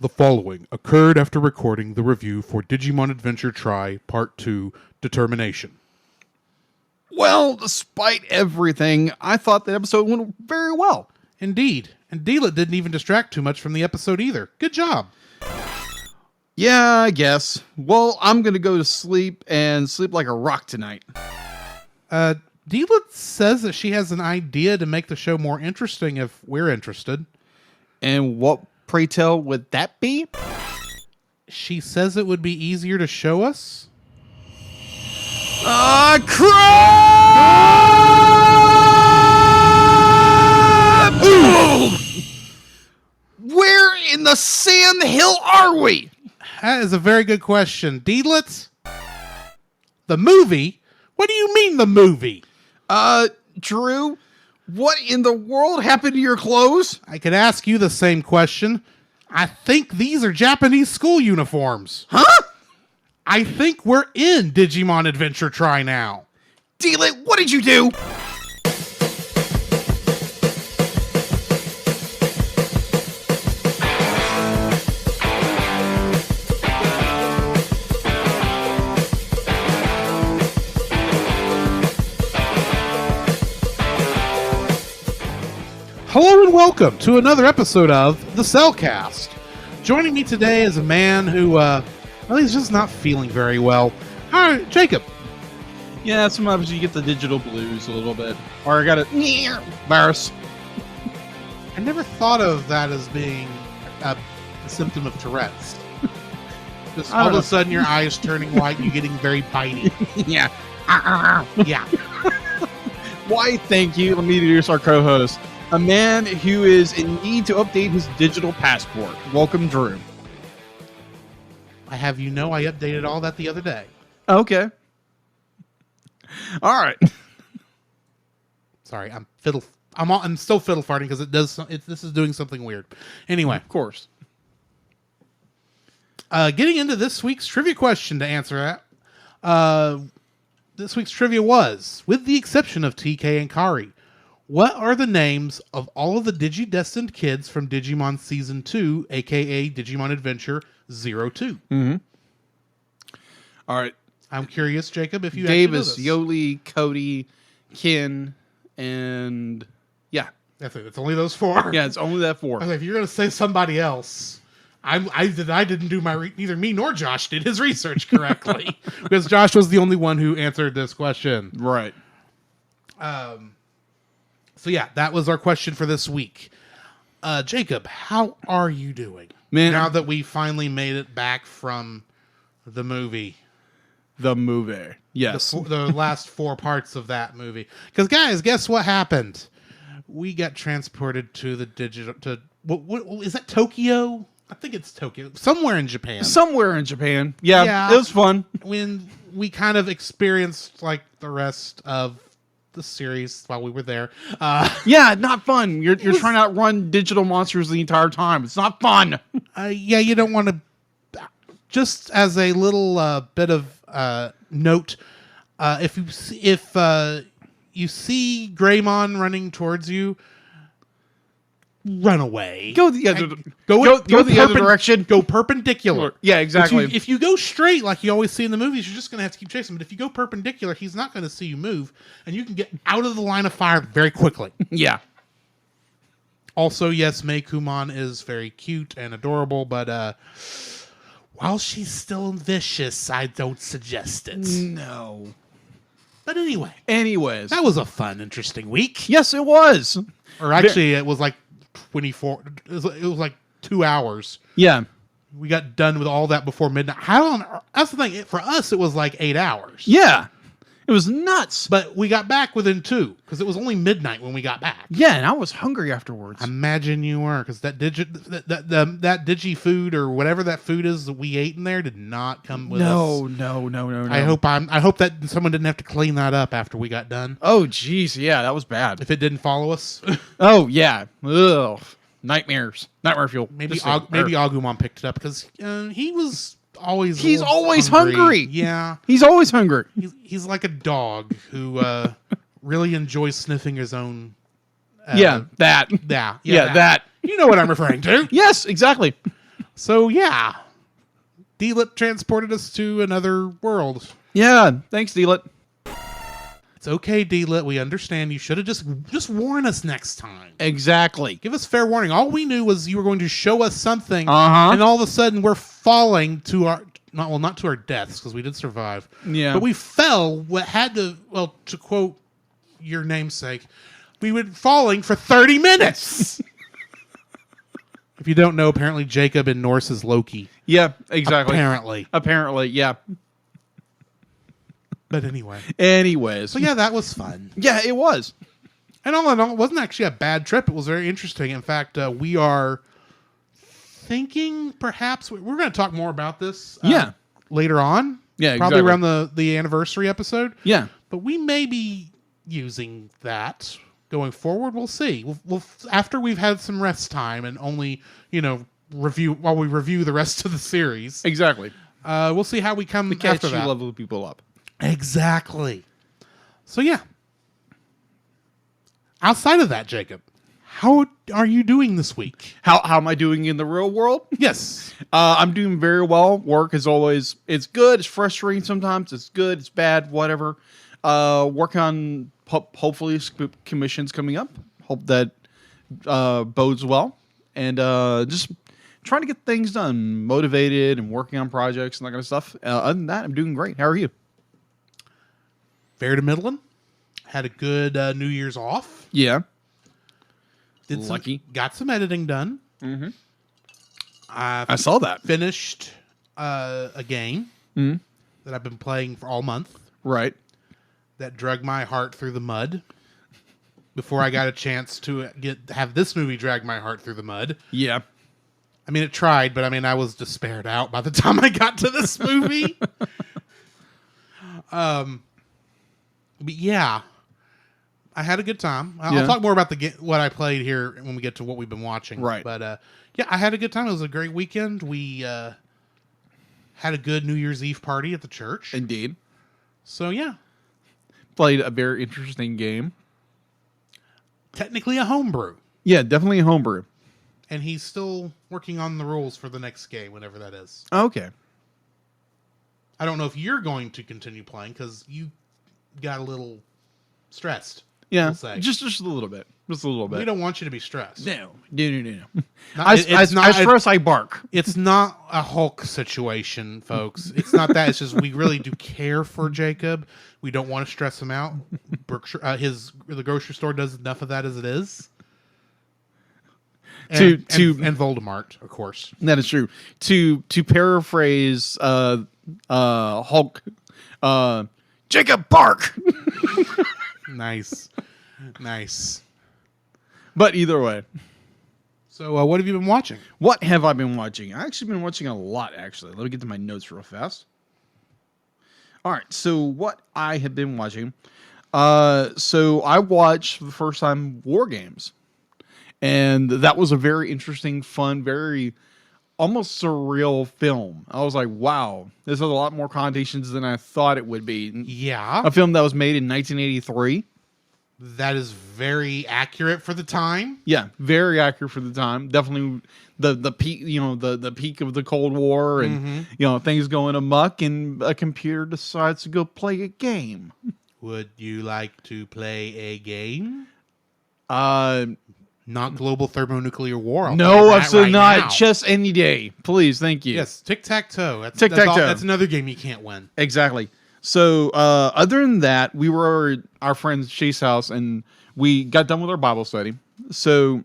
The following occurred after recording the review for Digimon Adventure Try Part 2 Determination. Well, despite everything, I thought the episode went very well. Indeed. And Deedlit didn't even distract too much from the episode either. Good job. Yeah, I guess. Well, I'm going to go to sleep and sleep like a rock tonight. Deedlit says that she has an idea to make the show more interesting if we're interested. And what, pray tell, would that be? She says it would be easier to show us. Crap! Where in the sand hill are we? That is a very good question. Deedlit? The movie? What do you mean the movie? Drew, what in the world happened to your clothes? I could ask you the same question. I think these are Japanese school uniforms. Huh? I think we're in Digimon Adventure Try now. Deedlit, what did you do? Hello and welcome to another episode of The Cellcast. Joining me today is a man who, he's just not feeling very well. Hi, Jacob. Yeah, sometimes you get the digital blues a little bit. Or I got a virus. I never thought of that as being a symptom of Tourette's. Just all of a sudden your eyes turning white and you getting very bitey. Yeah. Yeah. Why, thank you. Let me introduce our co-host. A man who is in need to update his digital passport. Welcome, Drew. I have I updated all that the other day. Okay. All right. Sorry, I'm still fiddle farting because this is doing something weird. Anyway, Of course. Getting into this week's trivia question to answer that. This week's trivia was, with the exception of TK and Kari, what are the names of all of the Digi-destined kids from Digimon Season 2, aka Digimon Adventure 02? Mm-hmm. All right. I'm curious, Jacob, if you Davis, actually know this. Yoli, Cody, Kin, and yeah. That's it. It's only those four. Yeah, it's only that four. Okay, if you're going to say somebody else, I didn't do neither me nor Josh did his research correctly because Josh was the only one who answered this question. Right. So yeah, that was our question for this week. Jacob, how are you doing? Man, now that we finally made it back from the movie. The movie. Yes. The last four parts of that movie. Because guys, guess what happened? We got transported to the what is that, Tokyo? I think it's Tokyo. Somewhere in Japan. Yeah, it was fun. When we kind of experienced like the rest of the series while we were there. Yeah, not fun. You're trying to outrun digital monsters the entire time. It's not fun. Yeah, you don't want to. Just as a little bit of note, if you see Greymon running towards you, run away. Go the other. Go the other direction. Go perpendicular. Yeah, exactly. If you go straight like you always see in the movies, you're just going to have to keep chasing. But if you go perpendicular, he's not going to see you move, and you can get out of the line of fire very quickly. Yeah. Also, yes, Mei Kumon is very cute and adorable, but while she's still vicious, I don't suggest it. No. But anyway. Anyways. That was a fun, interesting week. Yes, it was. Or actually, it was like 24. It was like 2 hours. Yeah. We got done with all that before midnight. That's the thing. For us, it was like 8 hours. Yeah. It was nuts. But we got back within 2 because it was only midnight when we got back. Yeah, and I was hungry afterwards. Imagine you were, because that digi food or whatever that food is that we ate in there did not come with us. No. I hope that someone didn't have to clean that up after we got done. Oh, jeez, yeah, that was bad. If it didn't follow us. Oh yeah, ugh, nightmare fuel. Maybe Agumon picked it up because he's always hungry. Yeah, he's always hungry. He's like a dog who really enjoys sniffing his own. That. Yeah, that. You know what I'm referring to. Yes, exactly. So yeah, Deedlit transported us to another world. Yeah, thanks, Deedlit. It's okay, Deedlit. We understand. You should have just warn us next time. Exactly. Give us fair warning. All we knew was you were going to show us something, Uh-huh. and all of a sudden we're falling to our not to our deaths because we did survive. Yeah. But we fell. What had to to quote your namesake, we were falling for 30 minutes. If you don't know, apparently Jacob in Norse is Loki. Yeah, exactly. Apparently, yeah. But anyway. Anyways. So yeah, that was fun. Yeah, it was. And all in all, it wasn't actually a bad trip. It was very interesting. In fact, we are thinking perhaps we're going to talk more about this later on. Yeah, probably exactly. around the anniversary episode. Yeah. But we may be using that going forward. We'll see. We'll after we've had some rest time and only, review while we review the rest of the series. Exactly. We'll see how we come The catchy after that. level people up. Exactly. So yeah. Outside of that, Jacob, how are you doing this week? How am I doing in the real world? Yes. I'm doing very well. Work is always, it's good. It's frustrating sometimes. It's good. It's bad. Whatever. Working on hopefully commissions coming up. Hope that bodes well. And just trying to get things done. Motivated and working on projects and that kind of stuff. Other than that, I'm doing great. How are you? Fair to middling. Had a good New Year's off. Yeah. Got some editing done. Mm-hmm. I saw that. Finished a game that I've been playing for all month. Right. That drug my heart through the mud. Before I got a chance to have this movie drag my heart through the mud. Yeah. I mean, it tried, but I was despaired out by the time I got to this movie. But yeah, I had a good time. I'll talk more about what I played here when we get to what we've been watching. Right. But yeah, I had a good time. It was a great weekend. We had a good New Year's Eve party at the church. Indeed. So yeah. Played a very interesting game. Technically a homebrew. Yeah, definitely a homebrew. And he's still working on the rules for the next game, whenever that is. Okay. I don't know if you're going to continue playing because you got a little stressed. Yeah, we'll say. just a little bit. Just a little bit. We don't want you to be stressed. No. I stress, I bark. It's not a Hulk situation, folks. It's not that. It's just we really do care for Jacob. We don't want to stress him out. Berkshire, the grocery store does enough of that as it is. And Voldemort, of course. That is true. To paraphrase Hulk, Jacob bark. Nice. But either way. So what have you been watching? What have I been watching? I've actually been watching a lot, actually. Let me get to my notes real fast. All right, so what I have been watching. So I watched for the first time War Games. And that was a very interesting, fun, very almost surreal film. I was like, wow, this has a lot more connotations than I thought it would be. Yeah. A film that was made in 1983. That is very accurate for the time. Yeah, very accurate for the time. Definitely the peak, the peak of the Cold War and, things going amok, and a computer decides to go play a game. Would you like to play a game? Not global thermonuclear war. No, absolutely not. Now. Chess any day. Please, thank you. Yes, tic-tac-toe. Tic-tac-toe. That's another game you can't win. Exactly. So, other than that, we were at our friend's Chase house, and we got done with our Bible study. So,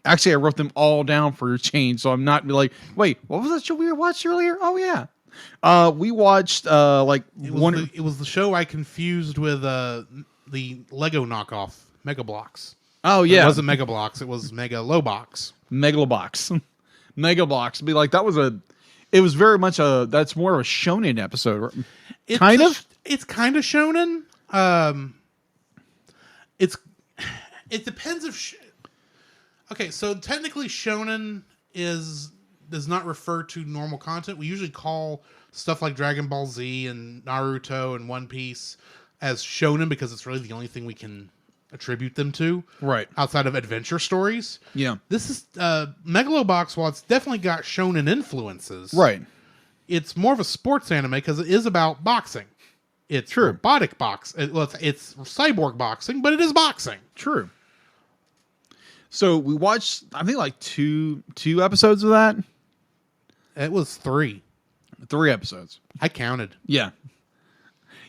actually, I wrote them all down for a change, so I'm not like, wait, what was that show we watched earlier? Oh, yeah. We watched, It was the show I confused with the Lego knockoff, Mega Bloks. Oh, yeah. It wasn't Mega Bloks, it was Mega Lobox. Megalobox. Megalobox. Be like, it was very much that's more of a shonen episode. It's kind of shonen. It depends if okay, so technically shonen does not refer to normal content. We usually call stuff like Dragon Ball Z and Naruto and One Piece as shonen because it's really the only thing we can attribute them to. Right. Outside of adventure stories. Yeah. This is Megalobox, while it's definitely got shonen influences. Right. It's more of a sports anime because it is about boxing. It's True. robotic box. It's cyborg boxing, but it is boxing. True. So we watched, I think, like two episodes of that. It was 3. 3 episodes. I counted. Yeah.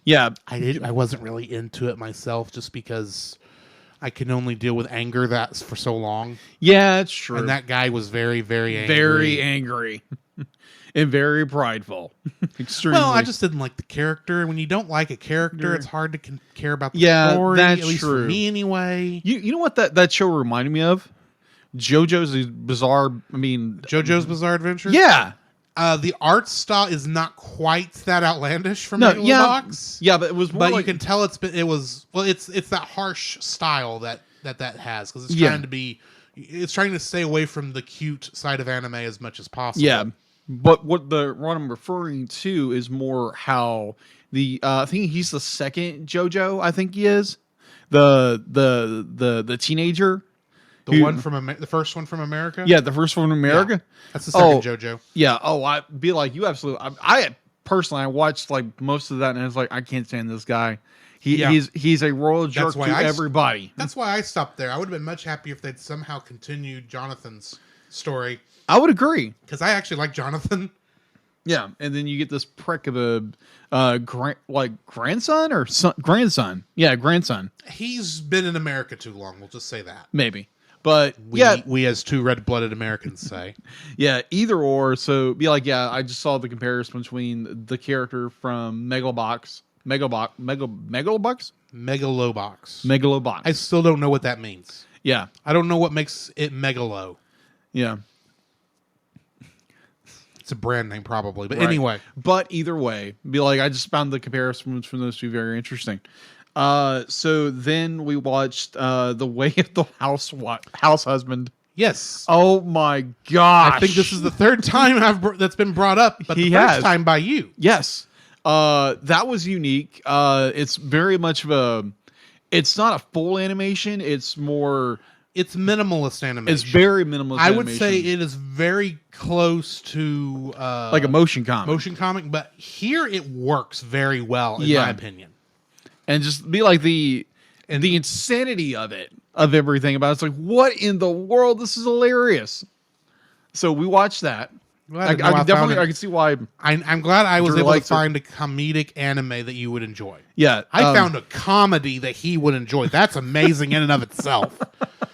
Yeah. I wasn't really into it myself, just because I can only deal with anger that's for so long. Yeah, it's true. And that guy was very, very angry. Very angry. And very prideful. Extremely. Well, I just didn't like the character. When you don't like a character, it's hard to care about the Yeah, story. that's at least true. for me, anyway. You know what that show reminded me of? JoJo's Bizarre. I mean, JoJo's Bizarre Adventure. yeah. The art style is not quite that outlandish from No, Megalobox. yeah, but it was more But like, you can tell it's that harsh style that has, because it's Yeah. trying to be, it's trying to stay away from the cute side of anime as much as possible. yeah. But what I'm referring to is more how I think he's the second JoJo. I think he is the teenager. The first one from America. Yeah, the first one in America. Yeah. That's the second Oh. JoJo. Yeah. Oh, I be like you. Absolutely. I personally, I watched like most of that, and it's like I can't stand this guy. Yeah. He's a royal jerk to everybody. That's why I stopped there. I would have been much happier if they'd somehow continued Jonathan's story, I would agree. because I actually like Jonathan. Yeah, and then you get this prick of a grandson or grandson. Yeah, grandson He's been in America too long. We'll just say that. maybe. But We as two red-blooded Americans say. yeah, either or. So be like, yeah, I just saw the comparison between the character from Megalobox. Megalobox. I still don't know what that means. Yeah, I don't know what makes it megalo. yeah. It's a brand name probably, but Right. anyway. But either way, be like, I just found the comparisons from those two very interesting. So then we watched The Way of the House Husband. Yes. Oh my gosh! I think this is the third time that's been brought up, but the first time by you. Yes. That was unique. It's very much of it's not a full animation. It's more. It's minimalist animation. It's very minimalist. I would animation. say it is very close to like a motion comic. But here it works very well, in Yeah. my opinion. And just be like the insanity of it, of everything about it. It's like, what in the world? This is hilarious. So we watched that. I can see why. I'm glad I was Drew able to likes it. find a comedic anime that you would enjoy. Yeah, I found a comedy that he would enjoy. That's amazing in and of itself.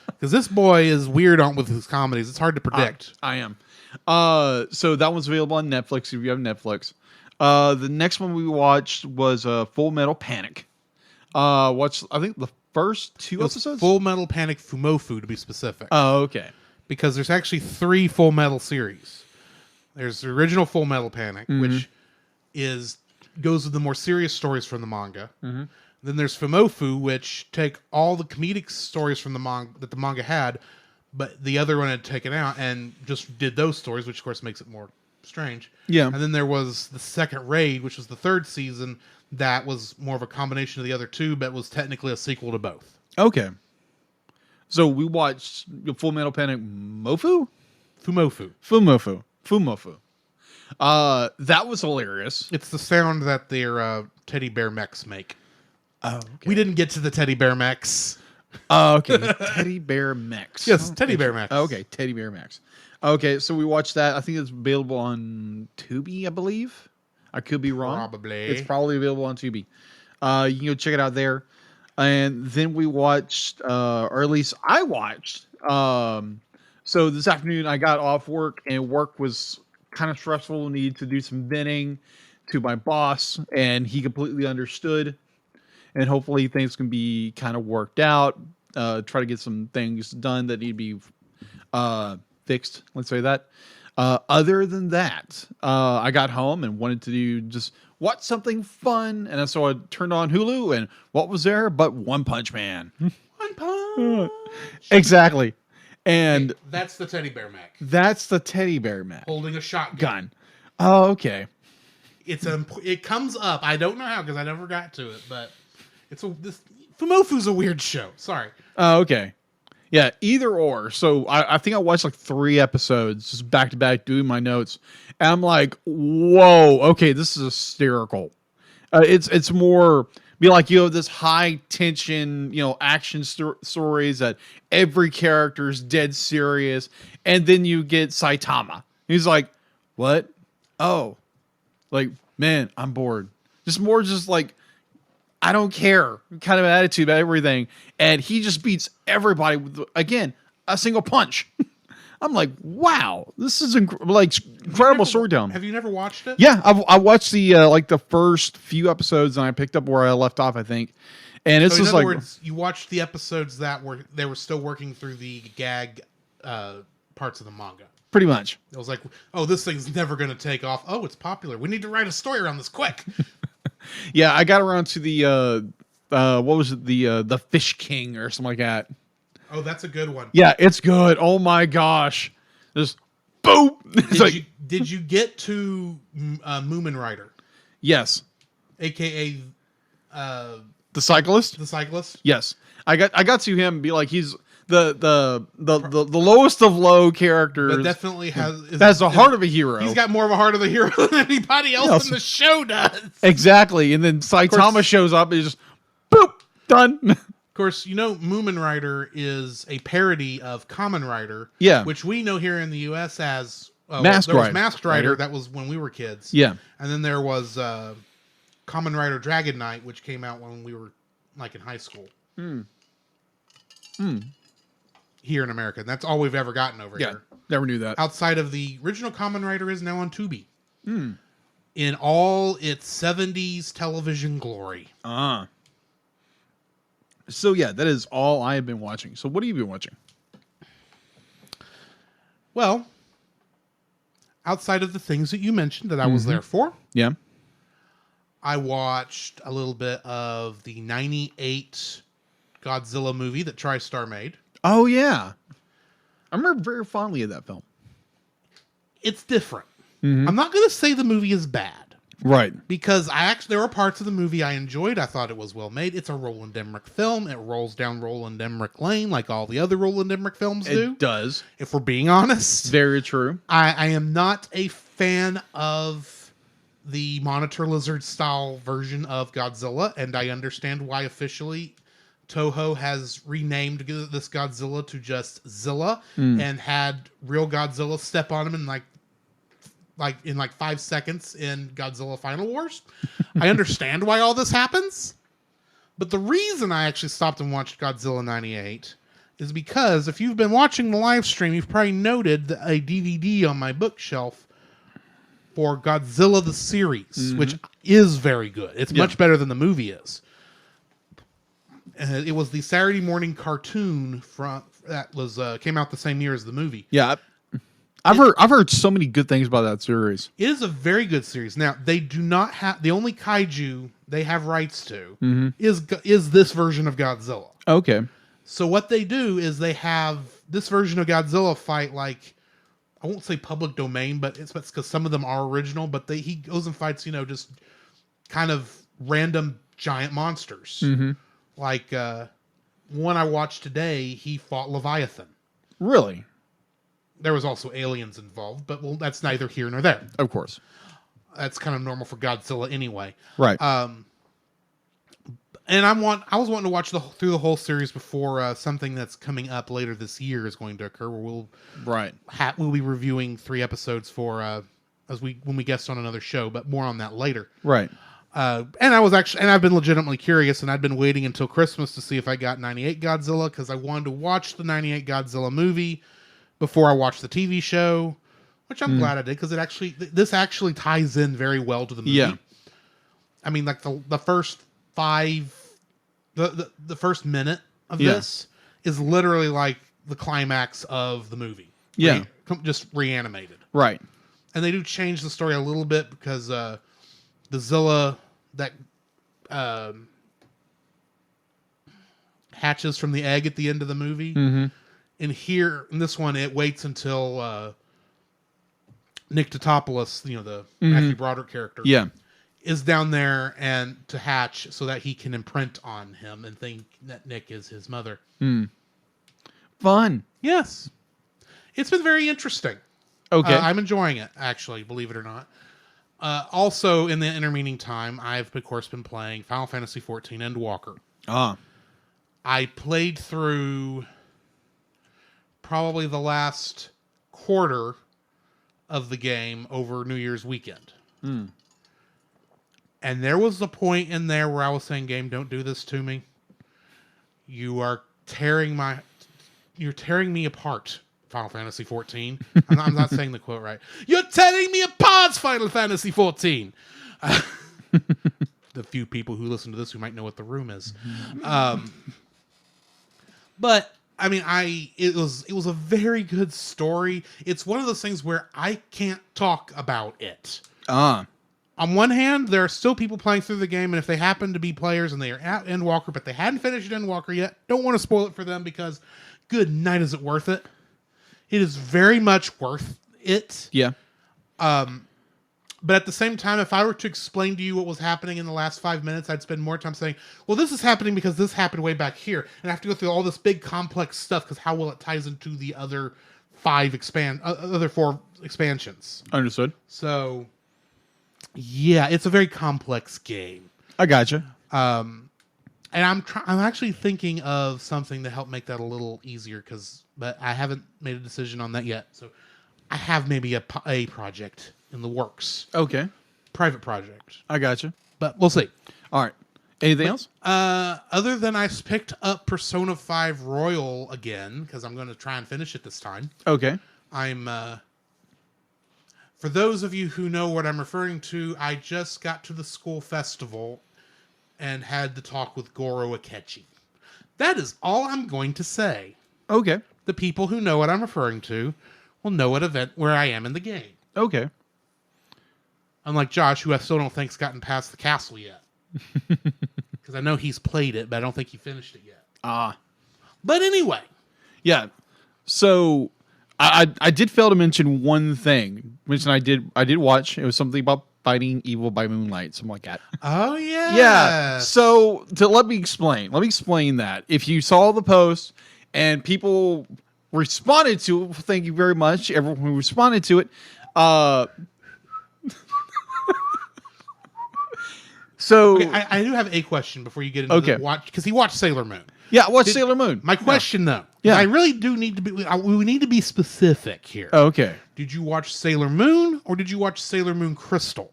Because this boy is weird with his comedies. It's hard to predict. I am. So that one's available on Netflix if you have Netflix. The next one we watched was Full Metal Panic. Watched I think the first 2 episodes. Full Metal Panic Fumofu, to be specific. Oh, okay. Because there's actually 3 Full Metal series. There's the original Full Metal Panic, which goes with the more serious stories from the manga. Mm-hmm. Then there's Fumofu, which take all the comedic stories from the manga that the manga had, but the other one had taken out and just did those stories, which of course makes it more strange. Yeah. And then there was the second Raid, which was the 3rd season, that was more of a combination of the other 2, but was technically a sequel to both. Okay. So we watched Full Metal Panic Fumofu. That was hilarious. It's the sound that their teddy bear mechs make. Oh, okay. We didn't get to the teddy bear mechs. Oh, okay. Teddy Bear Mechs. Yes, Teddy Bear Mechs. Okay, Teddy Bear Mechs. Okay, so we watched that. I think it's available on Tubi, I believe. I could be wrong. Probably. It's probably available on Tubi. You can go check it out there. And then we watched, or at least I watched. So this afternoon I got off work, and work was kind of stressful. Needed to do some venting to my boss, and he completely understood. And hopefully things can be kind of worked out. Try to get some things done that need to be fixed. Let's say that. Other than that, I got home and wanted to just watch something fun. And so I turned on Hulu, and what was there but One Punch Man? One Punch. Exactly. And that's the teddy bear mech. That's the teddy bear mech. Holding a shotgun. Gun. Oh, okay. It comes up. I don't know how because I never got to it, but Fumofu's a weird show. Sorry. Oh, okay. Yeah, either or. So I think I watched like 3 episodes just back to back doing my notes. And I'm like, whoa, okay, this is hysterical. It's more be like, you know, this high tension, you know, action stories that every character is dead serious. And then you get Saitama. He's like, what? Oh, like, man, I'm bored. Just more just like, I don't care kind of attitude about everything. And he just beats everybody with, again, a single punch. I'm like, wow, this is incredible storytelling. Have you never watched it? Yeah, I watched the like the first few episodes and I picked up where I left off, I think. And it's so just in other like, words, you watched the episodes that they were still working through the gag parts of the manga. pretty much. It was like, oh, this thing's never going to take off. Oh, it's popular. We need to write a story around this quick. Yeah, I got around to the what was it, the Fish King or something like that. Oh, that's a good one. Yeah, it's good. Oh my gosh, just boom. Did you get to Moomin Rider, Yes, aka the cyclist. the cyclist? Yes, I got to him. Be like, he's the lowest of low characters. But definitely has the heart of a hero. He's got more of a heart of a hero than anybody else in the show does. Exactly, and then Saitama shows up and he's just boop done. Of course, you know Moomin Rider is a parody of Kamen Rider, Yeah. which we know here in the U.S. as Masked there was Rider. Masked Rider. That was when we were kids. Yeah. And then there was Kamen Rider Dragon Knight, which came out when we were like in high school. Here in America. And that's all we've ever gotten over Yeah, here. never knew that. Outside of the original Kamen Rider is now on Tubi. In all its 70s television glory. So yeah, that is all I have been watching. So what have you been watching? Well, outside of the things that you mentioned that I was there for, Yeah. I watched a little bit of the 98 Godzilla movie that TriStar made. Oh yeah, I remember very fondly of that film. It's different. I'm not going to say the movie is bad. Right. Because there were parts of the movie I enjoyed. I thought it was well made. It's a Roland Emmerich film. It rolls down Roland Emmerich Lane like all the other Roland Emmerich films do. It does. If we're being honest. Very true. I am not a fan of the Monitor Lizard style version of Godzilla, and I understand why officially Toho has renamed this Godzilla to just Zilla and had real Godzilla step on him in like 5 seconds in Godzilla Final Wars. I understand why all this happens. But the reason I actually stopped and watched Godzilla 98 is because if you've been watching the live stream, you've probably noted a DVD on my bookshelf for Godzilla the series, which is very good. It's much better than the movie is. It was the Saturday morning cartoon that was came out the same year as the movie. Yeah. I've heard so many good things about that series. It is a very good series. Now, they do not have the only kaiju they have rights to is this version of Godzilla. Okay. So what they do is they have this version of Godzilla fight like, I won't say public domain, but it's because some of them are original. But he goes and fights, just kind of random giant monsters. Like one I watched today, he fought Leviathan. Really? There was also aliens involved, but that's neither here nor there. Of course. That's kind of normal for Godzilla anyway. Right. And I was wanting to watch through the whole series before something that's coming up later this year is going to occur, where we'll be reviewing 3 episodes for when we guest on another show, but more on that later. Right. And I've been legitimately curious, and I'd been waiting until Christmas to see if I got 98 Godzilla because I wanted to watch the 98 Godzilla movie before I watched the TV show, which I'm glad I did because this actually ties in very well to the movie. Yeah. I mean, like the first 5, the first minute of this is literally like the climax of the movie. Yeah. Just reanimated. Right. And they do change the story a little bit because the Zilla that hatches from the egg at the end of the movie. And here, in this one, it waits until Nick Totopoulos, the Matthew Broderick character, is down there and to hatch so that he can imprint on him and think that Nick is his mother. Fun. Yes. It's been very interesting. Okay. I'm enjoying it, actually, believe it or not. Also, in the intervening time, I've, of course, been playing Final Fantasy XIV Endwalker. I played through probably the last quarter of the game over New Year's weekend. And there was a point in there where I was saying, game, don't do this to me. You're tearing me apart, Final Fantasy XIV. I'm not saying the quote right. You're tearing me apart, Final Fantasy XIV. The few people who listen to this who might know what the room is. But I mean, it was a very good story. It's one of those things where I can't talk about it. On one hand, there are still people playing through the game, and if they happen to be players and they are at Endwalker, but they hadn't finished Endwalker yet, don't want to spoil it for them because, good night, is it worth it? It is very much worth it. Yeah. But at the same time, if I were to explain to you what was happening in the last 5 minutes, I'd spend more time saying, well, this is happening because this happened way back here. And I have to go through all this big complex stuff because how well it ties into the other other 4 expansions. Understood. So, yeah, it's a very complex game. I gotcha. And I'm actually thinking of something to help make that a little easier but I haven't made a decision on that yet. So I have maybe a project in the works. Okay. Private project. I gotcha. But we'll see. All right. Anything else? Other than I picked up Persona 5 Royal again, because I'm going to try and finish it this time. Okay. For those of you who know what I'm referring to, I just got to the school festival and had the talk with Goro Akechi. That is all I'm going to say. Okay. The people who know what I'm referring to will know what event where I am in the game. Okay. Unlike Josh, who I still don't think's gotten past the castle yet. Because I know he's played it, but I don't think he finished it yet. But anyway. Yeah. So I did fail to mention one thing, which I did watch. It was something about fighting evil by moonlight, something like that. Oh yeah. Yeah. So let me explain that. If you saw the post and people responded to it, thank you very much, everyone who responded to it. So okay, I do have a question before you get into the watch, because he watched Sailor Moon. Yeah, I watched Sailor Moon. My question though, I really do need to be. We need to be specific here. Okay. Did you watch Sailor Moon or did you watch Sailor Moon Crystal?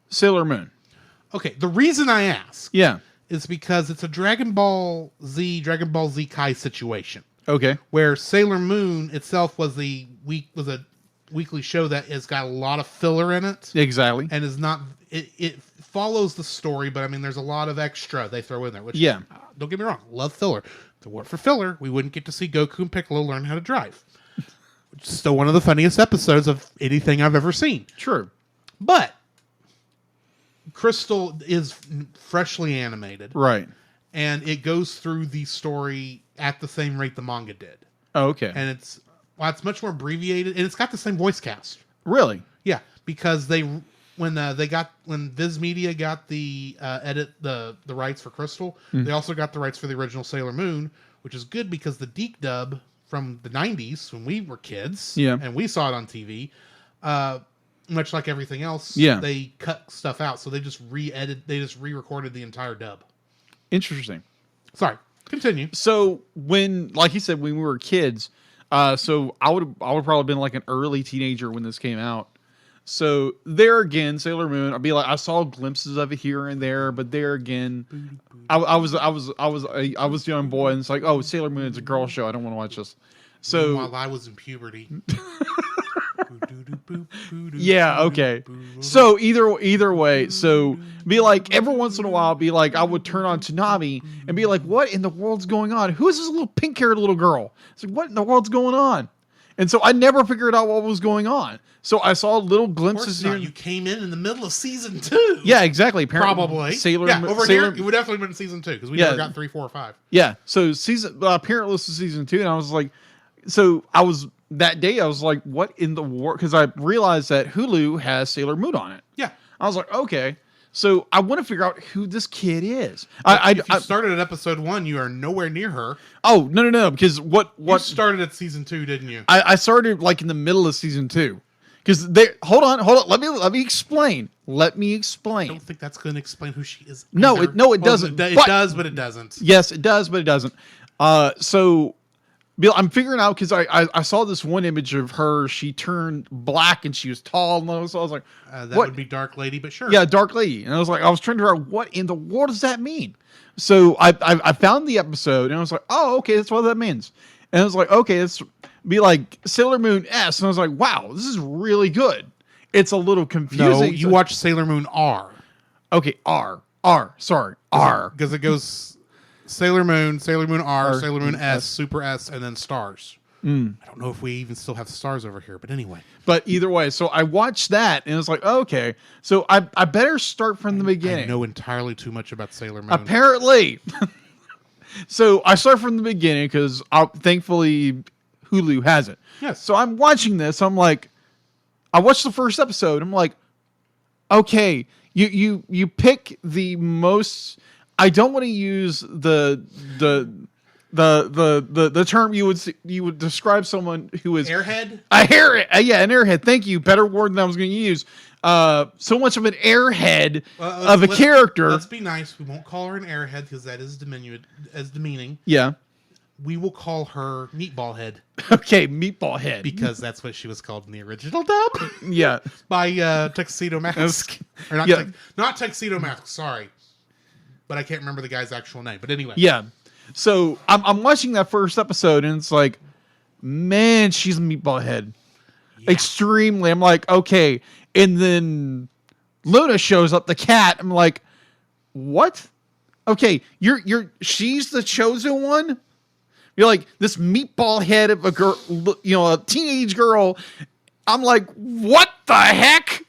Sailor Moon. Okay. The reason I ask, yeah, is because it's a Dragon Ball Z Kai situation. Okay. Where Sailor Moon itself was a weekly show that has got a lot of filler in it. Exactly. And is not it follows the story, but I mean there's a lot of extra they throw in there, which don't get me wrong, love filler. If it weren't for filler, we wouldn't get to see Goku and Piccolo learn how to drive. Which is still one of the funniest episodes of anything I've ever seen. True. But Crystal is freshly animated. Right. And it goes through the story at the same rate the manga did. Oh, okay. And it's much more abbreviated, and it's got the same voice cast. Really? Yeah, because when Viz Media got the the rights for Crystal, they also got the rights for the original Sailor Moon, which is good because the Deke dub from the 90s when we were kids, and we saw it on TV, much like everything else, they cut stuff out, so they just re-recorded the entire dub. Interesting. Sorry, continue. So like you said, when we were kids, so I would probably been like an early teenager when this came out. So there again, Sailor Moon, I'd be like, I saw glimpses of it here and there, but there again, I was a young boy, and it's like, oh, Sailor Moon is a girl show. I don't want to watch this. So while I was in puberty. Yeah, okay. So either way, so be like every once in a while, be like I would turn on Toonami and be like, what in the world's going on? Who is this little pink-haired little girl? It's like, what in the world's going on? And so I never figured out what was going on. So I saw little glimpses here. You came in the middle of season 2. Yeah, exactly. Apparently, probably Sailor. Yeah, over here it would definitely been season 2 because we never got 3, 4, or 5. Yeah. So apparently this is season 2, and I was like, that day I was like, what in the world? Because I realized that Hulu has Sailor Moon on it. Yeah. I was like, okay. So I want to figure out who this kid is. If you started at episode 1, you are nowhere near her. Oh, no. Because You started at season 2, didn't you? I started like in the middle of season 2. Because hold on. Let me explain. I don't think that's going to explain who she is. No, either. it doesn't. It does, but it doesn't. Yes, it does, but it doesn't. So Bill, I'm figuring out because I saw this one image of her. She turned black and she was tall, and so I was like, that would be Dark Lady, but sure. Yeah, Dark Lady. And I was trying to figure out what in the world does that mean. So I found the episode and I was like, oh, okay, that's what that means. And I was like, okay, it's be like Sailor Moon S. And I was like, wow, this is really good. It's a little confusing. No, you watch Sailor Moon R. Okay, R. Sorry, R. Because it goes Sailor Moon R, Sailor Moon S, Super S, and then stars. I don't know if we even still have stars over here, but anyway. But either way, so I watched that and it's like, okay, so I better start from the beginning. I know entirely too much about Sailor Moon. Apparently. So I start from the beginning because thankfully Hulu has it. Yes. So I'm watching this. I'm like, I watched the first episode. I'm like, okay, you pick the most. I don't want to use the term you would describe someone who is airhead. An airhead. Thank you. Better word than I was going to use. So much of an airhead of a character. Let's be nice. We won't call her an airhead because that is demeaning. Yeah. We will call her Meatball Head. Okay, Meatball Head. Because that's what she was called in the original dub. Yeah. By Tuxedo Mask. Or not, not Tuxedo Mask, sorry. But I can't remember the guy's actual name. But anyway. Yeah. So I'm watching that first episode and it's like, man, she's a Meatball Head. Yeah. Extremely. I'm like, okay. And then Luna shows up, the cat. I'm like, what? Okay, she's the chosen one? You're like this meatball head of a girl, a teenage girl. I'm like, what the heck?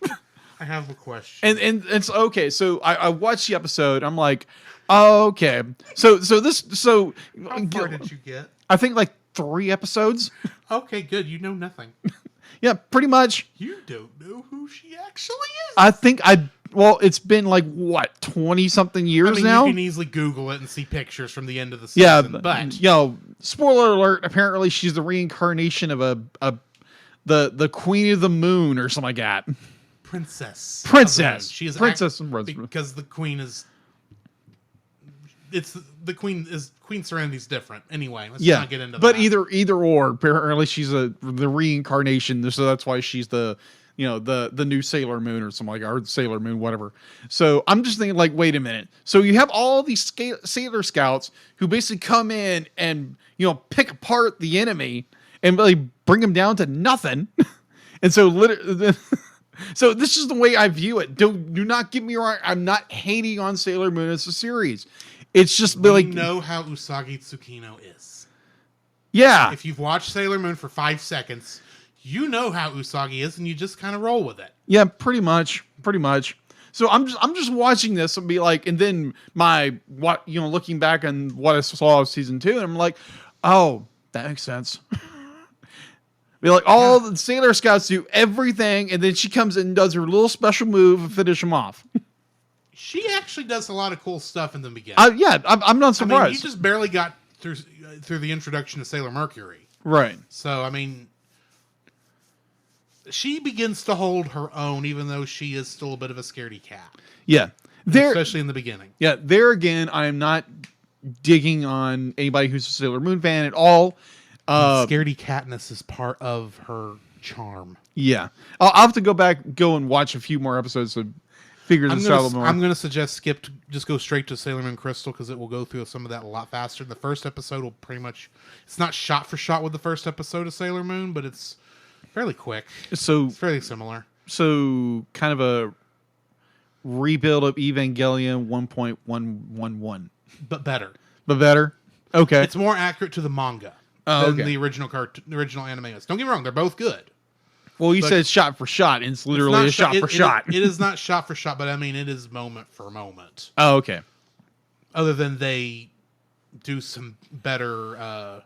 I have a question. And it's okay. So I watched the episode. I'm like, oh, okay. So how far did you get? I think like 3 episodes. Okay, good. You know nothing. Yeah, pretty much. You don't know who she actually is. I think it's been like what 20-something years now. You can easily Google it and see pictures from the end of the season. Yeah, but spoiler alert. Apparently, she's the reincarnation of the Queen of the Moon or something like that. Princess. She is Princess because the Queen is. Queen Serenity's different. Anyway, let's not get into that. But either or. Apparently, she's the reincarnation, so that's why she's the new Sailor Moon or something like that, or Sailor Moon, whatever. So I'm just thinking, like, wait a minute. So you have all these Sailor Scouts who basically come in and pick apart the enemy and really bring them down to nothing. And so so this is the way I view it. Do not get me wrong. I'm not hating on Sailor Moon as a series. It's just we know how Usagi Tsukino is. Yeah. If you've watched Sailor Moon for 5 seconds, you know how Usagi is, and you just kind of roll with it. Yeah, pretty much. So I'm just watching this and be like, and then looking back on what I saw of season 2, and I'm like, oh, that makes sense. Be like, all the Sailor Scouts do everything, and then she comes in and does her little special move and finish them off. She actually does a lot of cool stuff in the beginning. I'm not surprised. You just barely got through the introduction to Sailor Mercury. Right. So, she begins to hold her own, even though she is still a bit of a scaredy cat. Yeah. Especially in the beginning. Yeah, there again, I am not digging on anybody who's a Sailor Moon fan at all. Scaredy catness is part of her charm. Yeah. I'll have to go and watch a few more episodes to figure this out a little more. I'm going to suggest just go straight to Sailor Moon Crystal because it will go through some of that a lot faster. The first episode will pretty much, it's not shot for shot with the first episode of Sailor Moon, but it's fairly quick. So it's fairly similar. So kind of a rebuild of Evangelion 1.111. But better. Okay. It's more accurate to the manga than the original anime is. Don't get me wrong, they're both good. Well, you said shot for shot, and it's literally a shot for shot. It is not shot for shot, but it is moment for moment. Oh, okay. Other than they do some better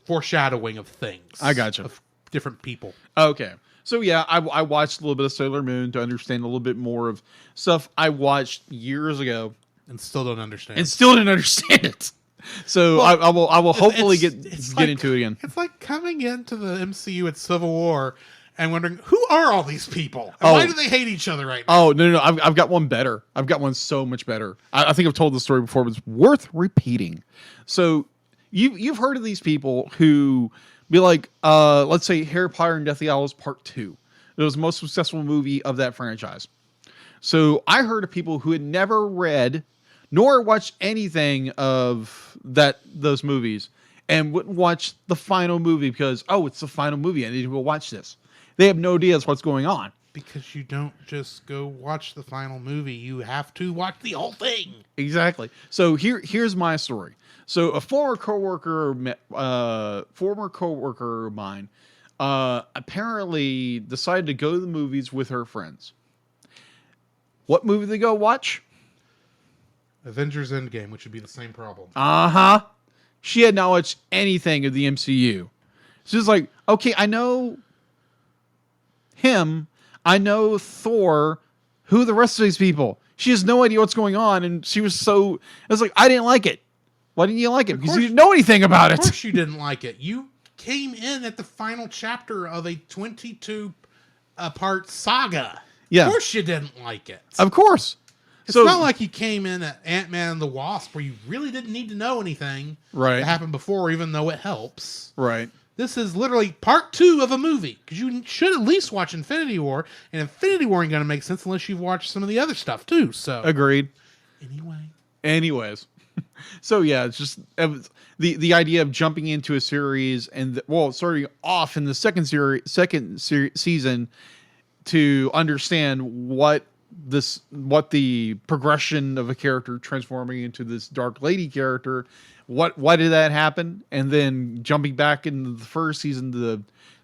foreshadowing of things. I gotcha. Of different people. Okay. So yeah, I watched a little bit of Sailor Moon to understand a little bit more of stuff I watched years ago And still don't understand. and still didn't understand it. So Well, I will hopefully it's get like, into it again. It's like coming into the MCU at Civil War and wondering who are all these people and Oh. why do they hate each other right now? Oh no, I've got one better. I've got one so much better. I think I've told the story before, but it's worth repeating. So you've heard of these people who be like, let's say Harry Potter and Deathly Hallows Part 2. It was the most successful movie of that franchise. So I heard of people who had never read nor watched anything of those movies and wouldn't watch the final movie because, oh, it's the final movie. I need to go watch this. They have no idea what's going on. Because you don't just go watch the final movie. You have to watch the whole thing. Exactly. So here's my story. So a former coworker of mine apparently decided to go to the movies with her friends. What movie did they go watch? Avengers Endgame, which would be the same problem. She had not watched anything of the MCU. She was like, okay, I know him. I know Thor. Who are the rest of these people? She has no idea what's going on. And she was so... I was like, I didn't like it. Why didn't you like it? Because you didn't know anything about it. Of course you didn't like it. You came in at the final chapter of a 22-part saga. Yeah. Of course you didn't like it. Of course. It's not like you came in at Ant-Man and the Wasp where you really didn't need to know anything that happened before, even though it helps. Right. This is literally part 2 of a movie. Because you should at least watch Infinity War. And Infinity War ain't going to make sense unless you've watched some of the other stuff, too. So Agreed. Anyways. So, yeah, it's just the idea of jumping into a series and, starting off in the second season to understand what the progression of a character transforming into this Dark Lady character, why did that happen, and then jumping back into the first season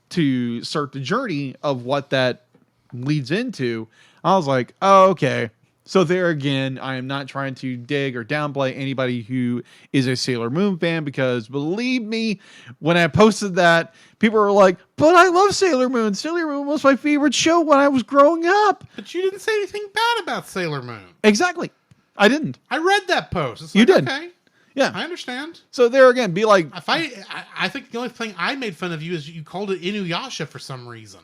to start the journey of what that leads into. I was like, oh, okay. So there again, I am not trying to dig or downplay anybody who is a Sailor Moon fan, because believe me, when I posted that, people were like, but I love Sailor Moon. Sailor Moon was my favorite show when I was growing up. But you didn't say anything bad about Sailor Moon. Exactly. I didn't. I read that post. It's you like, did. Okay. Yeah. I understand. So there again, be like... I think the only thing I made fun of you is you called it Inuyasha for some reason.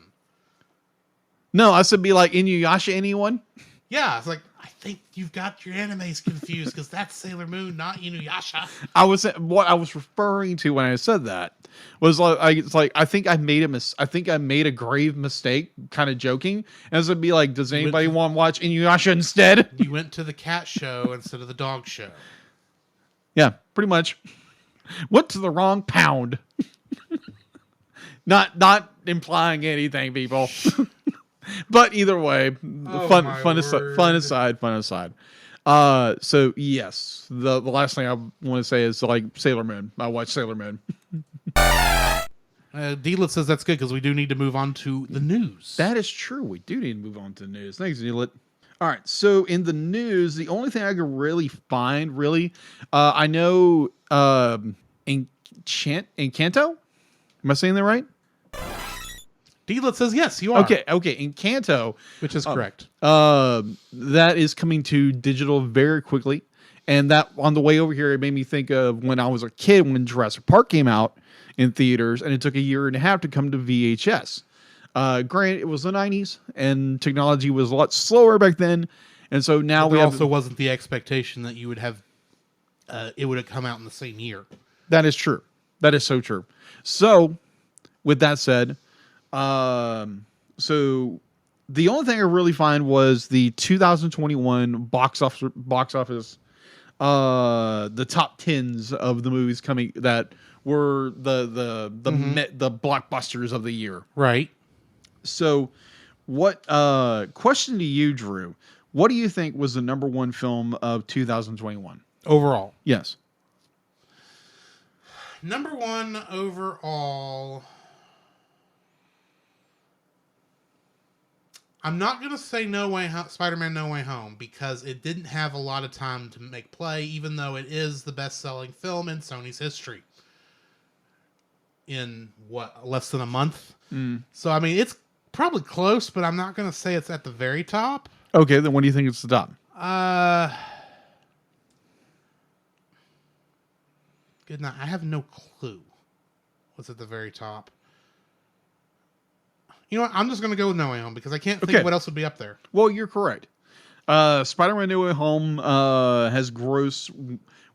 No, I said be like Inuyasha anyone? Yeah, it's like, I think you've got your animes confused because that's Sailor Moon, not Inuyasha. What I was referring to when I said that was I think I made a grave mistake, kind of joking. And it would be like, does anybody want to watch Inuyasha instead? You went to the cat show instead of the dog show. Yeah, pretty much. Went to the wrong pound. Not implying anything, people. But either way, fun aside. So yes, the last thing I want to say is like Sailor Moon. I watched Sailor Moon. Deedlit says that's good because we do need to move on to the news. That is true. We do need to move on to the news. Thanks, Deedlit. All right. So in the news, the only thing I could really find, I know Encanto. Am I saying that right? Deedlit says yes, you are. Okay. Encanto, which is correct. That is coming to digital very quickly, and that on the way over here, it made me think of when I was a kid when Jurassic Park came out in theaters, and it took a year and a half to come to VHS. Granted, it was the 90s, and technology was a lot slower back then, and so now there also wasn't the expectation that you would have it would have come out in the same year. That is true. That is so true. So, with that said. So the only thing I really find was the 2021 box office, the top 10s of the movies coming that were the blockbusters of the year. Right. So what, question to you, Drew, what do you think was the number one film of 2021 overall? Yes. Number one overall. I'm not going to say Spider-Man No Way Home because it didn't have a lot of time to make play, even though it is the best-selling film in Sony's history. In, less than a month? Mm. So, I mean, it's Probably close, but I'm not going to say it's at the very top. Okay, then what do you think is the top? Good night. I have no clue what's at the very top. You know what? I'm just going to go with No Way Home because I can't think Okay. of what else would be up there. Well, you're correct. Spider-Man No Way Home has gross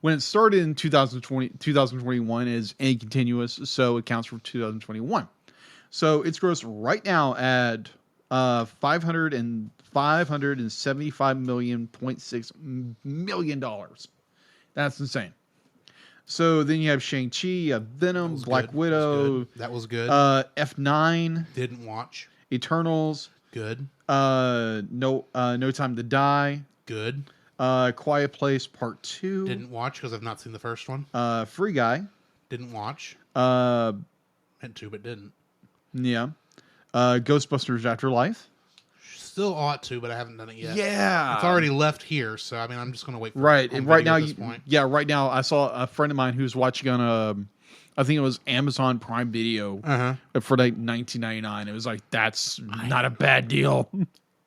when it started in 2021 is continuous, so it counts for 2021. So it's gross right now at $575.6 million. That's insane. So then you have Shang-Chi, you have Venom, Black Widow. That was good. F9. Didn't watch. Eternals. Good. No Time to Die. Good. Quiet Place Part 2. Didn't watch because I've not seen the first one. Free Guy. Didn't watch. Meant to, but didn't. Yeah. Ghostbusters Afterlife. Still ought to, but I haven't done it yet. Yeah. It's already left here, so I mean, I'm just going to wait for right. home Right video now, at this point. right now, I saw a friend of mine who's watching on I think it was Amazon Prime Video for like $19.99. It was like, that's not a bad deal.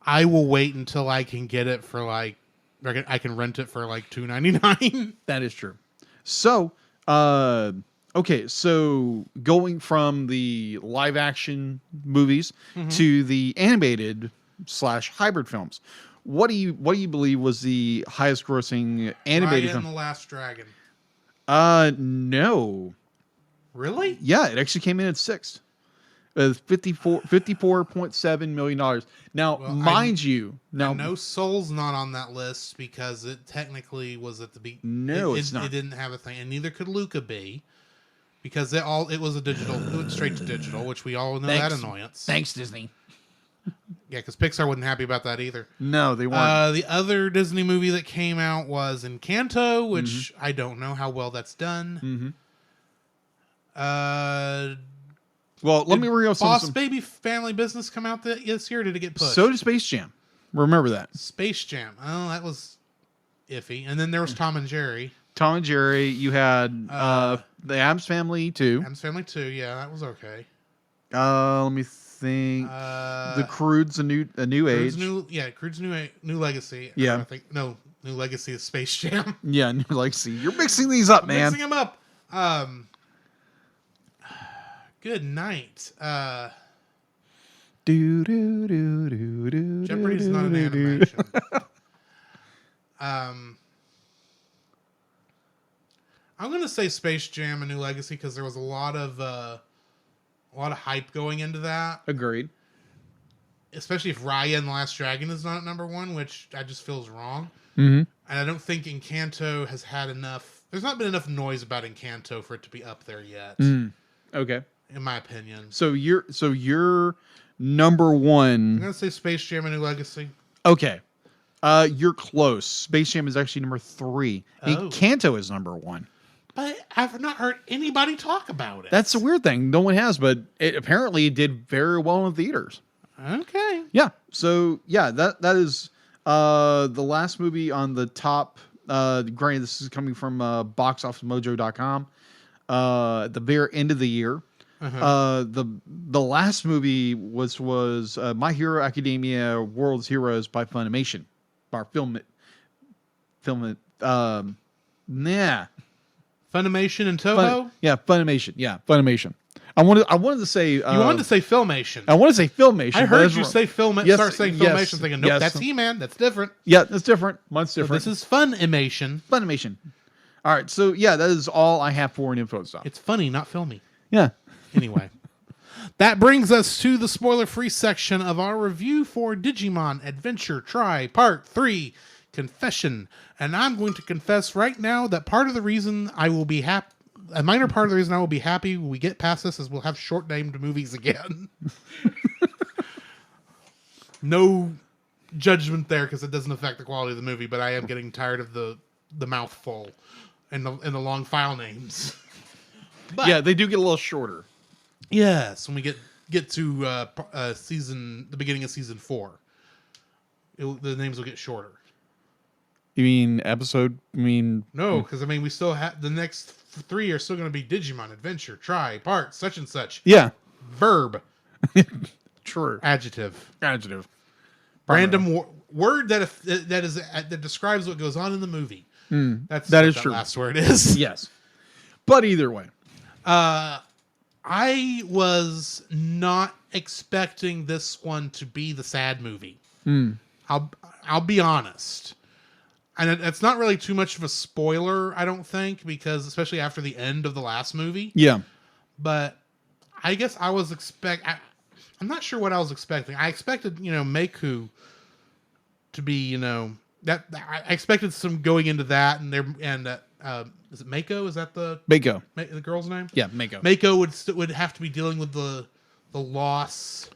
I will wait until I can get it for like, I can rent it for like $2.99. That is true. So, okay, so going from the live action movies to the animated / hybrid films, what do you believe was the highest grossing animated Raya and film? the Last Dragon. No. Really? Yeah, it actually came in at sixth. $54.7 million. Now, Well, mind you, I know Soul's not on that list because it technically was at the beginning. No, it's not. It didn't have a thing, and neither could Luca be, because it was a digital. It went straight to digital, which we all know that annoyance. Thanks, Disney. Yeah, because Pixar wasn't happy about that either. No, they weren't. The other Disney movie that came out was Encanto, which I don't know how well that's done. Well, let me read off Boss some. Baby Family Business come out this year? Or did it get pushed? So did Space Jam. Remember that. Space Jam. Oh, that was iffy. And then there was Tom and Jerry. Tom and Jerry. You had the Addams Family too. Addams Family 2. Yeah, that was okay. Let me think. The Crude's a new age. Crude's new legacy. Yeah. I think new legacy is Space Jam. Yeah, new legacy. You're mixing these up, man. Mixing them up. Good night. Jeopardy's not an animation. I'm gonna say Space Jam: A New Legacy because there was a lot of hype going into that. Agreed. Especially if Raya and the Last Dragon is not at number one, which I just feel is wrong. Mm-hmm. And I don't think Encanto has had enough. There's not been enough noise about Encanto for it to be up there yet. Okay. In my opinion. So you're number one. I'm gonna say Space Jam: A New Legacy. Okay. You're close. Space Jam is actually number 3. Encanto is number 1. But I've not heard anybody talk about it. That's a weird thing. No one has, but it apparently did very well in theaters. Okay. Yeah. So yeah, that is the last movie on the top. Granted, this is coming from boxofficemojo.com. At the very end of the year. The last movie was My Hero Academia World's Heroes by Funimation. Or film it. Funimation and Toho? Funimation. I wanted to say you wanted to say Filmation. I want to say Filmation. I heard you say Filmation. Yes, Start saying yes, Filmation, thinking, nope, yes. that's He-Man. That's different. Yeah, that's different. Much different. So this is Funimation. Funimation. All right, so yeah, that is all I have for an info stuff. It's funny, not filmy. Yeah. Anyway, that brings us to the spoiler-free section of our review for Digimon Adventure Try Part 3 Confession. And I'm going to confess right now that part of the reason I will be happy, a minor part of the reason I will be happy when we get past this is we'll have short-named movies again. No judgment there because it doesn't affect the quality of the movie, but I am getting tired of the mouthful and the long file names. But, yeah, they do get a little shorter. Yes, when we get to the beginning of season 4, the names will get shorter. You mean episode? No, because we still have the next 3 are still going to be Digimon Adventure Try Part such and such. Yeah. Verb. True. Adjective. Adjective. Random word that describes what goes on in the movie. That's That what is that true. last word is. Yes. But either way. I was not expecting this one to be the sad movie. I'll be honest. And it's not really too much of a spoiler, I don't think, because especially after the end of the last movie. Yeah. But I guess I was I'm not sure what I was expecting. I expected, Meiku to be, that I expected some going into that, and is it Mako? Is that the girl's name? Yeah, Mako. Mako would have to be dealing with the loss,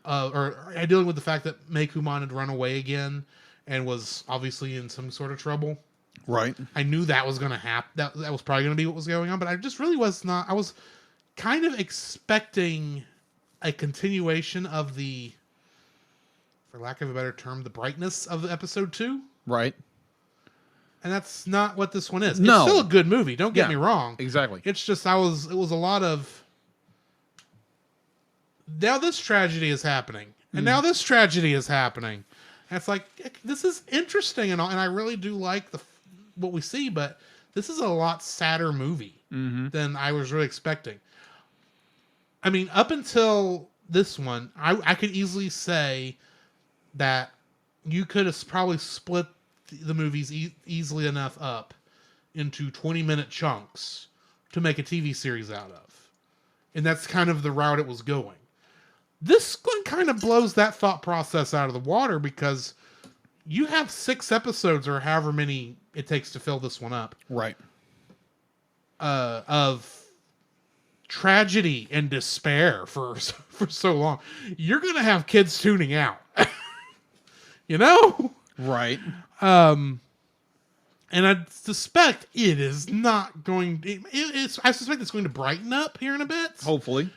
or dealing with the fact that Meikumon had run away again and was obviously in some sort of trouble. Right. I knew that was going to happen. That was probably going to be what was going on, but I just really was not. I was kind of expecting a continuation of the, for lack of a better term, the brightness of the episode 2. Right. And that's not what this one is. No. It's still a good movie. Don't get me wrong. Exactly. It's just it was a lot of, now this tragedy is happening, and now this tragedy is happening. And it's like, this is interesting and all, and I really do like what we see, but this is a lot sadder movie than I was really expecting. I mean, up until this one, I could easily say that you could have probably split the movies easily enough up into 20-minute chunks to make a TV series out of. And that's kind of the route it was going. This one kind of blows that thought process out of the water, because you have 6 episodes or however many it takes to fill this one up. Right. Of tragedy and despair for so long. You're going to have kids tuning out. Right. And I suspect it is not going. I suspect it's going to brighten up here in a bit. Hopefully.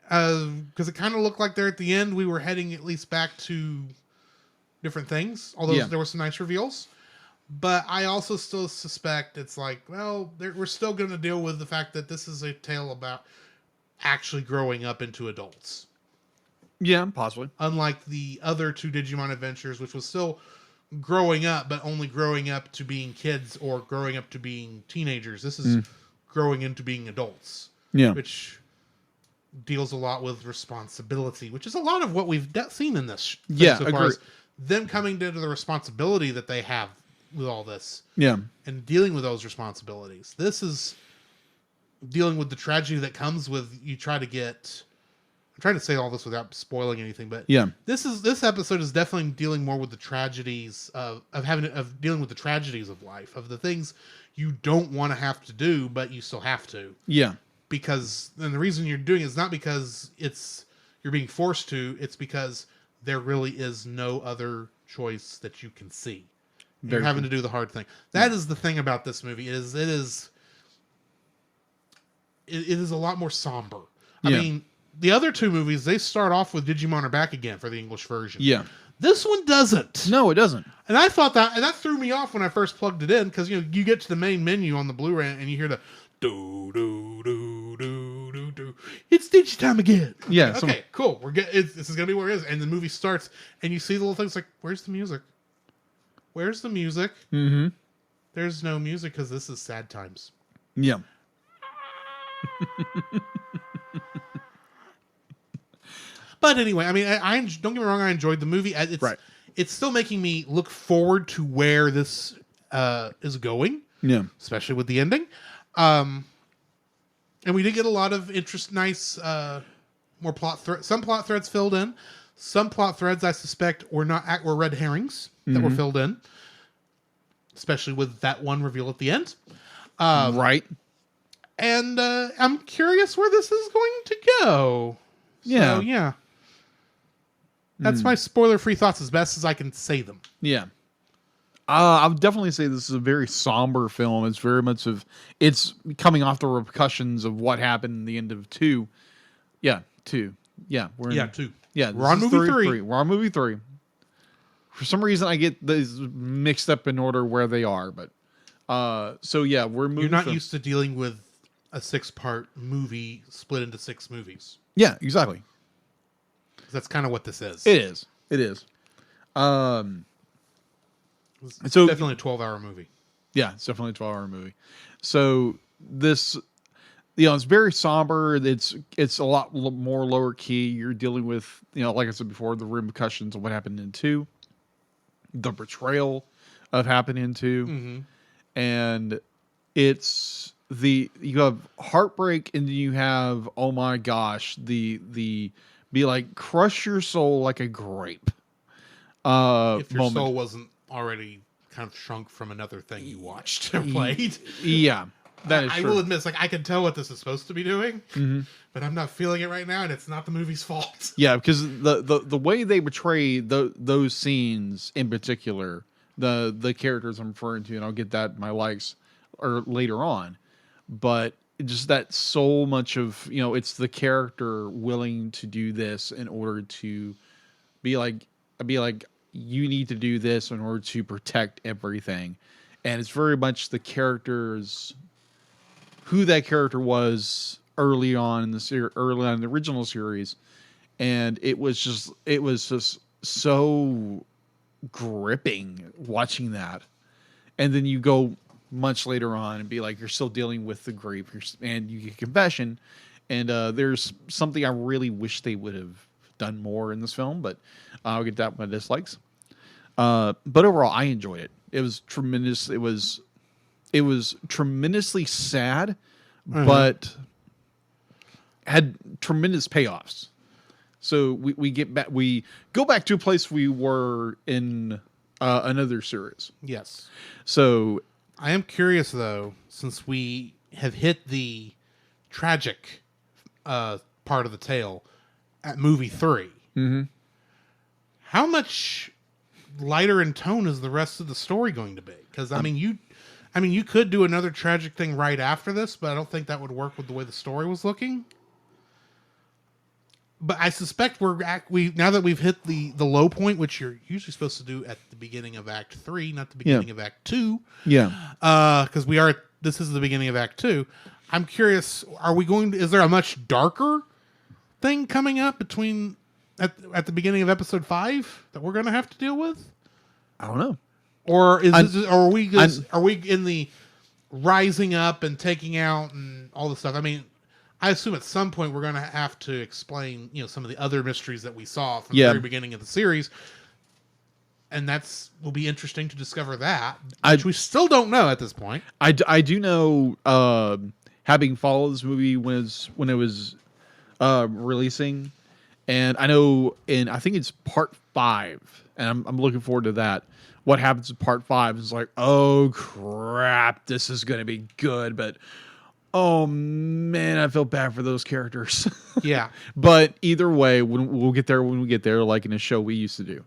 Because it kind of looked like there at the end we were heading at least back to different things. Although there were some nice reveals. But I also still suspect it's like, well, we're still going to deal with the fact that this is a tale about actually growing up into adults. Yeah, possibly. Unlike the other 2 Digimon adventures, which was still growing up, but only growing up to being kids or growing up to being teenagers. This is growing into being adults. Yeah. Which deals a lot with responsibility, which is a lot of what we've seen in this. So far as them coming into the responsibility that they have with all this. Yeah. And dealing with those responsibilities. This is dealing with the tragedy that comes with you try to get... I'm trying to say all this without spoiling anything, but this episode is definitely dealing more with the tragedies of dealing with the tragedies of life, of the things you don't want to have to do, but you still have to. Yeah. And the reason you're doing it is not because you're being forced to, it's because there really is no other choice that you can see. You're having to do the hard thing. That is the thing about this movie. It is a lot more somber. I mean, the other 2 movies, they start off with Digimon are back again for the English version. Yeah. This one doesn't. No, it doesn't. And I thought that threw me off when I first plugged it in, because you get to the main menu on the Blu-ray and you hear the do do do do do do. It's Digitime again. Yeah. Okay, cool. This is gonna be where it is, and the movie starts, and you see the little things like, where's the music? Where's the music? Mm-hmm. There's no music because this is sad times. Yeah. But anyway, I mean, I don't get me wrong. I enjoyed the movie. It's still making me look forward to where this is going. Yeah, especially with the ending. And we did get a lot of nice, more plot threads. Some plot threads filled in. Some plot threads I suspect were red herrings that were filled in, especially with that one reveal at the end. Right. And I'm curious where this is going to go. Yeah. So, yeah. That's my spoiler-free thoughts as best as I can say them. Yeah. I would definitely say this is a very somber film. It's very much it's coming off the repercussions of what happened in the end of 2. Yeah, 2. Yeah, 2. Yeah, we're on movie 3. We're on movie 3. For some reason, I get these mixed up in order where they are, but so yeah, we're moving. You're not used to dealing with a 6-part movie split into 6 movies. Yeah, exactly. That's kind of what this is. It is. It is. It's So definitely a 12-hour movie. yeah, it's definitely a 12-hour movie. So this, it's very somber. It's a lot more lower key. You're dealing with, like I said before, the repercussions of what happened in 2, the betrayal of happening in 2, and you have heartbreak, and then you have, oh my gosh, the be like crush your soul like a grape. If your moment. soul wasn't already kind of shrunk from another thing you watched or played. Yeah, that is I true. will admit, it's like I can tell what this is supposed to be doing, but I'm not feeling it right now, and it's not the movie's fault. Yeah, because the way they portray those scenes in particular, the characters I'm referring to, and I'll get that in my likes or later on, but just that so much of, it's the character willing to do this in order to be like you need to do this in order to protect everything, and it's very much the characters, who that character was early on in the original series, and it was just so gripping watching that. And then you go much later on and be like, you're still dealing with the grief, and you get confession, and there's something I really wish they would have done more in this film, but I'll get that with my dislikes. But overall, I enjoyed it. It was tremendous. It was tremendously sad, but had tremendous payoffs. So we go back to a place we were in another series. Yes. So I am curious, though, since we have hit the tragic part of the tale at movie 3, how much lighter in tone is the rest of the story going to be? Because you could do another tragic thing right after this, but I don't think that would work with the way the story was looking. But I suspect we now that we've hit the low point, which you're usually supposed to do at the beginning of Act 3, not the beginning of Act 2. yeah, Because this is the beginning of Act 2. I'm curious, is there a much darker thing coming up at the beginning of Episode 5 that we're going to have to deal with? I don't know. Or are we in the rising up and taking out and all this stuff? I mean, I assume at some point we're going to have to explain, some of the other mysteries that we saw from the very beginning of the series, and will be interesting to discover that, which we still don't know at this point. I do know, having followed this movie when it was releasing, and I know I think it's part 5, and I'm looking forward to that. What happens in part 5 is like, oh crap, this is going to be good, but oh man, I feel bad for those characters. Yeah. But either way, we'll get there when we get there, like in a show we used to do.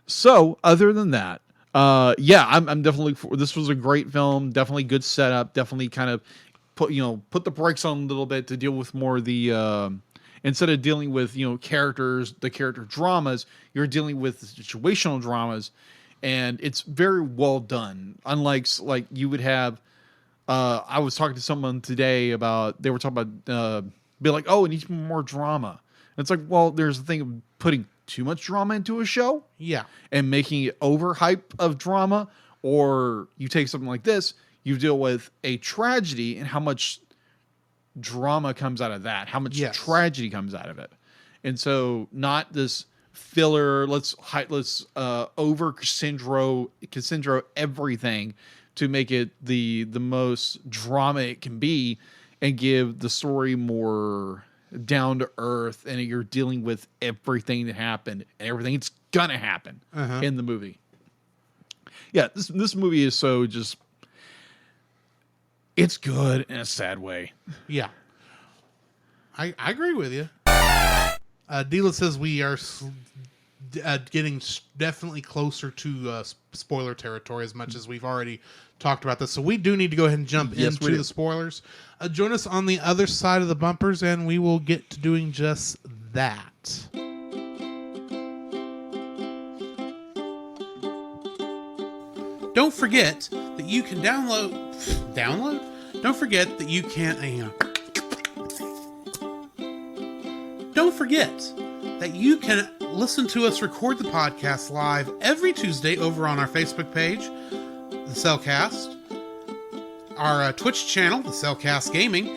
So other than that, I'm definitely this was a great film. Definitely good setup. Definitely kind of put the brakes on a little bit to deal with more of the instead of dealing with the character dramas, you're dealing with the situational dramas, and it's very well done. Unlike like you would have. I was talking to someone today they were talking about, be like, oh, it needs more drama. And it's like, well, there's the thing of putting too much drama into a show. Yeah. And making it overhype of drama. Or you take something like this, you deal with a tragedy and how much drama comes out of that. How much tragedy comes out of it. And so not this filler, let's over Cassandra everything to make it the most drama it can be, and give the story more down to earth, and you're dealing with everything that happened and everything that's gonna happen in the movie. Yeah, this movie is so just, it's good in a sad way. Yeah, I agree with you. Deedlit says we are getting definitely closer to spoiler territory, as much as we've already talked about this. So we do need to go ahead and jump into the spoilers. Join us on the other side of the bumpers, and we will get to doing just that. Don't forget that you can download. Don't forget that you can. Don't forget that you can listen to us record the podcast live every Tuesday over on our Facebook page, The Cellcast, our Twitch channel, The Cellcast Gaming,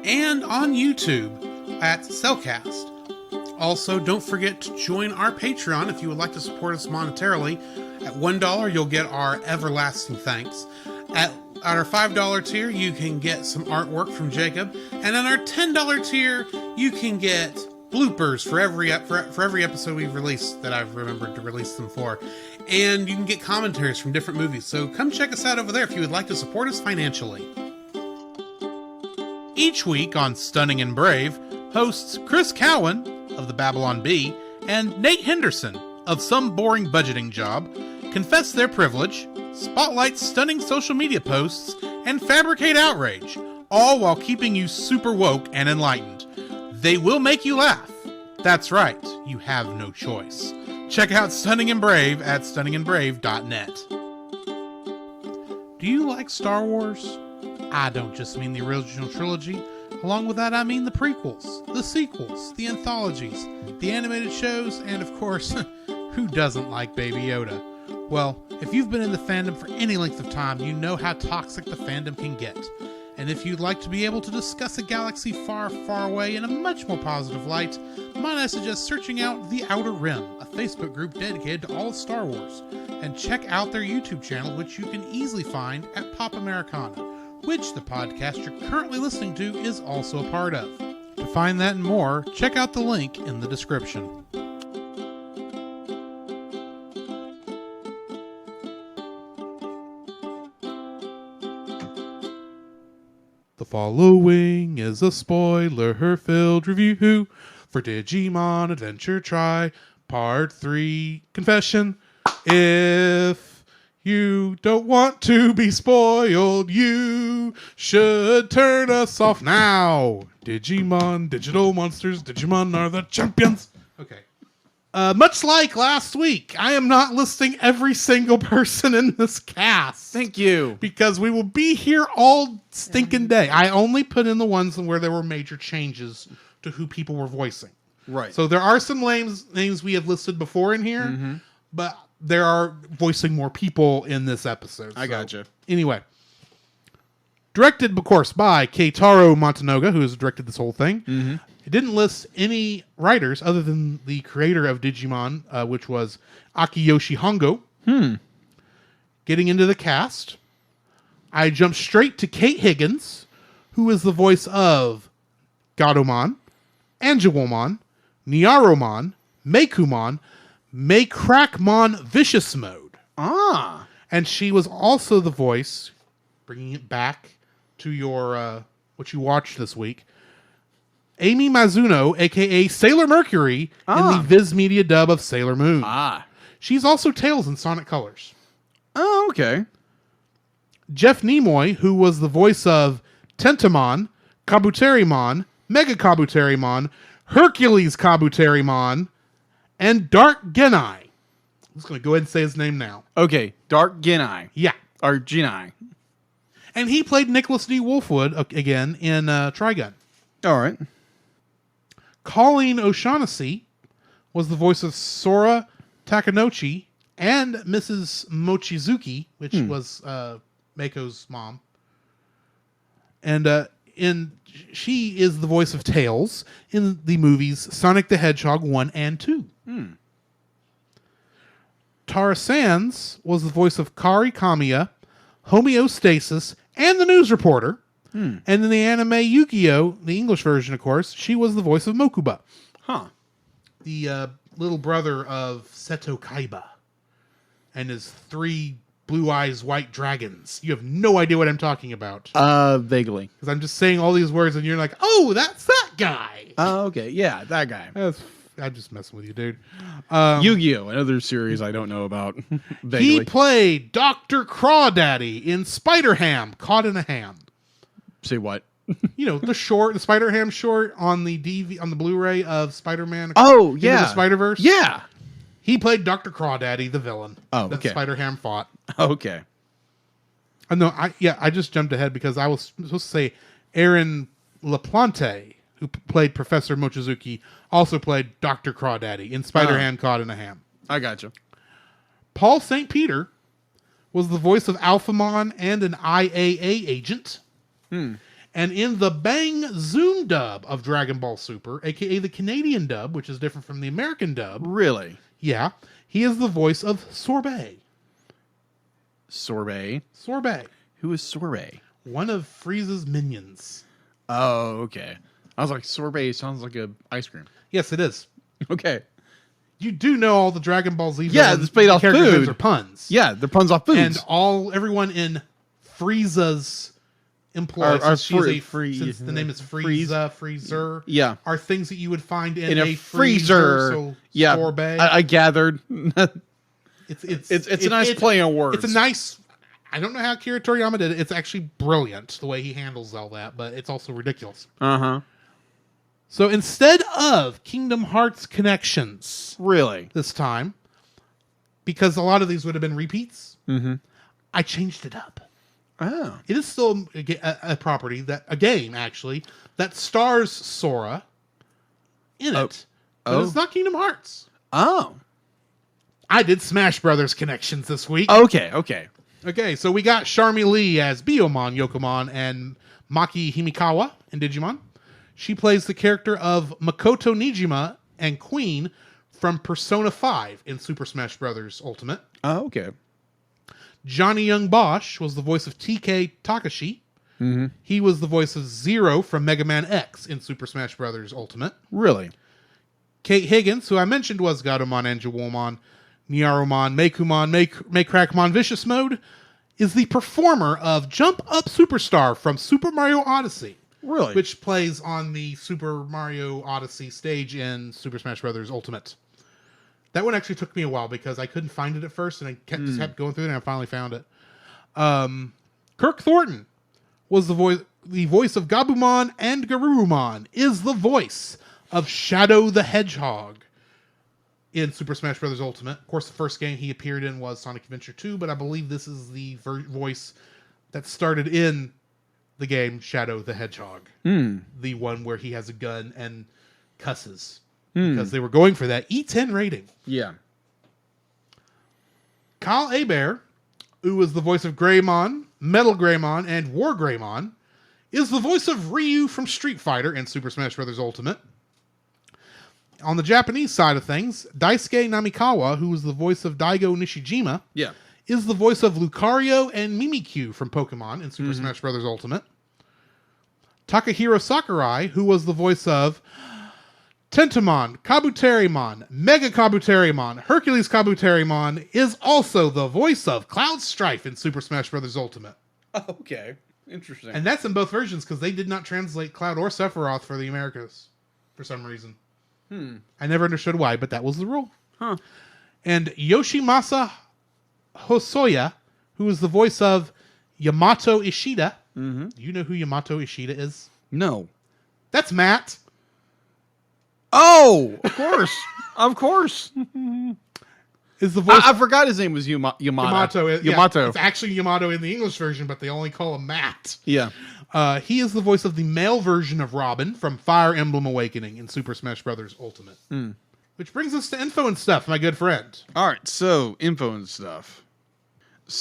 and on YouTube at Cellcast. Also, don't forget to join our Patreon if you would like to support us monetarily. At $1, you'll get our everlasting thanks. At our $5 tier, you can get some artwork from Jacob. And at our $10 tier, you can get bloopers for every episode we've released that I've remembered to release them for. And you can get commentaries from different movies. So come check us out over there if you would like to support us financially. Each week on Stunning and Brave, hosts Chris Cowan of the Babylon Bee and Nate Henderson of Some Boring Budgeting Job confess their privilege, spotlight stunning social media posts, and fabricate outrage, all while keeping you super woke and enlightened. They will make you laugh. That's right, you have no choice. Check out Stunning and Brave at stunningandbrave.net. Do you like Star Wars? I don't just mean the original trilogy. Along with that, I mean the prequels, the sequels, the anthologies, the animated shows, and of course, who doesn't like Baby Yoda? Well, if you've been in the fandom for any length of time, you know how toxic the fandom can get. And if you'd like to be able to discuss a galaxy far, far away in a much more positive light, might I suggest searching out The Outer Rim, a Facebook group dedicated to all of Star Wars, and check out their YouTube channel, which you can easily find at Pop Americana, which the podcast you're currently listening to is also a part of. To find that and more, check out the link in the description. The following is a spoiler-filled review for Digimon Adventure Try Part 3 Confession. If you don't want to be spoiled, you should turn us off now. Digimon, digital monsters, Digimon are the champions. Okay. Much like last week, I am not listing every single person in this cast. Thank you. Because we will be here all stinking day. I only put in the ones where there were major changes to who people were voicing. Right. So there are some names we have listed before in here, but there are voicing more people in this episode. I gotcha. Anyway. Directed, of course, by Keitaro Motonoga, who has directed this whole thing. It didn't list any writers other than the creator of Digimon, which was Akiyoshi Hongo. Getting into the cast, I jumped straight to Kate Higgins, who is the voice of Gatomon, Angewomon, Nyaromon, Meikumon, Maycrackmon Vicious Mode. And she was also the voice, bringing it back to your what you watched this week, Amy Mizuno, a.k.a. Sailor Mercury, in the Viz Media dub of Sailor Moon. She's also Tails in Sonic Colors. Oh, okay. Jeff Nimoy, who was the voice of Tentamon, Kabuterimon, Mega Kabuterimon, Hercules Kabuterimon, and Dark Genai. I'm just going to go ahead and say his name now. Okay, Dark Genai. Yeah. Or Genai. And he played Nicholas D. Wolfwood again in Trigun. All right. Colleen O'Shaughnessy was the voice of Sora Takanouchi and Mrs. Mochizuki, which was Mako's mom. And she is the voice of Tails in the movies Sonic the Hedgehog 1 and 2. Tara Sands was the voice of Kari Kamiya, Homeostasis, and the news reporter. And in the anime Yu-Gi-Oh!, the English version, of course, she was the voice of Mokuba. The little brother of Seto Kaiba and his 3 blue eyes white dragons. You have no idea what I'm talking about. Vaguely. Because I'm just saying all these words and you're like, oh, that's that guy. Oh, okay. Yeah, that guy. I'm just messing with you, dude. Yu-Gi-Oh! Another series I don't know about. Vaguely. He played Dr. Crawdaddy in Spider-Ham, Caught in a Ham. Say what? You know, the Spider-Ham short on the on the Blu-ray of Spider-Man. Oh, Into yeah. the Spider-Verse. Yeah. He played Dr. Crawdaddy, the villain. Oh, okay. That Spider-Ham fought. Okay. No, I just jumped ahead because I was supposed to say Aaron LaPlante, who played Professor Mochizuki, also played Dr. Crawdaddy in Spider-Ham Caught in a Ham. I gotcha. Paul St. Peter was the voice of Alphamon and an IAA agent. And in the Bang Zoom dub of Dragon Ball Super, aka the Canadian dub, which is different from the American dub. Really? Yeah. He is the voice of Sorbet. Sorbet? Sorbet. Who is Sorbet? One of Frieza's minions. Oh, okay. I was like, sorbet sounds like a ice cream. Yes, it is. Okay. You do know all the Dragon Ball Z. Yeah, it's made off character food. names are puns. Yeah, they're puns off foods. And everyone in Frieza's employ, since the name is Freezer, yeah, are things that you would find in a freezer. So yeah, sorbet. I gathered. it's a nice play on words. It's a nice. I don't know how Akira Toriyama did it. It's actually brilliant the way he handles all that, but it's also ridiculous. So instead of Kingdom Hearts connections, really this time, because a lot of these would have been repeats, I changed it up. Oh, it is still a property a game actually that stars Sora in it, but it's not Kingdom Hearts. Oh, I did Smash Brothers connections this week. Okay, so we got Charmy Lee as Biyomon, Yokomon, and Maki Himikawa in Digimon. She plays the character of Makoto Nijima and Queen from Persona 5 in Super Smash Bros. Ultimate. Oh, okay. Johnny Young Bosch was the voice of TK Takashi. He was the voice of Zero from Mega Man X in Super Smash Bros. Ultimate. Really? Kate Higgins, who I mentioned was Gatomon, Angelwomon, Nyaromon, Meikumon, Maycrackmon Vicious Mode, is the performer of Jump Up Superstar from Super Mario Odyssey. Really? Which plays on the Super Mario Odyssey stage in Super Smash Bros. Ultimate. That one actually took me a while because I couldn't find it at first, and I just kept going through it, and I finally found it. Kirk Thornton was the voice of Gabumon, and Garurumon is the voice of Shadow the Hedgehog in Super Smash Bros. Ultimate. Of course, the first game he appeared in was Sonic Adventure 2, but I believe this is the voice that started in the game Shadow the Hedgehog. The one where he has a gun and cusses. Because they were going for that E10 rating. Yeah. Kyle Hebert, who was the voice of Greymon, Metal Greymon, and War Greymon, is the voice of Ryu from Street Fighter in Super Smash Bros. Ultimate. On the Japanese side of things, Daisuke Namikawa, who was the voice of Daigo Nishijima, is the voice of Lucario and Mimikyu from Pokemon in Super Smash Bros. Ultimate. Takahiro Sakurai, who was the voice of Tentomon, Kabuterimon, Mega Kabuterimon, Hercules Kabuterimon, is also the voice of Cloud Strife in Super Smash Bros. Ultimate. Okay. Interesting. And that's in both versions because they did not translate Cloud or Sephiroth for the Americas for some reason. I never understood why, but that was the rule. And Yoshimasa Hosoya, who is the voice of Yamato Ishida. Do you know who Yamato Ishida is? No. That's Matt. Oh, of course. Of course. Is the voice I forgot his name was Yamato. Yamato. Yamato. It's actually Yamato in the English version, but they only call him Matt. Yeah. He is the voice of the male version of Robin from Fire Emblem Awakening in Super Smash Bros. Ultimate. Which brings us to info and stuff, my good friend. All right, so info and stuff.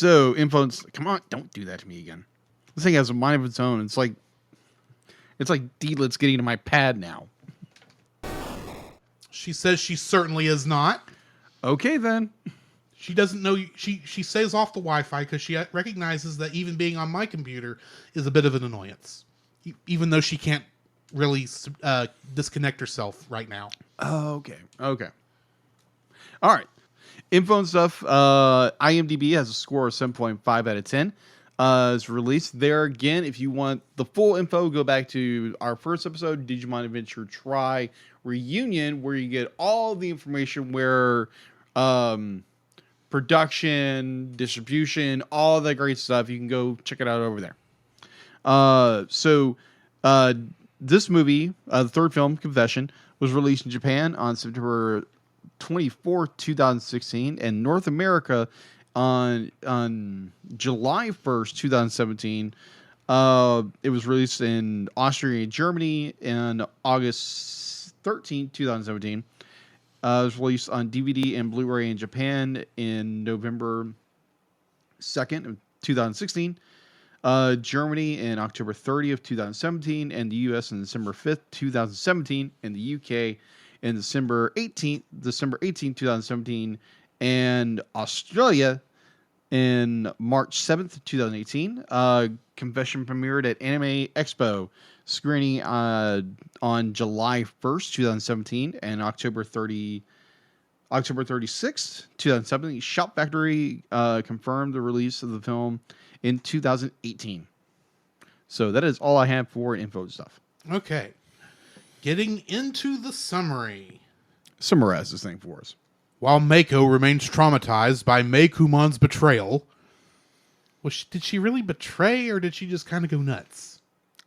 Come on, don't do that to me again. This thing has a mind of its own. It's like Deedlit's getting to my pad now. She says she certainly is not. Okay, then. She doesn't know. She stays off the Wi-Fi because she recognizes that even being on my computer is a bit of an annoyance, even though she can't really disconnect herself right now. Oh, okay. All right. Info and stuff. IMDb has a score of 7.5 out of 10. It's released there again. If you want the full info, go back to our first episode, Digimon Adventure Try Reunion, where you get all the information where production, distribution, all that great stuff. You can go check it out over there. This movie, the third film, Confession, was released in Japan on September 24th, 2016, and North America on July 1st, 2017, It was released in Austria and Germany in August 13th, 2017. It was released on DVD and Blu-ray in Japan in November 2nd of 2016. Germany in October 30th, 2017, and the US in December 5th, 2017, and the UK in December 18th, 2017, and Australia in March 7th, 2018. Confession premiered at Anime Expo, screening on July 1st, 2017, and October 36th, 2017. Shout Factory confirmed the release of the film in 2018. So that is all I have for info stuff. Okay. Getting into the summary. Summarize this thing for us. While Mako remains traumatized by Meicomon's betrayal, did she really betray, or did she just kind of go nuts?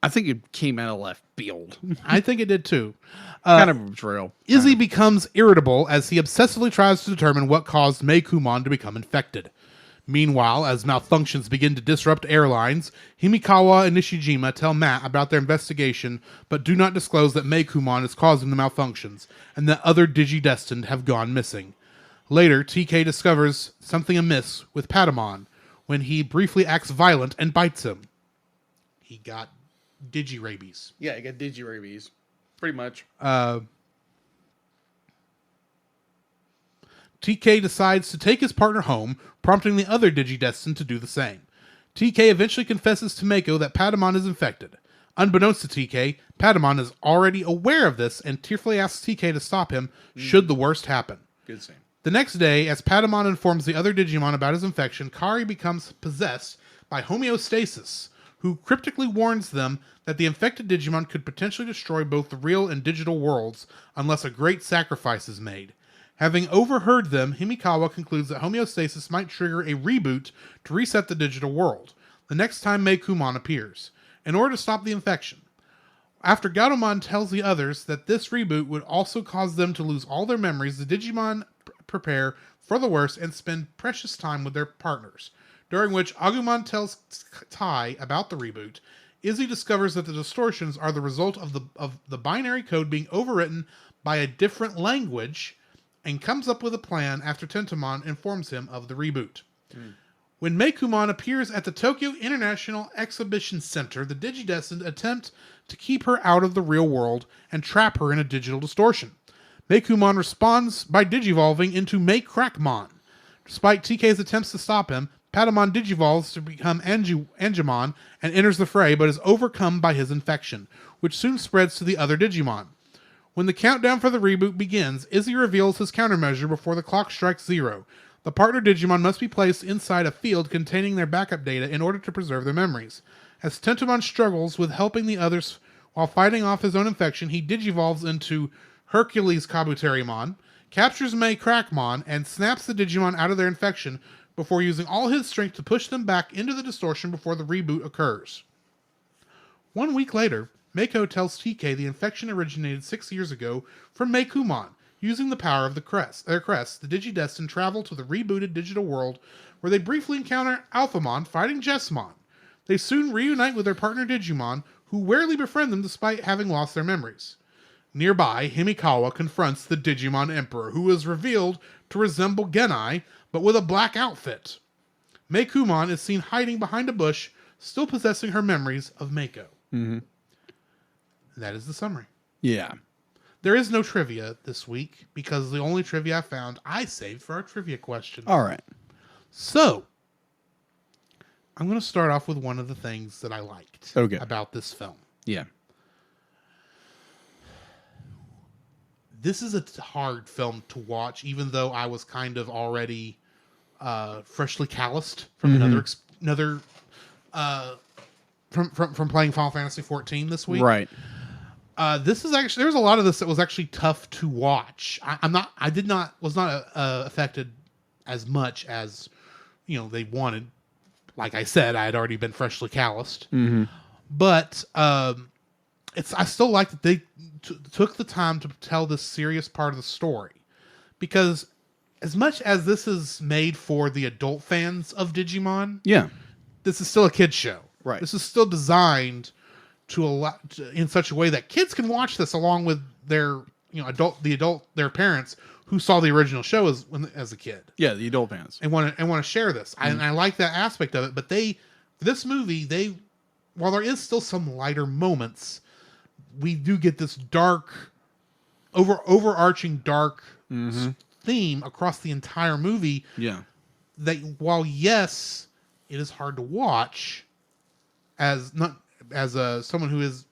I think it came out of left field. I think it did too. Kind of a betrayal. Izzy becomes irritable as he obsessively tries to determine what caused Meicoumon to become infected. Meanwhile, as malfunctions begin to disrupt airlines, Himikawa and Nishijima tell Matt about their investigation, but do not disclose that Meicoumon is causing the malfunctions, and that other Digidestined have gone missing. Later, TK discovers something amiss with Patamon when he briefly acts violent and bites him. He got Digirabies. Yeah, you got Digirabies. Pretty much. TK decides to take his partner home, prompting the other Digidestined to do the same. TK eventually confesses to Mako that Patamon is infected. Unbeknownst to TK, Patamon is already aware of this and tearfully asks TK to stop him should the worst happen. Good scene. The next day, as Patamon informs the other Digimon about his infection, Kari becomes possessed by homeostasis, who cryptically warns them that the infected Digimon could potentially destroy both the real and digital worlds unless a great sacrifice is made. Having overheard them, Himikawa concludes that homeostasis might trigger a reboot to reset the digital world, the next time Meicoumon appears, in order to stop the infection. After Gautomon tells the others that this reboot would also cause them to lose all their memories, the Digimon prepare for the worst and spend precious time with their partners, during which Agumon tells Tai about the reboot. Izzy discovers that the distortions are the result of the binary code being overwritten by a different language, and comes up with a plan after Tentomon informs him of the reboot. When Meicoumon appears at the Tokyo International Exhibition Center, the Digidestined attempt to keep her out of the real world and trap her in a digital distortion. Meicoumon responds by digivolving into Meicrackmon. Despite TK's attempts to stop him, Patamon digivolves to become Angemon and enters the fray, but is overcome by his infection, which soon spreads to the other Digimon. When the countdown for the reboot begins, Izzy reveals his countermeasure before the clock strikes 0. The partner Digimon must be placed inside a field containing their backup data in order to preserve their memories. As Tentomon struggles with helping the others while fighting off his own infection, he digivolves into Hercules Kabuterimon, captures Meicrackmon, and snaps the Digimon out of their infection before using all his strength to push them back into the distortion before the reboot occurs. 1 week later, Mako tells TK the infection originated 6 years ago from Meicoumon. Using the power of their crest, the Digidestined travel to the rebooted digital world, where they briefly encounter Alphamon fighting Jessmon. They soon reunite with their partner Digimon, who rarely befriend them despite having lost their memories. Nearby, Himikawa confronts the Digimon Emperor, who is revealed to resemble Genai, but with a black outfit. Meicoumon is seen hiding behind a bush, still possessing her memories of Mako. Mm-hmm. That is the summary. Yeah. There is no trivia this week, because the only trivia I found, I saved for our trivia question. All right. So, I'm going to start off with one of the things that I liked about this film. Yeah. This is a hard film to watch, even though I was kind of already freshly calloused from from playing Final Fantasy 14 this week. Right. This is actually, there was a lot of this that was actually tough to watch. Was not affected as much as, they wanted. Like I said, I had already been freshly calloused, but I still like that they took the time to tell this serious part of the story, because as much as this is made for the adult fans of Digimon, yeah, this is still a kid's show. Right. This is still designed to allow in such a way that kids can watch this along with their their parents who saw the original show as a kid. Yeah, the adult fans. And want to share this. And I like that aspect of it. But this movie, while there is still some lighter moments, we do get this dark, overarching dark theme across the entire movie. Yeah. That while yes, it is hard to watch as someone who is,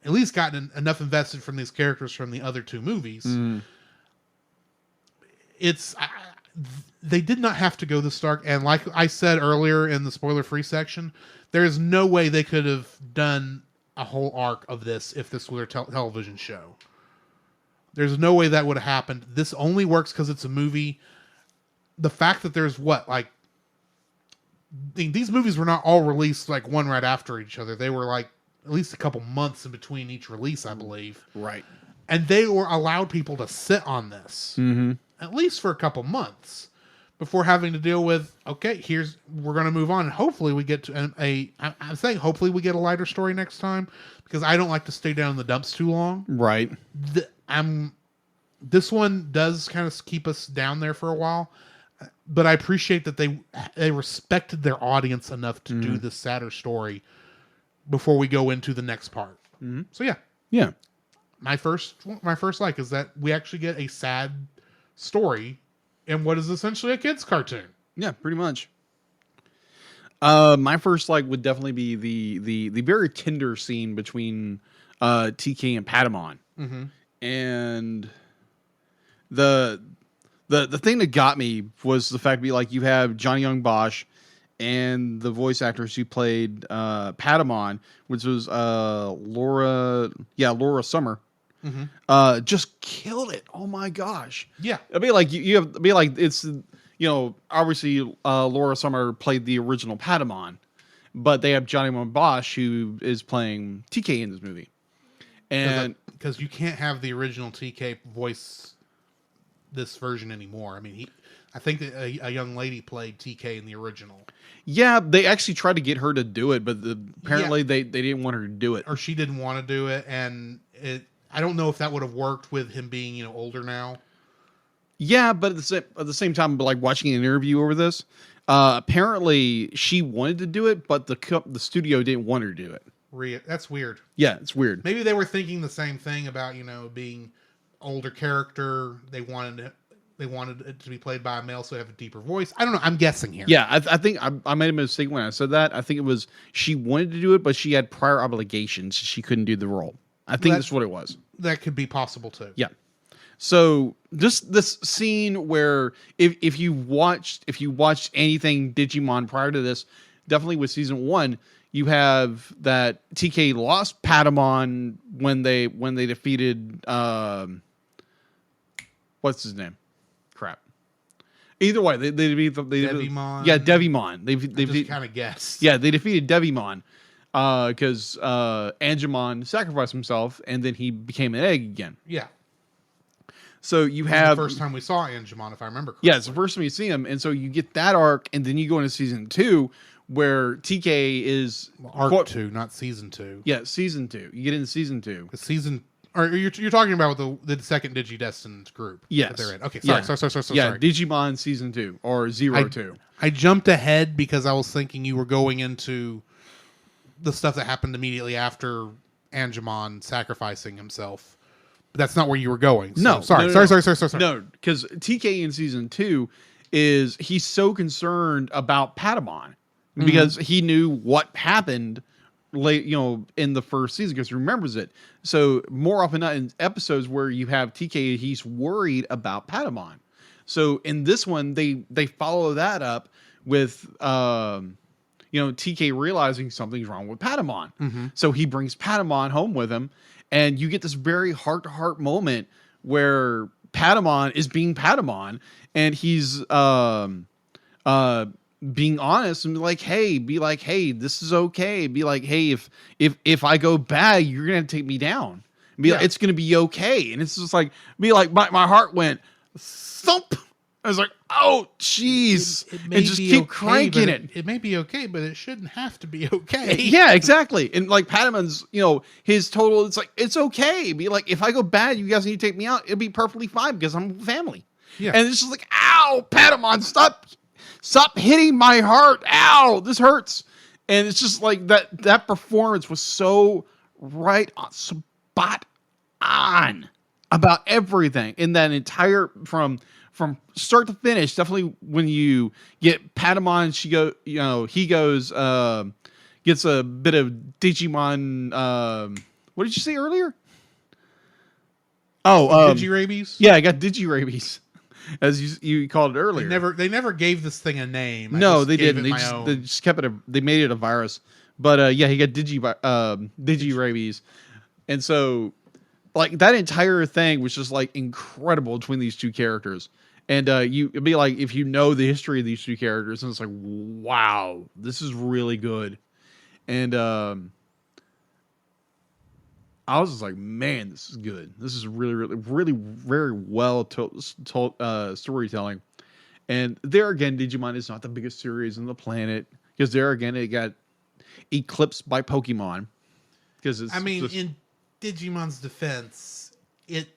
at least gotten enough invested from these characters from the other two movies. They did not have to go this dark. And like I said earlier in the spoiler-free section, there is no way they could have done a whole arc of this if this were a television show. There's no way that would have happened. This only works because it's a movie. The fact that there's these movies were not all released like one right after each other. They were like at least a couple months in between each release, I believe. Right. And they were allowed people to sit on this at least for a couple months before having to deal with, okay, we're going to move on. And hopefully we get to I'm saying hopefully we get a lighter story next time, because I don't like to stay down in the dumps too long. Right. This one does kind of keep us down there for a while, but I appreciate that they respected their audience enough to do this sadder story before we go into the next part. So yeah. Yeah. My first like is that we actually get a sad story in what is essentially a kid's cartoon. Yeah, pretty much. My first like would definitely be the very tender scene between TK and Patamon. And the thing that got me was the fact that you have Johnny Young Bosch and the voice actress who played Patamon, which was Laura Summer. Just killed it. Oh my gosh. Yeah. I mean, like it's obviously Laura Summer played the original Patamon, but they have Johnny Young Bosch who is playing TK in this movie. And because you can't have the original TK voice this version anymore. I mean, I think that a young lady played TK in the original. Yeah, they actually tried to get her to do it, but apparently they didn't want her to do it, or she didn't want to do it, and I don't know if that would have worked with him being older now. Yeah, but at the same time, like watching an interview over this, apparently she wanted to do it, but the studio didn't want her to do it. That's weird. Yeah, it's weird. Maybe they were thinking the same thing about being older character. They wanted it to be played by a male, so they have a deeper voice. I don't know. I'm guessing here. Yeah, I think I made a mistake when I said that. I think it was she wanted to do it, but she had prior obligations. She couldn't do the role. I think that's what it was. That could be possible too. Yeah. So just this scene where if you watched anything Digimon prior to this, definitely with season 1, you have that TK lost Patamon when they defeated what's his name? Crap. Either way, they Devimon. Yeah, Devimon. They just kind of guessed. Yeah, they defeated Devimon because Angemon sacrificed himself and then he became an egg again. Yeah. So you have the first time we saw Angemon, if I remember correctly. Yeah, it's the first time you see him, and so you get that arc, and then you go into season 2, where TK is arc 2, not season 2. Yeah, season 2. You get into season 2. Or you're talking about the second DigiDestined group. Yes, that they're in. Okay, sorry. Yeah, Digimon season 2 or 02. I jumped ahead because I was thinking you were going into the stuff that happened immediately after Angemon sacrificing himself. But that's not where you were going. So, No, sorry. No, because TK in season 2 he's so concerned about Patamon because he knew what happened late, in the first season because he remembers it. So more often than not in episodes where you have TK, he's worried about Patamon. So in this one, they follow that up with TK realizing something's wrong with Patamon. So he brings Patamon home with him. And you get this very heart-to-heart moment where Patamon is being Patamon, and he's being honest and be like, hey, this is okay. Be like, hey, if I go bad, you're gonna take me down. Like, it's gonna be okay. And it's just like, my heart went thump. I was like, out, jeez, It and may just be keep okay, cranking but it. it may be okay, but it shouldn't have to be okay. Yeah, exactly. And like Padamon's, his total, it's like, it's okay. Be like, if I go bad, you guys need to take me out. It'll be perfectly fine because I'm family. Yeah. And it's just like, ow, Padamon, stop hitting my heart. Ow, this hurts. And it's just like that performance was so right on, spot on about everything in that entire from start to finish. Definitely when you get Patamon, he goes gets a bit of Digimon. What did you say earlier? Oh, Digirabies? yeah, I got Digirabies, as you called it earlier. They never gave this thing a name. No, I just they gave didn't. It my own. They just kept it. They made it a virus. But yeah, he got Digirabies, and so like that entire thing was just like incredible between these two characters. And it'd be like if you know the history of these two characters, and it's like, wow, this is really good. And I was just like, man, this is good. This is really, really, really, very well told storytelling. And there again, Digimon is not the biggest series on the planet because there again it got eclipsed by Pokemon. Because in Digimon's defense, it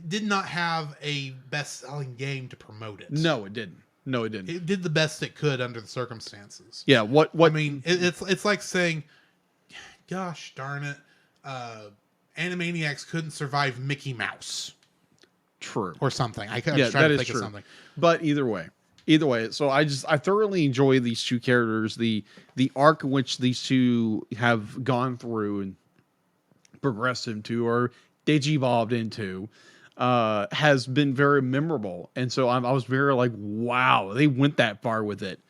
did not have a best-selling game to promote it. No, it didn't. It did the best it could under the circumstances. Yeah. What? I mean, it's like saying, "Gosh darn it, Animaniacs couldn't survive Mickey Mouse." True. Or something. I was Yeah, trying that to is think true. of something. But either way. So I thoroughly enjoy these two characters. The arc in which these two have gone through and progressed into or digivolved into has been very memorable. And so I was very like, wow, they went that far with it.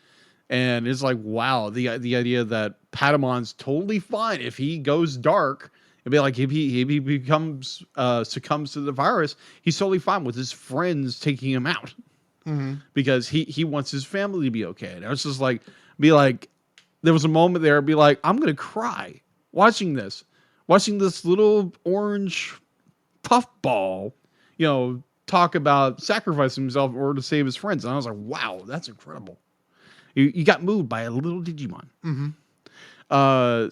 And it's like, wow, the idea that Padamon's totally fine if he goes dark. It'd be like if he becomes succumbs to the virus, he's totally fine with his friends taking him out because he wants his family to be okay. And I was just like, there was a moment there, be like, I'm gonna cry watching this little orange puffball, talk about sacrificing himself in order to save his friends. And I was like, wow, that's incredible. You got moved by a little Digimon. Mm-hmm.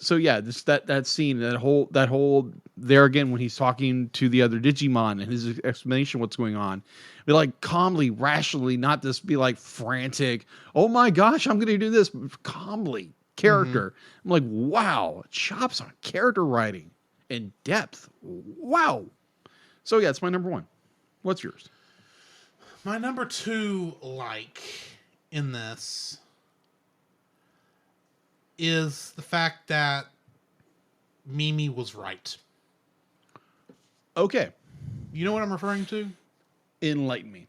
So yeah, that scene, that whole there again when he's talking to the other Digimon and his explanation what's going on, be like calmly, rationally, not just be like frantic. Oh my gosh, I'm gonna do this calmly. Character. I'm like, wow, chops on character writing and depth. Wow. So yeah, it's my number one. What's yours? My number two in this is the fact that Mimi was right. Okay. You know what I'm referring to? Enlighten me.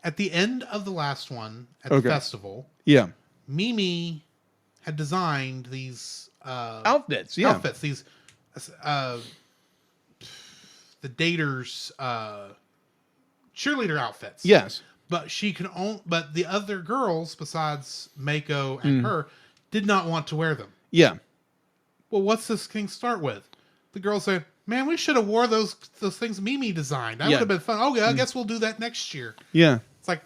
At the end of the last one at the festival, Yeah. Mimi had designed these Outfits. Yeah. outfits, these the daters cheerleader outfits. Yes. But but the other girls besides Mako and her did not want to wear them. Yeah. Well, what's this thing start with? The girls say, "Man, we should have wore those things Mimi designed. That would have been fun. Oh yeah, I guess we'll do that next year." Yeah. It's like,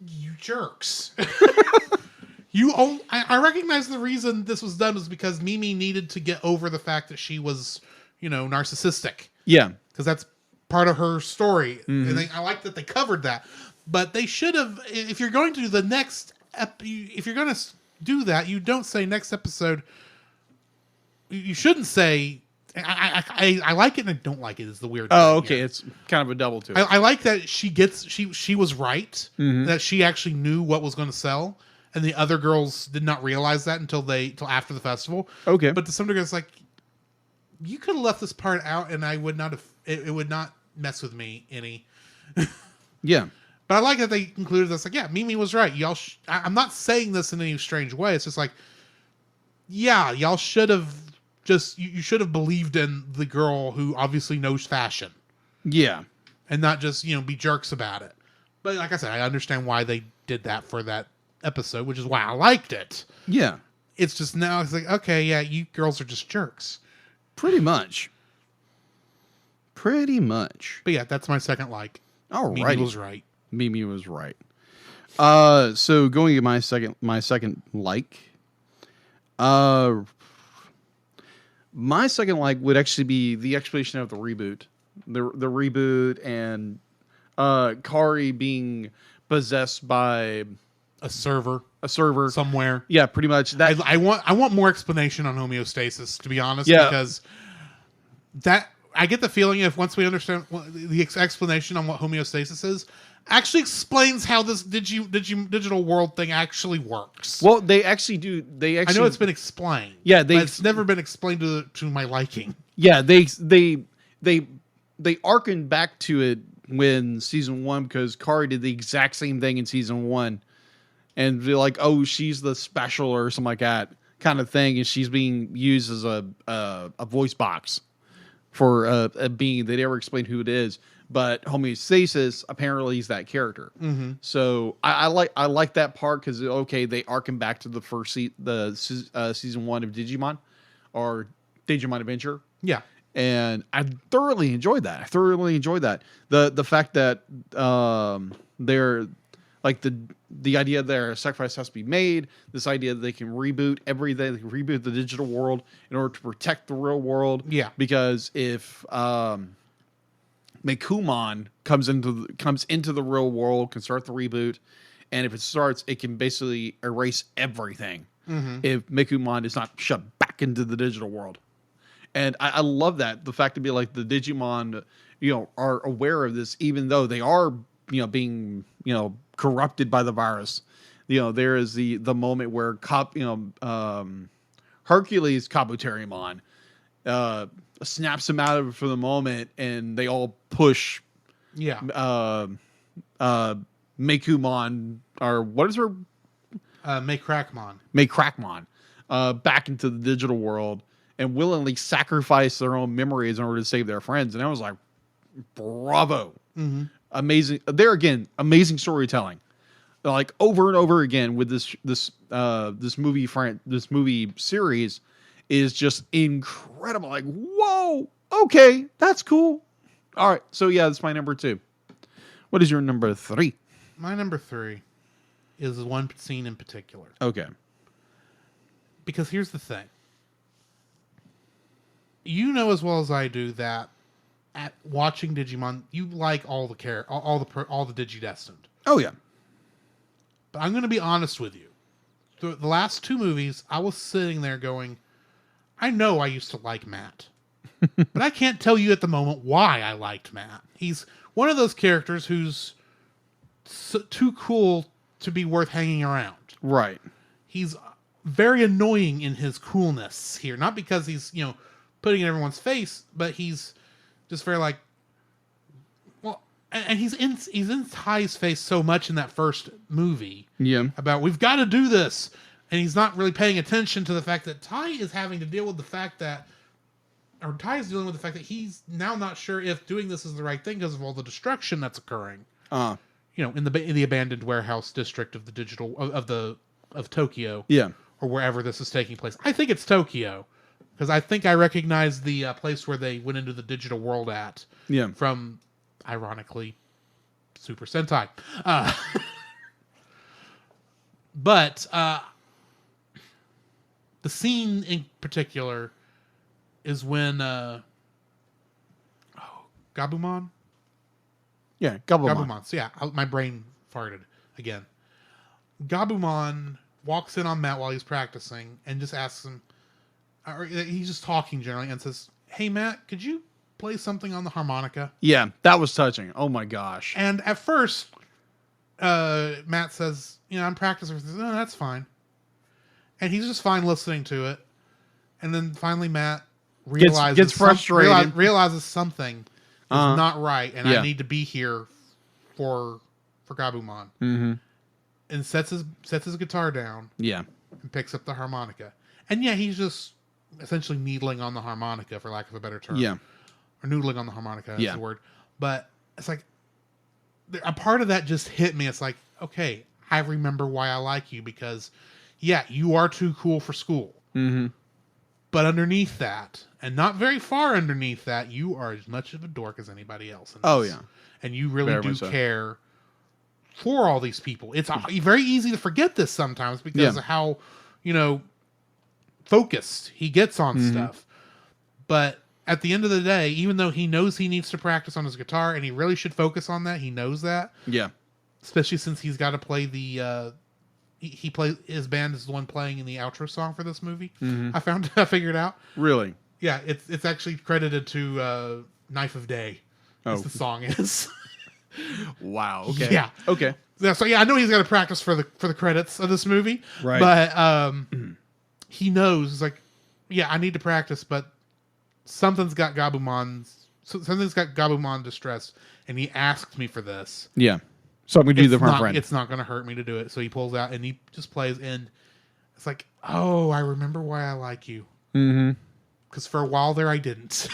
you jerks. I recognize the reason this was done was because Mimi needed to get over the fact that she was, narcissistic. Yeah. Because that's part of her story. And I like that they covered that. But they should have, if you're going to do the next, if you're going to do that, you don't say next episode. You shouldn't say, I like it and I don't like it is the weird thing. Oh, okay. Here. It's kind of a double to it. I like that she was right, that she actually knew what was going to sell. And the other girls did not realize that until after the festival. Okay. But to some degree, it's like, you could have left this part out and I would not have, it would not mess with me any. Yeah. But I like that they included this. Like, yeah, Mimi was right. Y'all, I'm not saying this in any strange way. It's just like, yeah, y'all should have you should have believed in the girl who obviously knows fashion. Yeah. And not just, be jerks about it. But like I said, I understand why they did that for that episode, which is why I liked it. Yeah. It's just now it's like, okay, yeah, you girls are just jerks. Pretty much. But yeah, that's my second like. All Mimi right. was right. Mimi was right. So going to my second like. Uh, my second like would actually be the explanation of the reboot, the reboot, and Kari being possessed by A server a server. somewhere. Yeah, pretty much that. I want more explanation on homeostasis, to be honest, Yeah. because that I get the feeling if once we understand the explanation on what homeostasis is, actually explains how this digital world thing actually works. Well, they actually do. They I actually. know it's been explained. Yeah, but it's never been explained to my liking. Yeah, they arcing back to it when season 1 because Kari did the exact same thing in season 1, and they're like, oh, she's the special or something like that kind of thing, and she's being used as a voice box for a being. They never explain who it is, but homeostasis apparently is that character. Mm-hmm. So I like that part because okay, they arcing back to the first season 1 of Digimon or Digimon Adventure. Yeah. And I thoroughly enjoyed that. The fact that they're like the idea that a sacrifice has to be made. This idea that they can reboot everything, they can reboot the digital world in order to protect the real world. Yeah. Because if Mekumon comes into the real world, can start the reboot, and if it starts, it can basically erase everything. Mm-hmm. If Mekumon is not shut back into the digital world. And I love that. The fact to be like the Digimon, are aware of this, even though they are, being, corrupted by the virus. There is the moment where Hercules Kabuterimon snaps him out of it for the moment, and they all push Yeah. Mekumon, or what is her? Crackmon. Back into the digital world and willingly sacrifice their own memories in order to save their friends. And I was like, bravo. Mm-hmm. Amazing. There again, amazing storytelling. Like over and over again with this movie series is just incredible. Like, whoa, okay, that's cool. All right. So yeah, that's my number 2. What is your number 3? My number 3 is one scene in particular. Okay. Because here's the thing. You know as well as I do that at watching Digimon, you like all the Digidestined. Oh yeah. But I'm going to be honest with you. The last 2 movies, I was sitting there going, I know I used to like Matt. But I can't tell you at the moment why I liked Matt. He's one of those characters who's too cool to be worth hanging around. Right. He's very annoying in his coolness here. Not because he's, putting in everyone's face, but he's just very like, well, and he's in Ty's face so much in that first movie. Yeah. About we've got to do this, and he's not really paying attention to the fact that Ty is having to deal with the fact that, or Ty is dealing with the fact that he's now not sure if doing this is the right thing because of all the destruction that's occurring. In the abandoned warehouse district of the of Tokyo. Yeah. Or wherever this is taking place. I think it's Tokyo. Because I think I recognize the place where they went into the digital world at. Yeah. From, ironically, Super Sentai. But the scene in particular is when Gabumon? Yeah, Gabumon. Gabumon. So yeah, my brain farted again. Gabumon walks in on Matt while he's practicing and just asks him, or he's just talking generally, and says, "Hey Matt, could you play something on the harmonica?" Yeah, that was touching. Oh my gosh. And at first, Matt says, "I'm practicing." "No, that's fine." And he's just fine listening to it. And then finally Matt realizes gets frustrated. realizes something is not right, and I need to be here for Gabumon. Mm-hmm. And sets his guitar down. Yeah. And picks up the harmonica. And yeah, he's just essentially needling on the harmonica, for lack of a better term. Yeah. Or noodling on the harmonica is the word. But it's like, a part of that just hit me. It's like, okay, I remember why I like you, because, yeah, you are too cool for school. Mm-hmm. But underneath that, and not very far underneath that, you are as much of a dork as anybody else. Oh, yeah. And you really Very do much so. care for all these people. It's very easy to forget this sometimes because of how, focused he gets on stuff. But at the end of the day, even though he knows he needs to practice on his guitar and he really should focus on that, he knows that. Yeah. Especially since he's got to play the he plays, his band is the one playing in the outro song for this movie. I figured out. Really? Yeah, it's actually credited to Knife of Day. As the song is. Wow. Okay. Yeah. Okay. Yeah, so I know he's got to practice for the credits of this movie. Right. But he knows, he's like, yeah, I need to practice, but something's got Gabumon distressed, and he asked me for this. Yeah. So I'm going to do the friend. It's not going to hurt me to do it. So he pulls out and he just plays, and it's like, oh, I remember why I like you. Mm-hmm. Because for a while there, I didn't.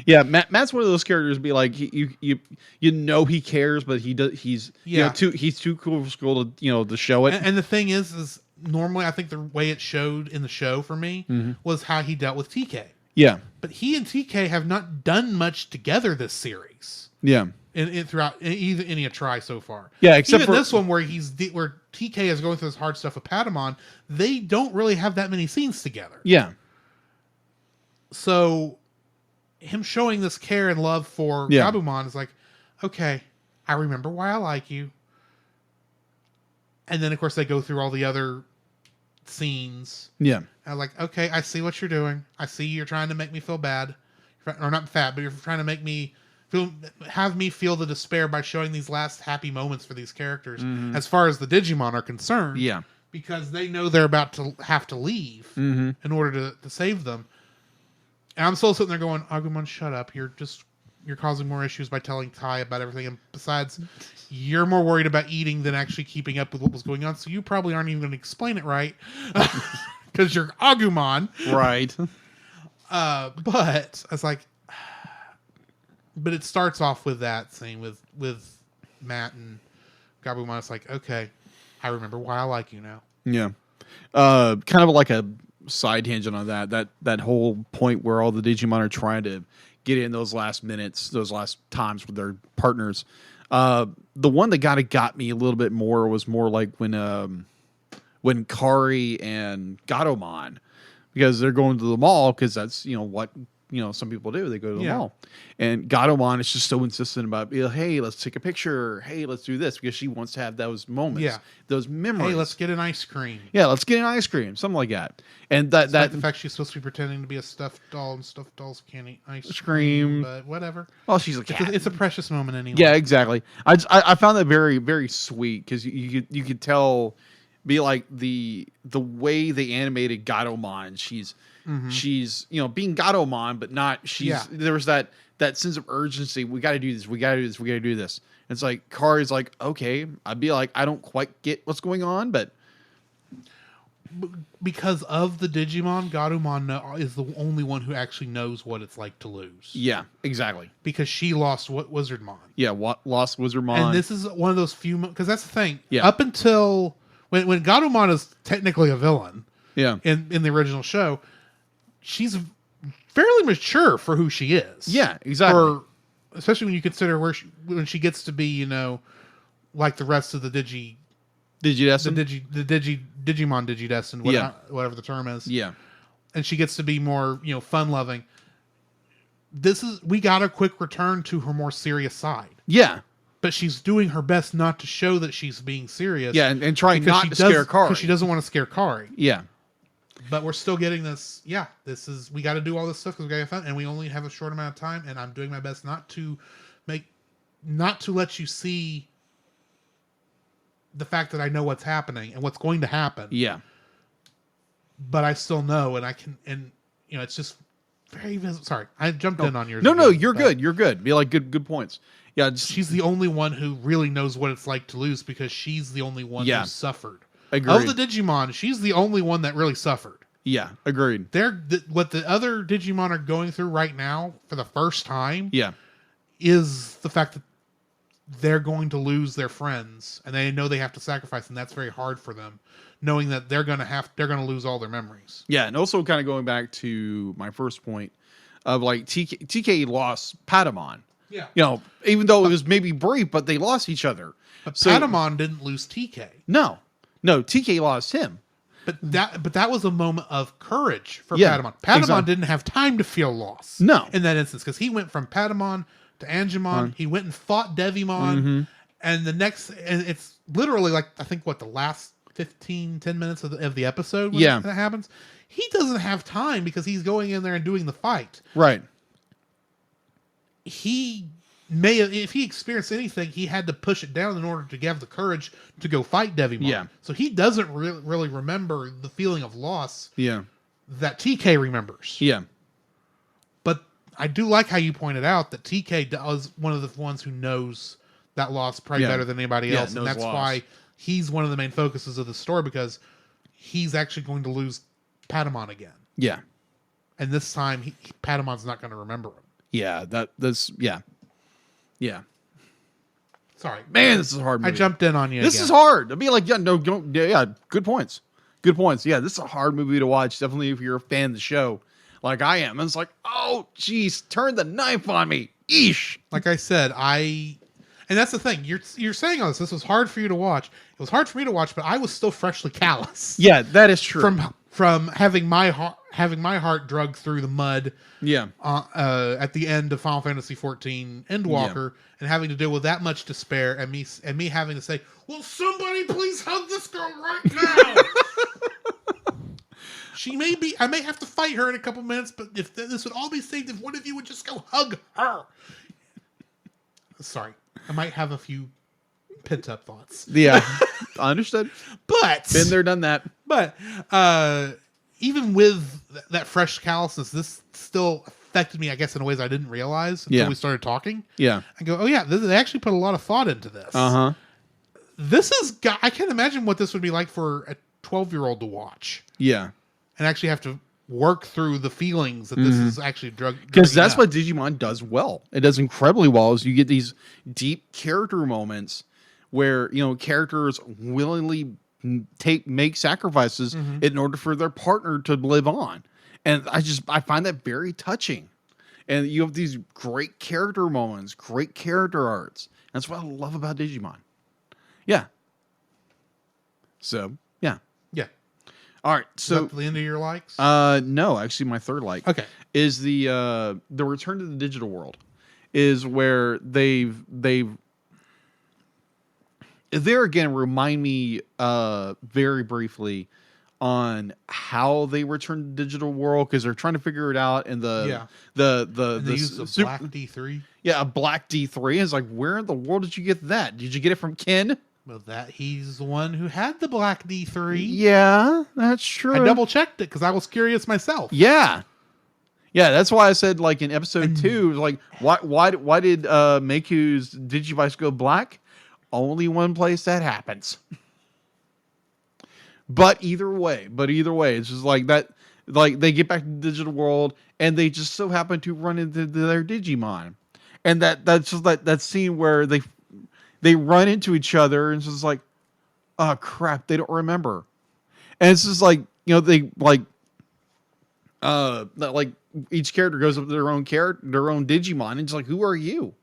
Yeah, Matt's one of those characters. Be like, you he cares, but he's too cool for school to show it. And the thing is normally I think the way it showed in the show for me was how he dealt with TK. Yeah, but he and TK have not done much together this series. Yeah, throughout either any try so far. Yeah, except even for this one where where TK is going through this hard stuff with Patamon. They don't really have that many scenes together. Yeah. So, him showing this care and love for Gabumon is like, okay, I remember why I like you. And then, of course, they go through all the other scenes. Yeah. And I'm like, okay, I see what you're doing. I see you're trying to make me feel bad. Or not fat, but you're trying to make me have me feel the despair by showing these last happy moments for these characters. As far as the Digimon are concerned. Yeah. Because they know they're about to have to leave in order to save them. And I'm still sitting there going, Agumon, shut up. You're causing more issues by telling Tai about everything. And besides, you're more worried about eating than actually keeping up with what was going on. So you probably aren't even going to explain it right. Because you're Agumon. Right. But I was like, but it starts off with that scene with Matt and Gabumon. It's like, okay, I remember why I like you now. Yeah. Kind of like a side tangent on that whole point where all the Digimon are trying to get in those last minutes, those last times with their partners. The one that got me a little bit more was more like when Kari and Gatomon, because they're going to the mall because that's what some people do. They go to the mall, and Gatomon is just so insistent about, hey, let's take a picture. Hey, let's do this, because she wants to have those moments, those memories. Hey, let's get an ice cream. Yeah, let's get an ice cream, something like that. And that like the fact she's supposed to be pretending to be a stuffed doll, and stuffed dolls can't eat ice cream, but whatever. Well, she's a cat. It's a precious moment anyway. Yeah, exactly. I found that very, very sweet, because you could tell, be like the way they animated Gatomon. She's being Gatomon, but not there was that sense of urgency. We got to do this. We got to do this. We got to do this. And it's like Kari's like, okay. I'd be like, I don't quite get what's going on, but because of the Digimon, Gatomon is the only one who actually knows what it's like to lose. Yeah, exactly. Because she lost Wizardmon. Yeah, lost Wizardmon. And this is one of those few, because that's the thing. Yeah. Up until when Gatomon is technically a villain. Yeah. In the original show, she's fairly mature for who she is. Yeah, exactly. Especially when you consider when she gets to be, like the rest of the Digidestined, Digimon Digidestined, whatever the term is. Yeah. And she gets to be more, fun loving. We got a quick return to her more serious side. Yeah. But she's doing her best not to show that she's being serious. Yeah, and trying not to scare Kari. Because she doesn't want to scare Kari. Yeah. But we're still getting this. Yeah, we got to do all this stuff because we got to have fun, and we only have a short amount of time. And I'm doing my best not to let you see the fact that I know what's happening and what's going to happen. Yeah. But I still know, and I can, and it's just very visible. Sorry, I jumped in on yours. No, you're good. You're good. Be like good points. Yeah, she's the only one who really knows what it's like to lose, because she's the only one who suffered. Agreed. Of the Digimon, she's the only one that really suffered. Yeah, agreed. What the other Digimon are going through right now for the first time is the fact that they're going to lose their friends, and they know they have to sacrifice, and that's very hard for them, knowing that they're going to lose all their memories. Yeah, and also kind of going back to my first point of like TK lost Patamon. Yeah. You know, even though it was maybe brief, but they lost each other. But Patamon didn't lose TK. No, TK lost him. But that was a moment of courage for Yeah, Patamon. Patamon exactly. didn't have time to feel loss. No. In that instance, because he went from Patamon to Angemon. He went and fought Devimon. And it's literally like, I think, the last 10 minutes of the episode when that happens. He doesn't have time because he's going in there and doing the fight. Right. He may have, if he experienced anything, he had to push it down in order to have the courage to go fight Devimon. Yeah. So he doesn't really remember the feeling of loss that TK remembers. Yeah. But I do like how you pointed out that TK is one of the ones who knows that loss probably better than anybody else. And that's why he's one of the main focuses of the story, because he's actually going to lose Patamon again. Yeah. And this time, Patamon's not going to remember him. Yeah. That's. Yeah. Sorry. Man, this is a hard movie. I jumped in on you This again. is hard. I'd be like, good points. Good points. Yeah, this is a hard movie to watch. Definitely if you're a fan of the show, like I am. And it's like, oh, geez, turn the knife on me. Eesh. Like I said, and that's the thing. You're saying all this. This was hard for you to watch. It was hard for me to watch, but I was still freshly callous. Yeah, that is true. From having my heart drugged through the mud. Yeah. At the end of Final Fantasy XIV Endwalker, and having to deal with that much despair, and me having to say, "Will somebody please hug this girl right now?" I may have to fight her in a couple minutes, but if this would all be saved if one of you would just go hug her. Sorry, I might have a few pent up thoughts. Yeah, I understood. But been there, done that. But even with that fresh callousness, this still affected me, I guess, in ways I didn't realize until we started talking. Yeah, I go, oh yeah, they actually put a lot of thought into this. This is, I can't imagine what this would be like for a 12-year-old to watch. Yeah, and actually have to work through the feelings that this is actually because that's what Digimon does well. It does incredibly well. Is you get these deep character moments where characters willingly make sacrifices in order for their partner to live on, and I find that very touching. And you have these great character moments, great character arts. That's what I love about Digimon. Yeah. So yeah. All right, so the end of your likes? No, actually, my third like is the Return to the Digital World, is where they've there again remind me very briefly on how they return to the digital world, because they're trying to figure it out, and the use of Black D3. Yeah, a Black D3 is like, where in the world did you get that? Did you get it from Ken? Well, he's the one who had the Black D3. Yeah, that's true. I double checked it because I was curious myself. Yeah, that's why I said, like, in episode 2, like, why did Meiku's Digivice go black? Only one place that happens. But either way, it's just like that. Like, they get back to the digital world, and they just so happen to run into their Digimon, and that's just that scene where they run into each other, and it's just like, oh crap, they don't remember, and it's just like, they like each character goes up to their own Digimon, and it's like, who are you?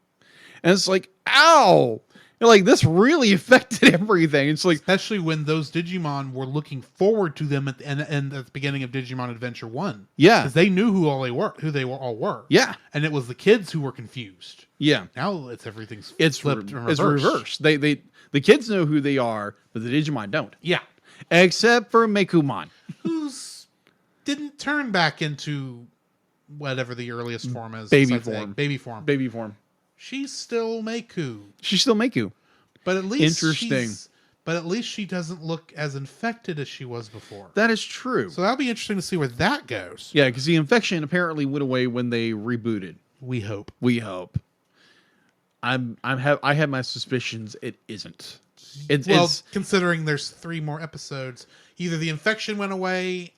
And it's like, ow. Like, this really affected everything. It's like, especially when those Digimon were looking forward to them at the beginning of Digimon Adventure 1. Yeah, because they knew who they all were. Yeah, and it was the kids who were confused. Yeah, now everything's flipped and reversed. It's reversed. The kids know who they are, but the Digimon don't. Yeah, except for Meikumon, who's didn't turn back into whatever the earliest form is. Baby form. Baby form. She's still Meiku. But at least interesting. But at least she doesn't look as infected as she was before. That is true. So that'll be interesting to see where that goes. Yeah, because the infection apparently went away when they rebooted. We hope. I have my suspicions it isn't. Considering there's 3 more episodes, either the infection went away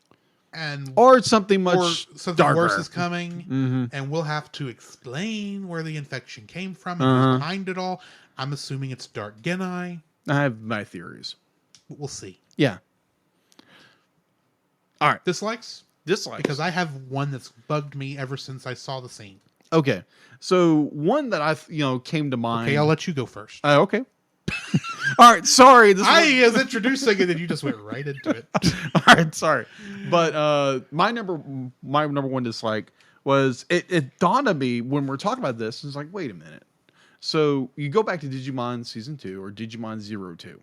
and or something or much something darker. worse is coming, and we'll have to explain where the infection came from and who's behind it all. I'm assuming it's Dark Genai. I have my theories. But we'll see. Yeah. All right. Dislikes? Dislikes. Because I have one that's bugged me ever since I saw the scene. Okay. So one that came to mind. Okay, I'll let you go first. Okay. All right. Sorry. I was introducing it and you just went right into it. All right. Sorry. But my number one dislike was it dawned on me when we're talking about this. It's like, wait a minute. So you go back to Digimon Season 2 or Digimon 02.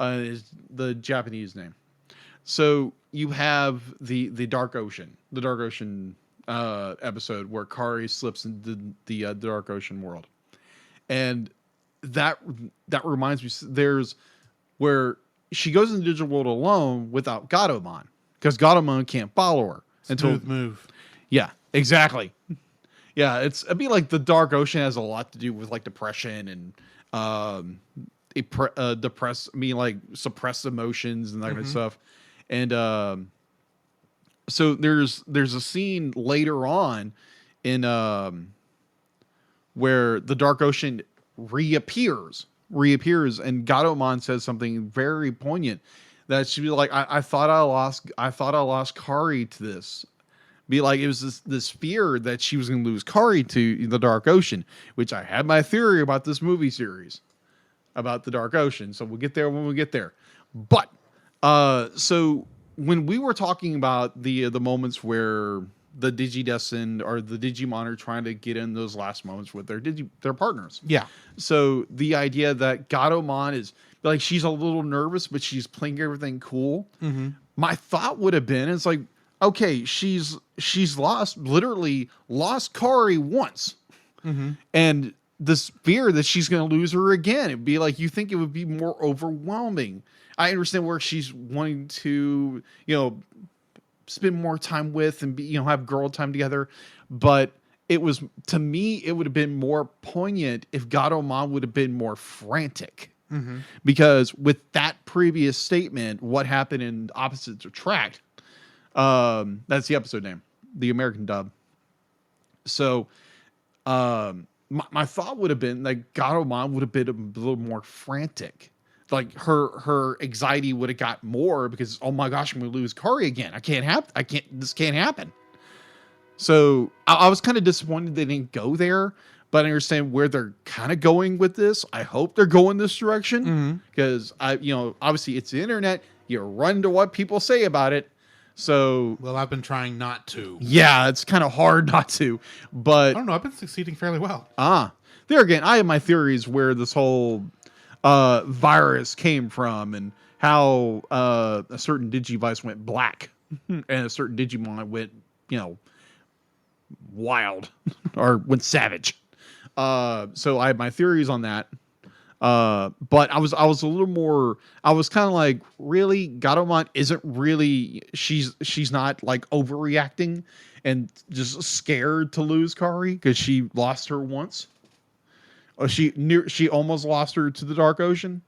Is the Japanese name. So you have the Dark Ocean. The Dark Ocean episode where Kari slips into the Dark Ocean world. And that reminds me, there's where she goes in the digital world alone without Gatomon, because Gatomon can't follow her. Smooth move. Yeah, exactly. Yeah, it'd be like the Dark Ocean has a lot to do with like depression and suppressed emotions and that kind of stuff. And so there's a scene later on in where the Dark Ocean reappears, and Gatomon says something very poignant that she'd be like, I thought I lost Kari to this. Be like, it was this fear that she was going to lose Kari to the Dark Ocean, which I had my theory about this movie series about the Dark Ocean. So we'll get there when we get there. But so when we were talking about the moments where the Digidestined or the Digimon are trying to get in those last moments with their partners. Yeah. So the idea that Gatomon is like, she's a little nervous, but she's playing everything cool. My thought would have been, it's like, okay, she's literally lost Kari once. And this fear that she's going to lose her again, it'd be like, you think it would be more overwhelming. I understand where she's wanting to, spend more time with and be, have girl time together. But it was, to me, it would have been more poignant if Gatomon would have been more frantic. Because with that previous statement, what happened in Opposites Attract, that's the episode name, the American dub. So, my thought would have been that Gatomon would have been a little more frantic. Like her anxiety would have got more because, oh my gosh, I'm going to lose Kari again. This can't happen. So I was kind of disappointed they didn't go there, but I understand where they're kind of going with this. I hope they're going this direction because obviously it's the internet. You run to what people say about it. So, well, I've been trying not to. Yeah, it's kind of hard not to, but I don't know. I've been succeeding fairly well. There again, I have my theories where this whole virus came from and how a certain Digivice went black and a certain Digimon went, wild or went savage. So I have my theories on that. But I was a little more, I was kind of like, really, Gatomon isn't really, she's not like overreacting and just scared to lose Kari because she lost her once. She almost lost her to the Dark Ocean.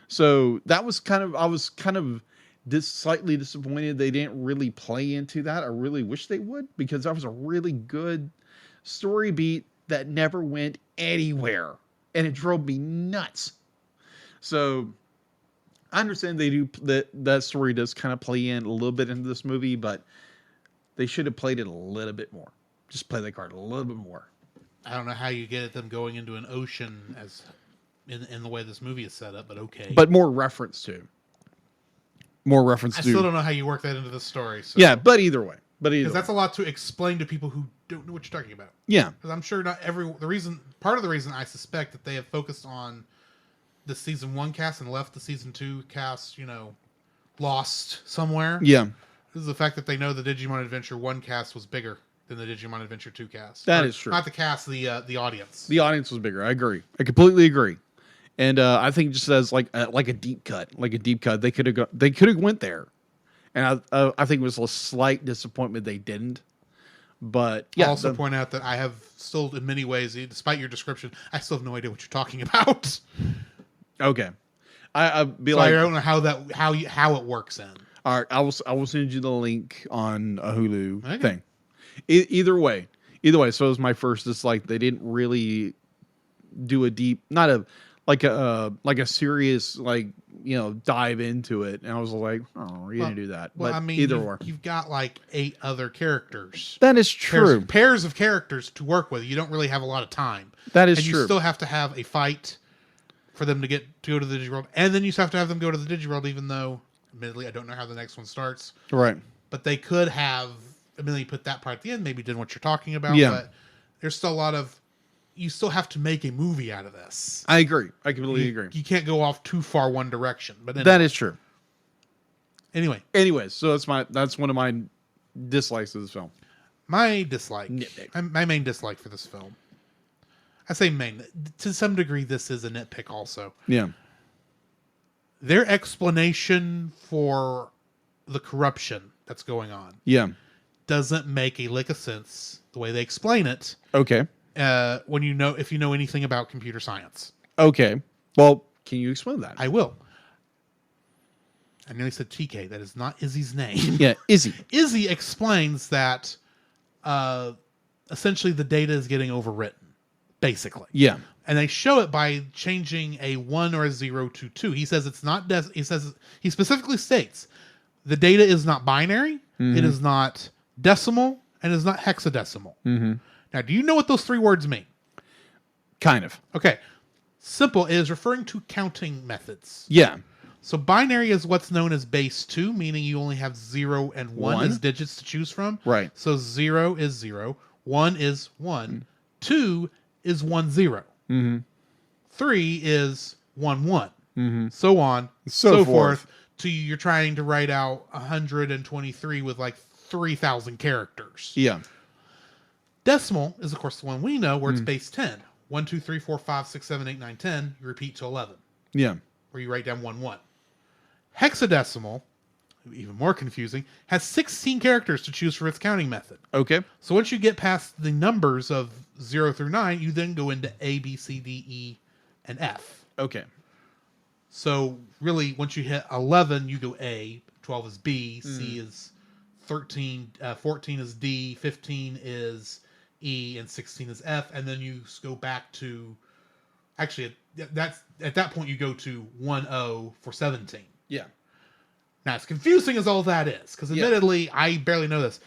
So that was I was kind of slightly disappointed they didn't really play into that. I really wish they would, because that was a really good story beat that never went anywhere. And it drove me nuts. So I understand they do that story does kind of play in a little bit into this movie, but they should have played it a little bit more. Just play that card a little bit more. I don't know how you get at them going into an ocean as in the way this movie is set up, but okay. But more reference to. I still don't know how you work that into the story. So. Yeah, but either way. Because that's a lot to explain to people who don't know what you're talking about. Yeah. Because I'm sure not part of the reason I suspect that they have focused on the season 1 cast and left the season 2 cast, lost somewhere. Yeah. This is the fact that they know the Digimon Adventure 1 cast was bigger than the Digimon Adventure 2 cast. That is true. Not the cast, the audience. The audience was bigger. I agree. I completely agree. And I think just as like a deep cut, they could have went there. And I think it was a slight disappointment they didn't. But yeah. I'll also point out that I have still, in many ways, despite your description, I still have no idea what you're talking about. Okay. I don't know how it works in. All right, I will send you the link on a Hulu Okay. thing. Either way. So it was my first. It's like they didn't really do a deep, not a like a serious dive into it, and I was like, oh, you didn't do that. Well, But I mean, either or, you've got like 8 other characters. that is true. Pairs of characters to work with. You don't really have a lot of time. That is and true. you still have to have a fight for them to go to the Digiworld, and then you still have to have them go to the Digiworld. Even though, admittedly, I don't know how the next one starts. Right. But they could have admittedly put that part at the end. Maybe did what you're talking about. Yeah. But there's still a lot of. You still have to make a movie out of this. I agree. I completely agree. You can't go off too far one direction. But anyway. That is true. Anyways, so that's one of my dislikes of this film. My dislike. Nitpick. My main dislike for this film. I say main. To some degree, this is a nitpick also. Yeah. Their explanation for the corruption that's going on Yeah. doesn't make a lick of sense the way they explain it. Okay. If you know anything about computer science. Okay. Well, can you explain that? I will. I nearly said TK. That is not Izzy's name. Yeah, Izzy. Izzy explains that essentially the data is getting overwritten, basically. Yeah. And they show it by changing a 1 or a 0 to 2. He says it's not. He specifically states the data is not binary. Mm-hmm. It is not decimal, and it is not hexadecimal. Mm-hmm. Now, do you know what those 3 words mean? Kind of. Okay. Simple is referring to counting methods. Yeah. So binary is what's known as base 2, meaning you only have 0 and 1 as digits to choose from. Right. So 0 is 0, 1 is 1, 2 is 1 0. Mm-hmm. 3 is 1 1. Mm-hmm. So on, So forth. To you're trying to write out 123 with like 3,000 characters. Yeah. Decimal is, of course, the one we know where it's base 10. 1, 2, 3, 4, 5, 6, 7, 8, 9, 10. You repeat to 11, Yeah. where you write down 1 1. Hexadecimal, even more confusing, has 16 characters to choose for its counting method. Okay. So once you get past the numbers of 0 through 9, you then go into A, B, C, D, E, and F. Okay. So really, once you hit 11, you go A, 12 is B, C is 13, 14 is D, 15 is E, and 16 is F, and then you go back to, actually, that's at that point you go to 1-0 for 17. Yeah. Now, as confusing as all that is, because admittedly, I barely know this.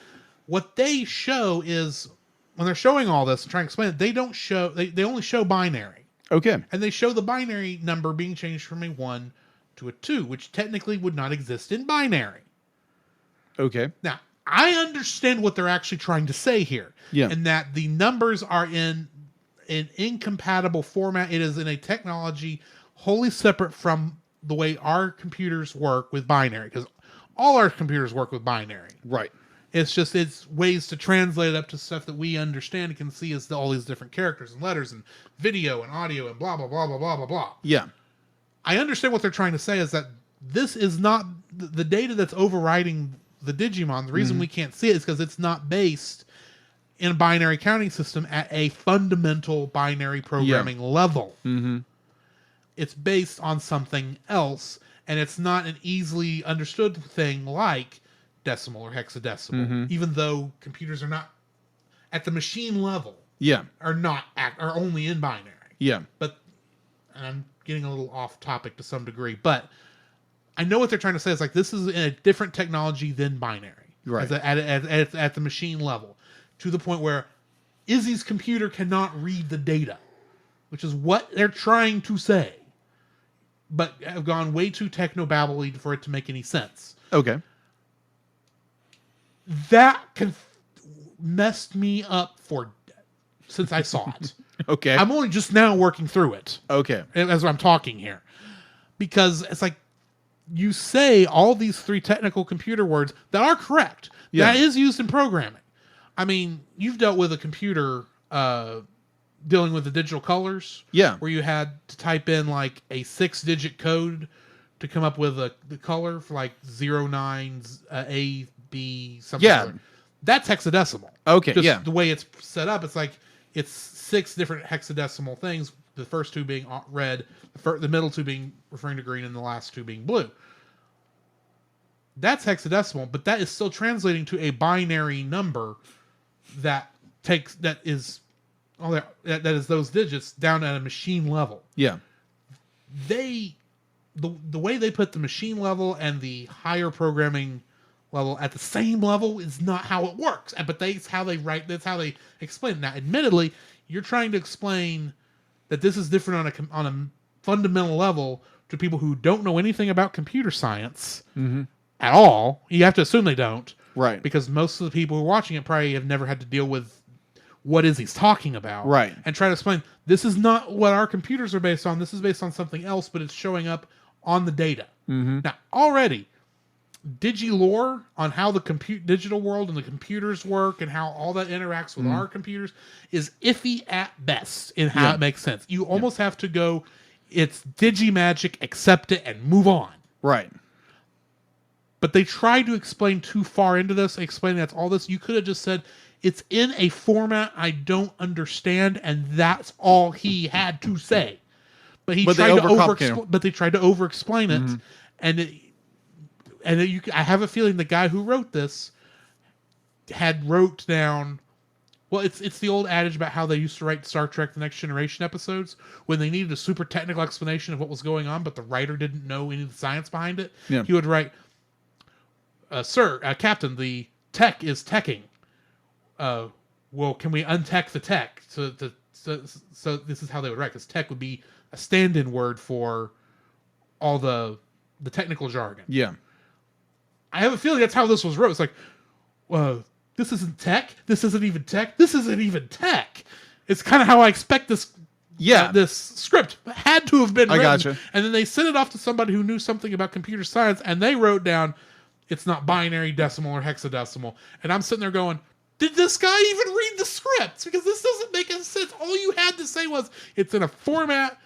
What they show is, when they're showing all this and trying to explain it, they don't show, they only show binary. Okay. And they show the binary number being changed from a 1 to a 2, which technically would not exist in binary. Okay. Now, I understand what they're actually trying to say here. Yeah. And that the numbers are in an incompatible format. It is in a technology wholly separate from the way our computers work with binary. Because all our computers work with binary. Right. It's ways to translate it up to stuff that we understand and can see as all these different characters and letters and video and audio and blah, blah, blah, blah, blah, blah, blah. Yeah. I understand what they're trying to say is that this is not the data that's overriding the Digimon. The reason we can't see it is because it's not based in a binary counting system at a fundamental binary programming level. Mm-hmm. It's based on something else, and it's not an easily understood thing like decimal or hexadecimal, even though computers are not at the machine level. Yeah. Are only in binary. Yeah. But, and I'm getting a little off topic to some degree, but I know what they're trying to say is like this is a different technology than binary, right? At the machine level, to the point where Izzy's computer cannot read the data, which is what they're trying to say, but have gone way too techno-babbly for it to make any sense. Okay. That messed me up since I saw it. Okay. I'm only just now working through it. Okay. As I'm talking here. Because it's like, you say all these 3 technical computer words that are correct. Yeah. That is used in programming. I mean, you've dealt with a computer dealing with the digital colors. Yeah. Where you had to type in like a 6-digit code to come up with the color for like 09, A, B, something. Yeah. Other. That's hexadecimal. Okay. Just yeah. the way it's set up, it's like it's 6 different hexadecimal things. The first 2 being red, the middle 2 being referring to green, and the last 2 being blue. That's hexadecimal, but that is still translating to a binary number that is those digits down at a machine level. Yeah. The way they put the machine level and the higher programming level at the same level is not how it works. But that's how they explain it. Now, admittedly, you're trying to explain that this is different on a fundamental level to people who don't know anything about computer science at all. You have to assume they don't. Right. Because most of the people who are watching it probably have never had to deal with what is he's talking about. Right. And try to explain, this is not what our computers are based on. This is based on something else, but it's showing up on the data. Now, already, Digilore on how the digital world and the computers work and how all that interacts with our computers is iffy at best in how it makes sense. You almost have to go, it's Digimagic, accept it, and move on. Right. But they tried to explain too far into this, explaining that's all this. You could have just said, it's in a format I don't understand, and that's all he had to say. But they tried to over-explain it, I have a feeling the guy who wrote this wrote down. Well, it's the old adage about how they used to write Star Trek: The Next Generation episodes when they needed a super technical explanation of what was going on, but the writer didn't know any of the science behind it. Yeah. He would write, "Sir, Captain, the tech is teching. Well, can we untech the tech?" So this is how they would write, because tech would be a stand-in word for all the technical jargon. Yeah. I have a feeling that's how this was wrote. It's like, well, this isn't tech. This isn't even tech. This isn't even tech. It's kind of how I expect this. Yeah. This script had to have been written. I gotcha. And then they sent it off to somebody who knew something about computer science, and they wrote down, it's not binary, decimal, or hexadecimal. And I'm sitting there going, did this guy even read the script? Because this doesn't make any sense. All you had to say was, it's in a format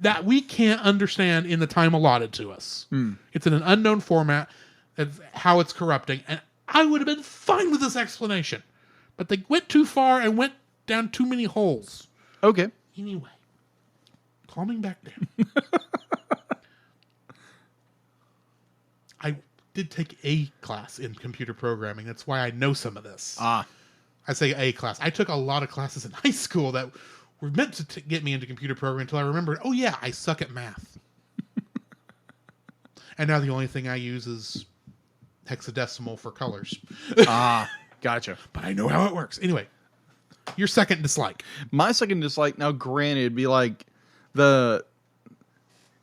that we can't understand in the time allotted to us. It's in an unknown format. That's how it's corrupting. And I would have been fine with this explanation. But they went too far and went down too many holes. Okay. Anyway, calming back down. I did take a class in computer programming. That's why I know some of this. I say a class. I took a lot of classes in high school that were meant to get me into computer programming until I remembered, oh yeah, I suck at math. And now the only thing I use is hexadecimal for colors. Gotcha. But I know how it works. Anyway, your second dislike. My second dislike, now granted, it'd be like the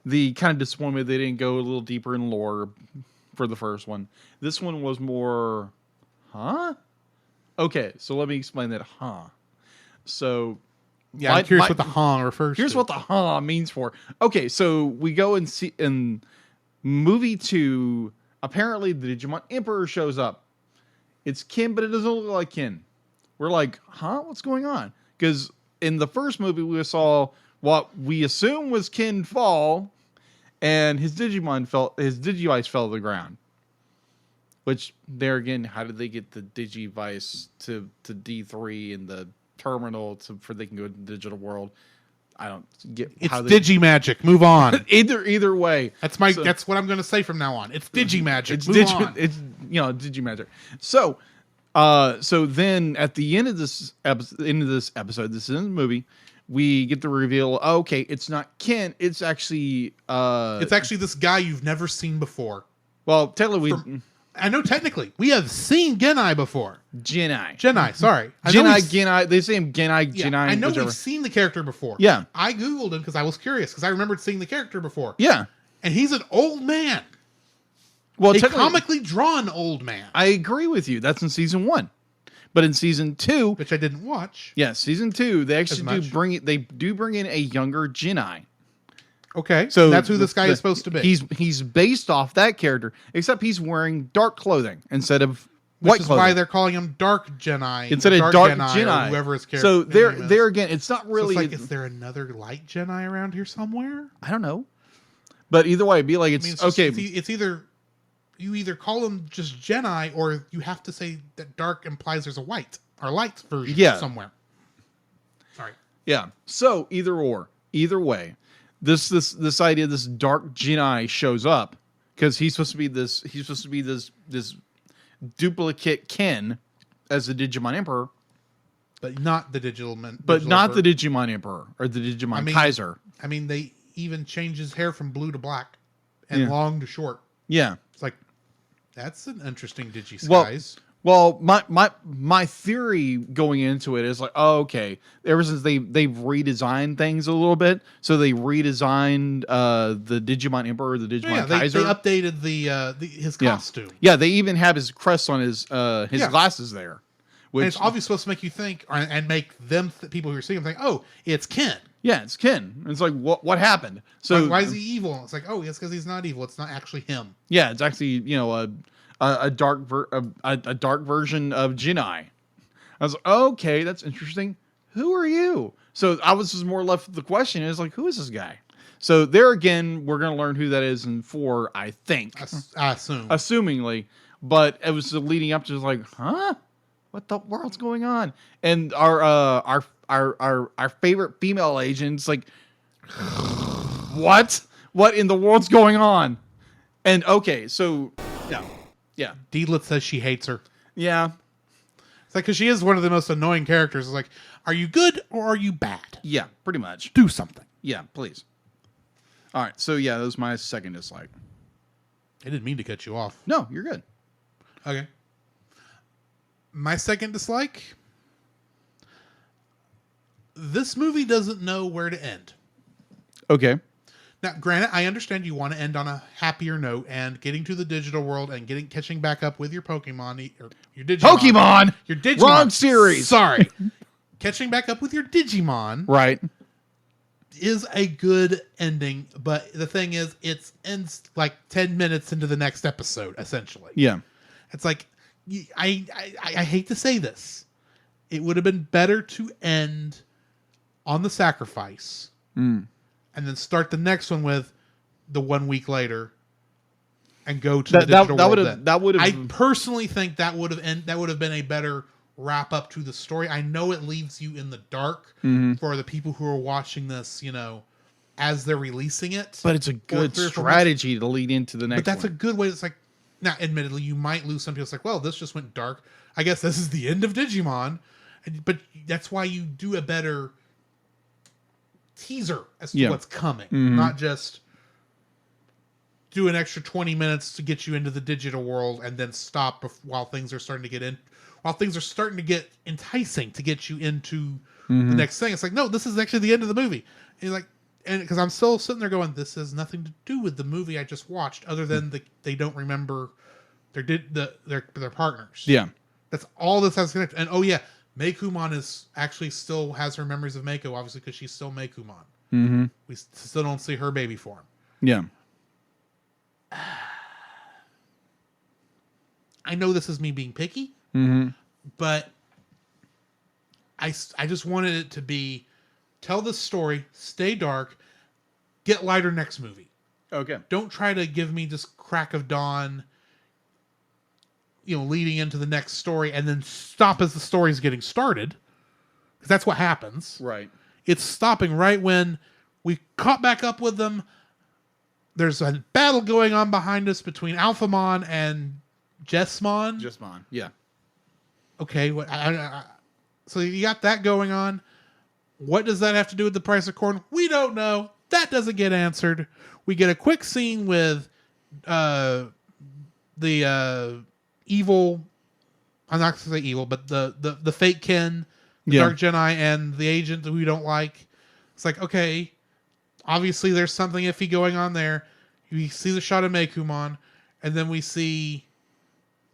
kind of disappointment they didn't go a little deeper in lore for the first one. This one was more, Okay, so let me explain that, So, yeah, I'm curious what the refers to. Here's what the means for. Okay, so we go and see in movie 2, apparently the Digimon Emperor shows up. It's Ken, but it doesn't look like Ken. We're like, what's going on? Because in the first movie, we saw what we assume was Ken fall, and his Digivice fell to the ground. Which, there again, how did they get the Digivice to D3 in the terminal for they can go to the digital world? I don't get it's how Digimagic. Move on. either way. That's what I'm going to say from now on. It's Digimagic. It's It's Digimagic. So, so then at the end of this episode, this is in the movie, we get the reveal. Okay, it's not Ken. It's actually this guy you've never seen before. Well, technically I know technically we have seen Genai before. Genai. Sorry. Genai. They say him Genai. Yeah, Genai. I know whichever. we've seen the character before. Yeah. I Googled him because I was curious because I remembered seeing the character before. Yeah. And he's an old man. Well, a comically drawn old man. I agree with you. That's in season 1. But in season 2, which I didn't watch. Yeah, season 2, they actually do bring in a younger Genai. Okay, so that's who this guy is supposed to be. He's based off that character, except he's wearing dark clothing instead of white clothing. Why they're calling him Dark Genai instead of Dark Genai. Whoever his character. So there again, it's not really. So it's like, is there another Light Genai around here somewhere? I don't know, but either way, it'd be like it's okay. It's either you either call him just Genai, or you have to say that Dark implies there's a white or light version somewhere. Sorry. Yeah. So either way. This idea, this Dark Genai shows up because he's supposed to be this. He's supposed to be this duplicate Ken as the Digimon Emperor, but not the digital man. but not the Digimon Emperor or the Digimon Kaiser. I mean, they even changed his hair from blue to black and long to short. Yeah, it's like that's an interesting Digisguise. Well, my theory going into it is like, oh, okay. Ever since they've redesigned things a little bit, so they redesigned the Digimon Emperor, the Digimon Kaiser. They updated his costume. Yeah, they even have his crest on his glasses there. Which, and it's obviously supposed to make you think and make them people who are seeing him think, oh, it's Ken. Yeah, it's Ken. It's like, what happened? So why is he evil? It's like, oh, it's because he's not evil. It's not actually him. Yeah, it's actually a dark version of Jinai. I was like, okay, that's interesting. Who are you? So I was just more left with the question is like, who is this guy? So there again, we're gonna learn who that is in 4, I think. I assume. Assumingly, but it was leading up to like, huh? What the world's going on? And our favorite female agent's like, what? What in the world's going on? And okay, so yeah. Deedlit says she hates her. Yeah. It's like, because she is one of the most annoying characters. It's like, are you good or are you bad? Yeah, pretty much. Do something. Yeah, please. All right, so yeah, that was my second dislike. I didn't mean to cut you off. No, you're good. Okay. My second dislike. This movie doesn't know where to end. Okay. Now, granted, I understand you want to end on a happier note and getting to the digital world and catching back up with your Pokemon or your Digimon. Your Digimon. Wrong series. Sorry. Catching back up with your Digimon. Right. Is a good ending, but the thing is, it ends like 10 minutes into the next episode, essentially. Yeah. It's like, I hate to say this. It would have been better to end on the sacrifice. And then start the next one with the 1 week later, and go to the digital world. That would have. I personally think that would have been a better wrap up to the story. I know it leaves you in the dark for the people who are watching this, as they're releasing it. But it's a good strategy to lead into the next. But that's a good way. It's like, now, admittedly, you might lose some people. It's like, well, this just went dark. I guess this is the end of Digimon, but that's why you do a better teaser as to what's coming, not just do an extra 20 minutes to get you into the digital world and then stop while things are starting to get enticing to get you into the next thing. It's like, no, this is actually the end of the movie. And like, and because I'm still sitting there going, this has nothing to do with the movie I just watched, other than they don't remember their partners. Yeah, that's all this has connected. And oh yeah, Meikumon still has her memories of Mako, obviously, because she's still Meikumon. We still don't see her baby form. Yeah. I know this is me being picky, but I just wanted it to be, tell the story, stay dark, get lighter next movie. Okay. Don't try to give me this crack of dawn, leading into the next story, and then stop as the story's getting started. Because that's what happens. Right. It's stopping right when we caught back up with them. There's a battle going on behind us between Alphamon and Jessmon. Jessmon, yeah. Okay, so you got that going on. What does that have to do with the price of corn? We don't know. That doesn't get answered. We get a quick scene with the evil, I'm not going to say evil, but the fake Ken, the Dark Jedi, and the agent that we don't like. It's like, okay, obviously there's something iffy going on there. We see the shot of Meikumon, and then we see,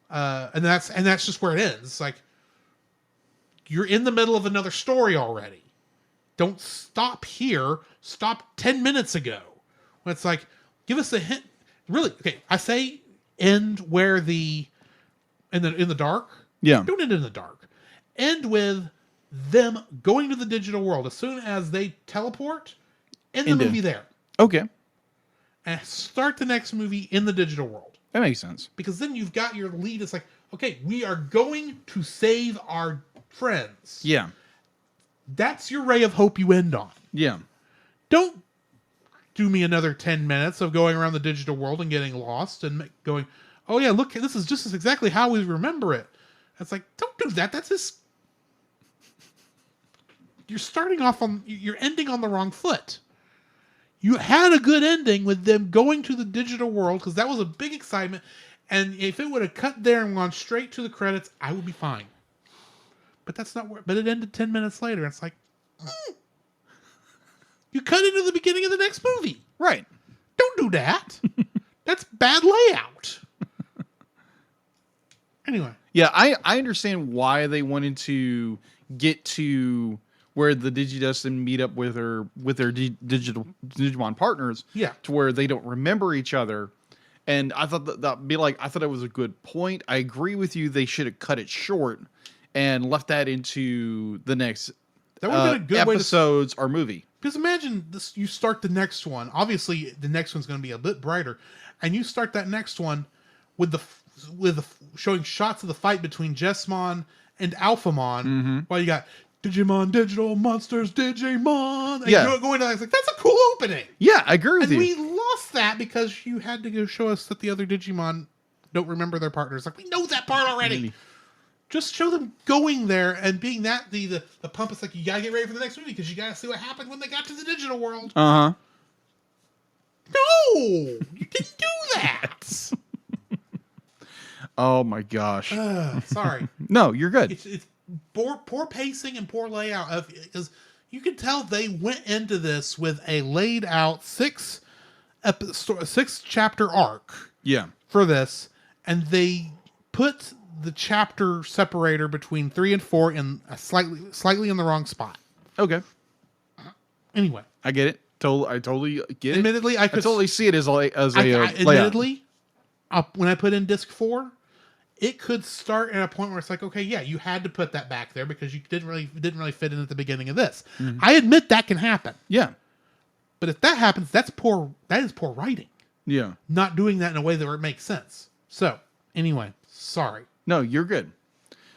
and that's just where it ends. It's like, you're in the middle of another story already. Don't stop here. Stop 10 minutes ago. When it's like, give us a hint. Really, okay, I say end where in the dark. Yeah. Don't end in the dark. End with them going to the digital world. As soon as they teleport, end the movie there. Okay. And start the next movie in the digital world. That makes sense. Because then you've got your lead. It's like, okay, we are going to save our friends. Yeah. That's your ray of hope you end on. Yeah. Don't do me another 10 minutes of going around the digital world and getting lost and going, oh yeah, look, this is just exactly how we remember it. It's like, don't do that. That's just, you're ending on the wrong foot. You had a good ending with them going to the digital world because that was a big excitement. And if it would have cut there and gone straight to the credits, I would be fine. But that's not where. But it ended 10 minutes later. It's like, you cut into the beginning of the next movie. Right. Don't do that. That's bad layout. Anyway. Yeah, I understand why they wanted to get to where the Digidestin meet up with their digital Digimon partners. Yeah. To where they don't remember each other. And I thought I thought it was a good point. I agree with you. They should have cut it short and left that into the next That would have been a good episodes or movie. Because imagine this: you start the next one. Obviously, the next one's going to be a bit brighter, and you start that next one with the showing shots of the fight between Jessmon and Alphamon. While you got Digimon, Digital Monsters, Digimon. And you're going to like that's a cool opening. Yeah, I agree with you. And we lost that because you had to go show us that the other Digimon don't remember their partners. Like we know that part already. Just show them going there and being that the pump. It's like you gotta get ready for the next movie because you gotta see what happened when they got to the digital world. No, you didn't do that. Oh my gosh. Sorry. No, you're good. It's poor pacing and poor layout because you can tell they went into this with a laid out 6 chapter arc. Yeah. For this, and they put the chapter separator between 3 and 4 in a slightly in the wrong spot. Okay. Anyway, I get it. I totally get admittedly, it. I totally see it as a admittedly, when I put in disc 4, it could start at a point where it's like, okay, yeah, you had to put that back there because you didn't really fit in at the beginning of this. I admit that can happen. Yeah. But if that happens, that is poor writing. Yeah. Not doing that in a way that it makes sense. So, anyway, sorry. No, you're good.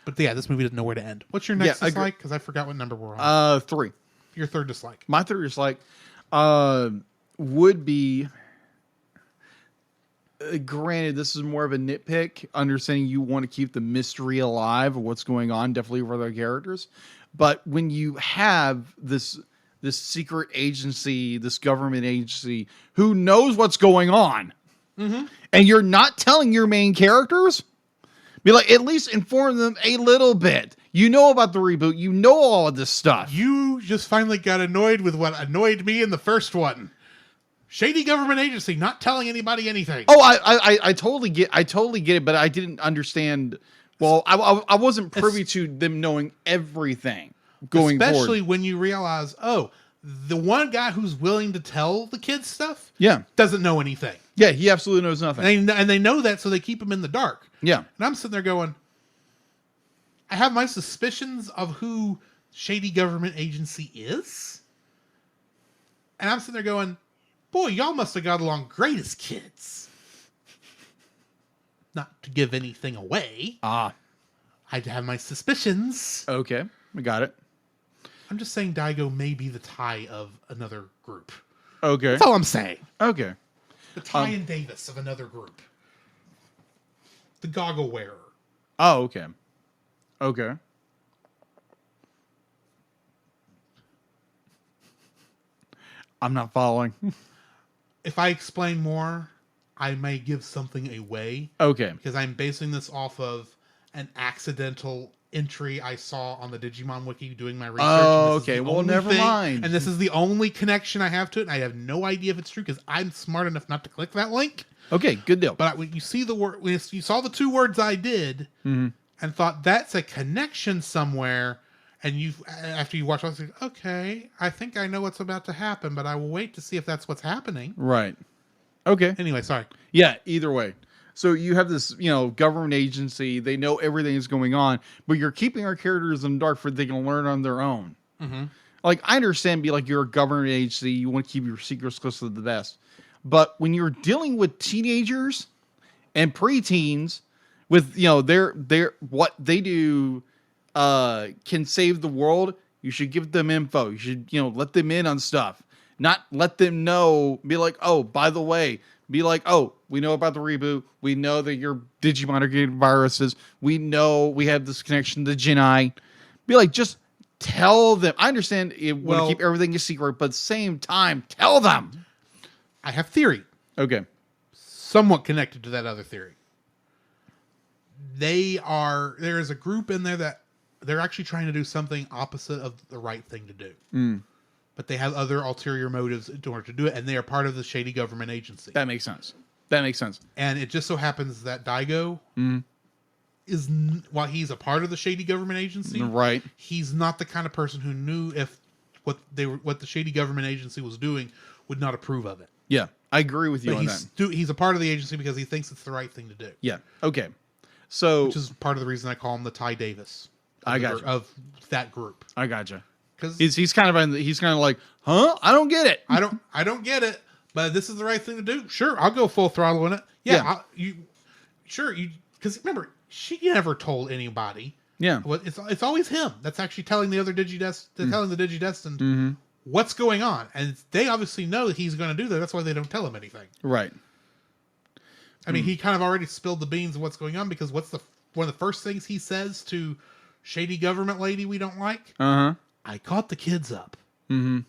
But yeah, this movie doesn't know where to end. What's your next dislike? Because I forgot what number we're on. 3. Your third dislike. My third dislike would be, granted, this is more of a nitpick, understanding you want to keep the mystery alive of what's going on, definitely with other characters. But when you have this secret agency, this government agency, who knows what's going on, and you're not telling your main characters, be like, at least inform them a little bit. You know about the reboot. You know all of this stuff. You just finally got annoyed with what annoyed me in the first one. Shady government agency not telling anybody anything. Oh, I totally get it, but I didn't understand. Well, I wasn't privy to them knowing everything going forward. Especially when you realize, oh, the one guy who's willing to tell the kids stuff, doesn't know anything. Yeah, he absolutely knows nothing. And they know that, so they keep him in the dark. Yeah. And I'm sitting there going, I have my suspicions of who shady government agency is. And I'm sitting there going, boy, y'all must have got along great as kids. Not to give anything away. I have my suspicions. Okay, we got it. I'm just saying Daigo may be the Tai of another group. Okay. That's all I'm saying. Okay. The Tai and Davis of another group. The goggle wearer. Oh, okay. Okay. I'm not following. If I explain more, I may give something away. Okay. Because I'm basing this off of an accidental entry I saw on the Digimon Wiki doing my research. Oh, okay. Well, never mind. And this is the only connection I have to it. And I have no idea if it's true because I'm smart enough not to click that link. Okay, good deal. But when you see the word, when you saw the 2 words I did and thought that's a connection somewhere, and you after you watch, I was like, okay, I think I know what's about to happen, but I will wait to see if that's what's happening. Right. Okay. Anyway, sorry. Yeah. Either way. So you have this, government agency. They know everything is going on, but you're keeping our characters in the dark for they can learn on their own. Like, I understand, you're a government agency. You want to keep your secrets close to the vest. But when you're dealing with teenagers and preteens with, their what they do can save the world, you should give them info. You should, let them in on stuff. Not let them know. Be like, oh, by the way, be like, oh, we know about the reboot. We know that your Digimon are getting viruses. We know we have this connection to Genai. Be like, just tell them. I understand you want to keep everything a secret, but at the same time, tell them. I have theory. Okay. Somewhat connected to that other theory. There is a group in there that they're actually trying to do something opposite of the right thing to do. But they have other ulterior motives in order to do it, and they are part of the shady government agency. That makes sense. And it just so happens that Daigo is, while he's a part of the shady government agency, right, he's not the kind of person who knew if what the shady government agency was doing would not approve of it. Yeah, I agree with you on that. He's a part of the agency because he thinks it's the right thing to do. Yeah. Okay. So, which is part of the reason I call him the Ty Davis. Of that group. I gotcha. Because he's kind of like, huh? I don't get it. I don't get it. But this is the right thing to do. Sure, I'll go full throttle in it. Yeah. Because remember, she never told anybody. Yeah. Well, it's always him that's actually telling the other telling the Digidestined what's going on, and they obviously know that he's going to do that. That's why they don't tell him anything. Right. I mean, he kind of already spilled the beans of what's going on because one of the first things he says to shady government lady we don't like? I caught the kids up. And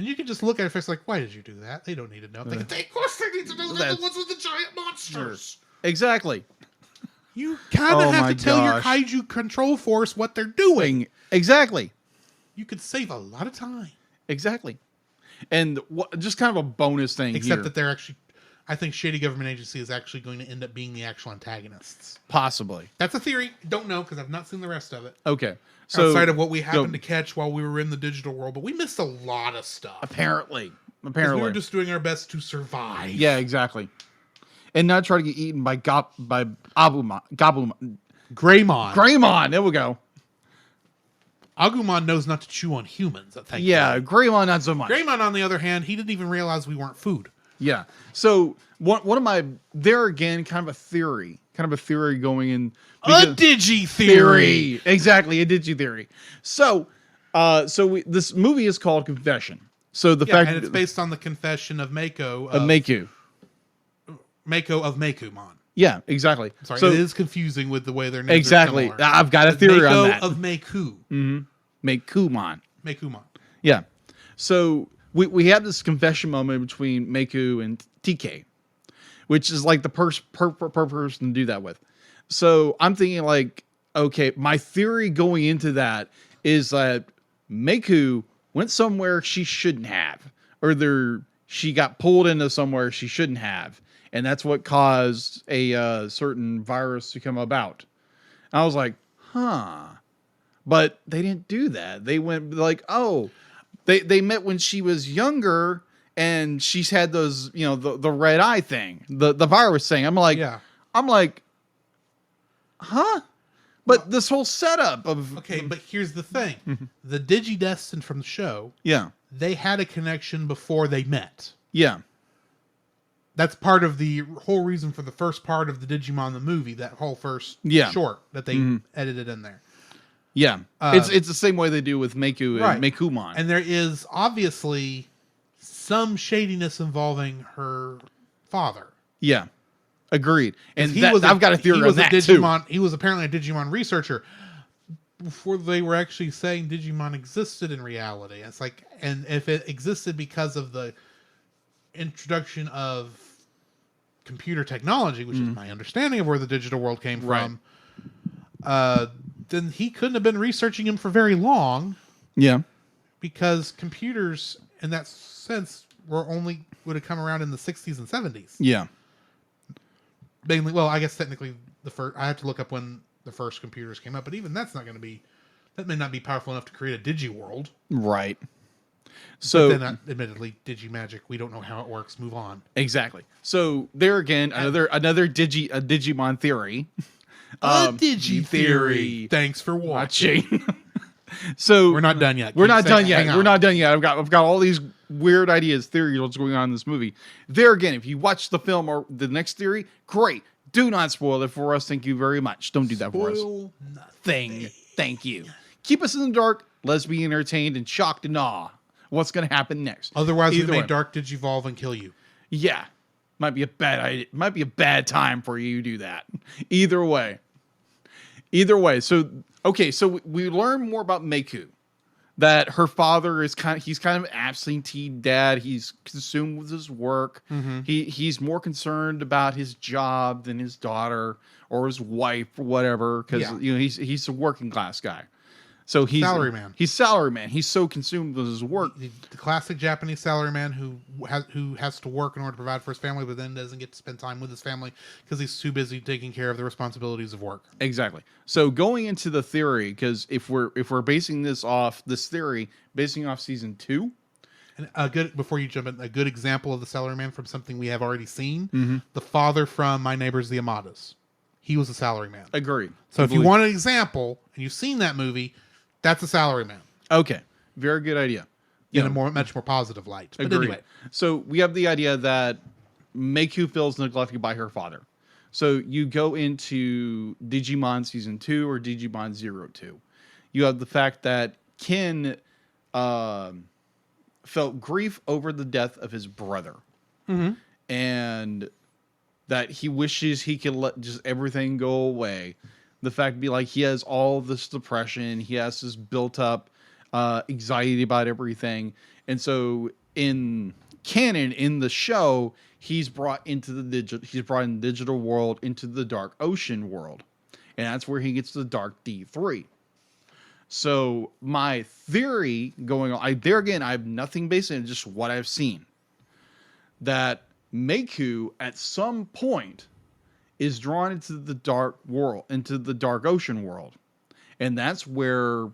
you can just look at her face like, why did you do that? They don't need to know. Of course they need to know. They're the ones with the giant monsters. Exactly. You kind of have to tell your kaiju control force what they're doing. Exactly. You could save a lot of time. Exactly. And just kind of a bonus thing Except that they're actually... I think Shady Government Agency is actually going to end up being the actual antagonists. Possibly. That's a theory. Don't know because I've not seen the rest of it. Okay. So, outside of what we happened to catch while we were in the digital world, but we missed a lot of stuff. Apparently. We were just doing our best to survive. Yeah, exactly. And not try to get eaten by Gabumon. Greymon. There we go. Agumon knows not to chew on humans. Yeah, Greymon not so much. Greymon, on the other hand, he didn't even realize we weren't food. Yeah. So one of my there again, kind of a theory going in. A digi theory. Exactly, a digi theory. So, this movie is called Confession. So and it's based on the confession of Mako of Maku. Mako of Makumon. Yeah, exactly. Sorry, it is confusing with the way their names exactly. are similar. I've got a theory Mako on that. Of Maku. Makumon. Yeah. So we have this confession moment between Maku and TK, which is like the person to do that with. So I'm thinking like, okay, my theory going into that is that Maku went somewhere she shouldn't have, or she got pulled into somewhere she shouldn't have, and that's what caused a certain virus to come about. And I was like, but they didn't do that. They went like, oh, they met when she was younger, and she's had those, the red eye thing, the virus thing. I'm like, huh? But this whole setup of... Okay, but here's the thing. The Digidestined from the show, they had a connection before they met. Yeah. That's part of the whole reason for the first part of the Digimon the movie, that whole first short that they edited in there. Yeah. It's the same way they do with Maku and Makumon. And there is obviously some shadiness involving her father. Yeah. Agreed. And I've got a theory on that too. He was apparently a Digimon researcher before they were actually saying Digimon existed in reality. It's like, and if it existed because of the introduction of computer technology, which is my understanding of where the digital world came from, then he couldn't have been researching him for very long. Yeah. Because computers, in that sense, would have come around in the 60s and 70s. Yeah. Mainly, well, I guess technically I have to look up when the first computers came up, but even that may not be powerful enough to create a digi world. Right. So but then, admittedly, Digimagic, we don't know how it works. Move on. Exactly. So there again, another Digimon theory. A digi theory. Thanks for watching. So we're not done yet. We're not done yet. I've got all these weird ideas, theories, what's going on in this movie. There again, if you watch the film or the next theory, great. Do not spoil it for us. Thank you very much. Don't do that for us. Nothing. Thank you. Keep us in the dark. Let's be entertained and shocked and awe. what's going to happen next. Otherwise, Either we may way. Dark Digivolve and kill you. Yeah. Might be a bad idea. Might be a bad time for you to do that. Either way. So, okay. So we learn more about Meiku. That her father is he's kind of an absentee dad. He's consumed with his work. He's more concerned about his job than his daughter or his wife or whatever. Because he's a working class guy. So he's Salaryman. He's salaryman. He's so consumed with his work. The classic Japanese salaryman who has to work in order to provide for his family, but then doesn't get to spend time with his family because he's too busy taking care of the responsibilities of work. Exactly. So going into the theory, because if we're basing this theory basing off season 2. And before you jump in, a good example of the salaryman from something we have already seen, the father from My Neighbors the Amadas. He was a salaryman. Agreed. So if you want an example and you've seen that movie, that's a salaryman. Okay. Very good idea. In a much more positive light. But Agreed. anyway. So we have the idea that Meiku feels neglected by her father. So you go into Digimon Season 2 or Digimon 02. You have the fact that Ken felt grief over the death of his brother. And that he wishes he could let just everything go away. The fact be like he has all this depression, he has this built up anxiety about everything, and so in canon in the show, he's brought into the digital world, into the Dark Ocean world, and that's where he gets the Dark D3. So my theory going on, I have nothing based on just what I've seen, that Meiku at some point is drawn into the dark world, into the Dark Ocean world. And that's where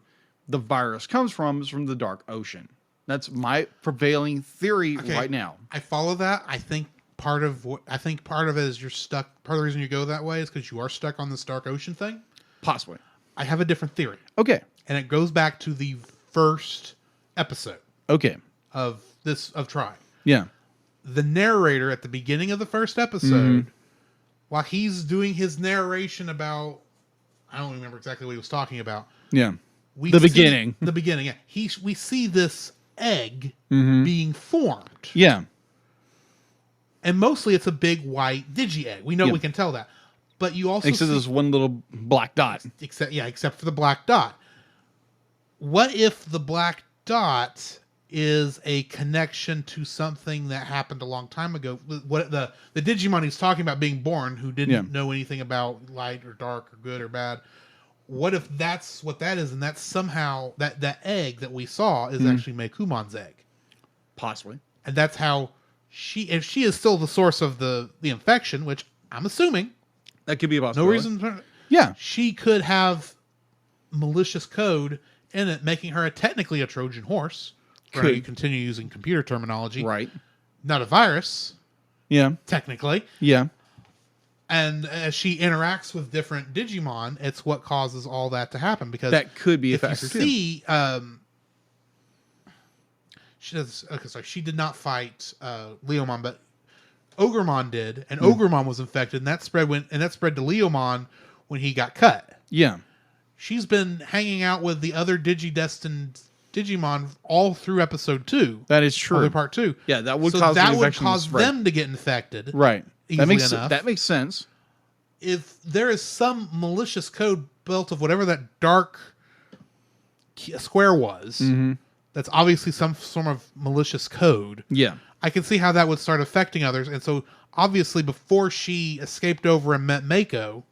the virus comes from, is from the Dark Ocean. That's my prevailing theory right now. I follow that. I think part of it is you're stuck. Part of the reason you go that way is because you are stuck on this Dark Ocean thing. Possibly. I have a different theory. Okay. And it goes back to the first episode. Okay. Of Try. Yeah. The narrator at the beginning of the first episode, while he's doing his narration about, I don't remember exactly what he was talking about. Yeah. The beginning. Yeah. We see this egg being formed. Yeah. And mostly it's a big white digi egg. We know we can tell that. But you also except there's one little black dot. Except for the black dot. What if the black dot is a connection to something that happened a long time ago? What the Digimon he's talking about being born, who didn't know anything about light or dark or good or bad. What if that's what that is, and that's somehow that egg that we saw is actually Meikumon's egg? Possibly. And that's how if she is still the source of the infection, which I'm assuming. That could be a possibility. No reason. Yeah. She could have malicious code in it, making her technically a Trojan horse. Right? You continue using computer terminology. Right. Not a virus. Yeah. Technically. Yeah. And as she interacts with different Digimon, it's what causes all that to happen. Because that could be a factor too. See, she did not fight Leomon, but Ogremon did, and Ogremon was infected, and that spread to Leomon when he got cut. Yeah. She's been hanging out with the other Digidestined Digimon all through episode 2. That is true. Part 2. Yeah, that would cause them to get infected. Right. That makes sense. If there is some malicious code built of whatever that dark square was, that's obviously some sort of malicious code. Yeah. I can see how that would start affecting others. And so, obviously, before she escaped over and met Mako,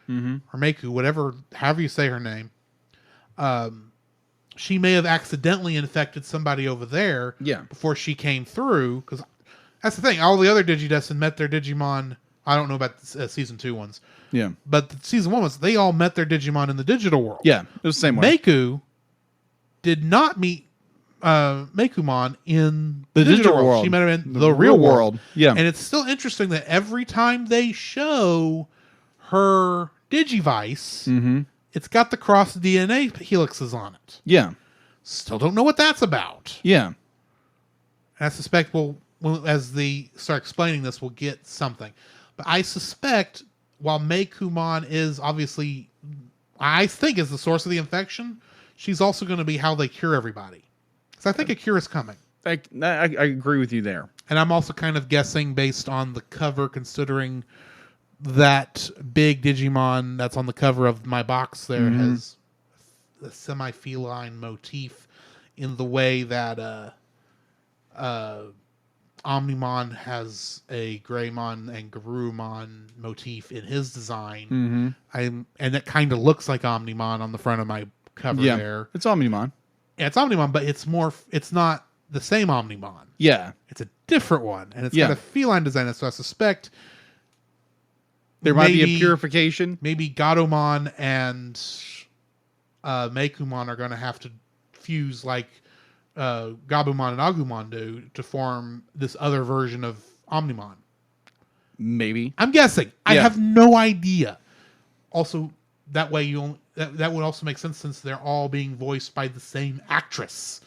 or Meiku, however you say her name, she may have accidentally infected somebody over there before she came through. Because that's the thing. All the other Digidestined met their Digimon. I don't know about the season 2 ones. Yeah. But the season 1 ones, they all met their Digimon in the digital world. Yeah, it was the same way. Meiku did not meet Meikumon in the digital world. She met him in the real world. Yeah. And it's still interesting that every time they show her Digivice, it's got the cross DNA helixes on it. Yeah. Still don't know what that's about. Yeah. And I suspect as they start explaining this, we'll get something. But I suspect while Meikumon is obviously, I think, is the source of the infection, she's also going to be how they cure everybody. Because I think Akira's coming. I agree with you there. And I'm also kind of guessing based on the cover, considering that big Digimon that's on the cover of my box there has a semi-feline motif in the way that Omnimon has a Greymon and Garurumon motif in his design. And it kind of looks like Omnimon on the front of my cover there. It's Omnimon. Yeah, it's Omnimon, but it's not the same Omnimon. Yeah. It's a different one, and it's got a feline design, so I suspect there might be a purification. Maybe Gatomon and Meikumon are going to have to fuse like Gabumon and Agumon do to form this other version of Omnimon. Maybe. I'm guessing. I have no idea. Also, that way that would also make sense since they're all being voiced by the same actress.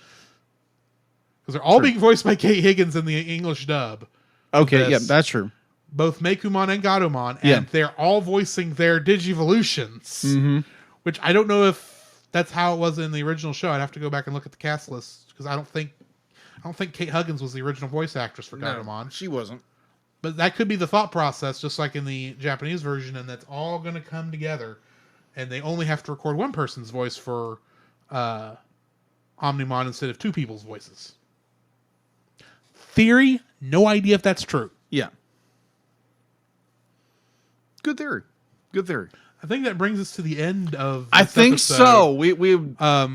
Because they're all being voiced by Kate Higgins in the English dub. Okay, yeah, that's true. Both Meikumon and Gatomon, and they're all voicing their Digivolutions, which I don't know if that's how it was in the original show. I'd have to go back and look at the cast list because I don't think Kate Huggins was the original voice actress for Gatomon. She wasn't. But that could be the thought process, just like in the Japanese version, and that's all going to come together, and they only have to record one person's voice for Omnimon instead of two people's voices. Theory, no idea if that's true. Yeah. Good theory. Good theory. I think that brings us to the end of this I think episode. so. We've gone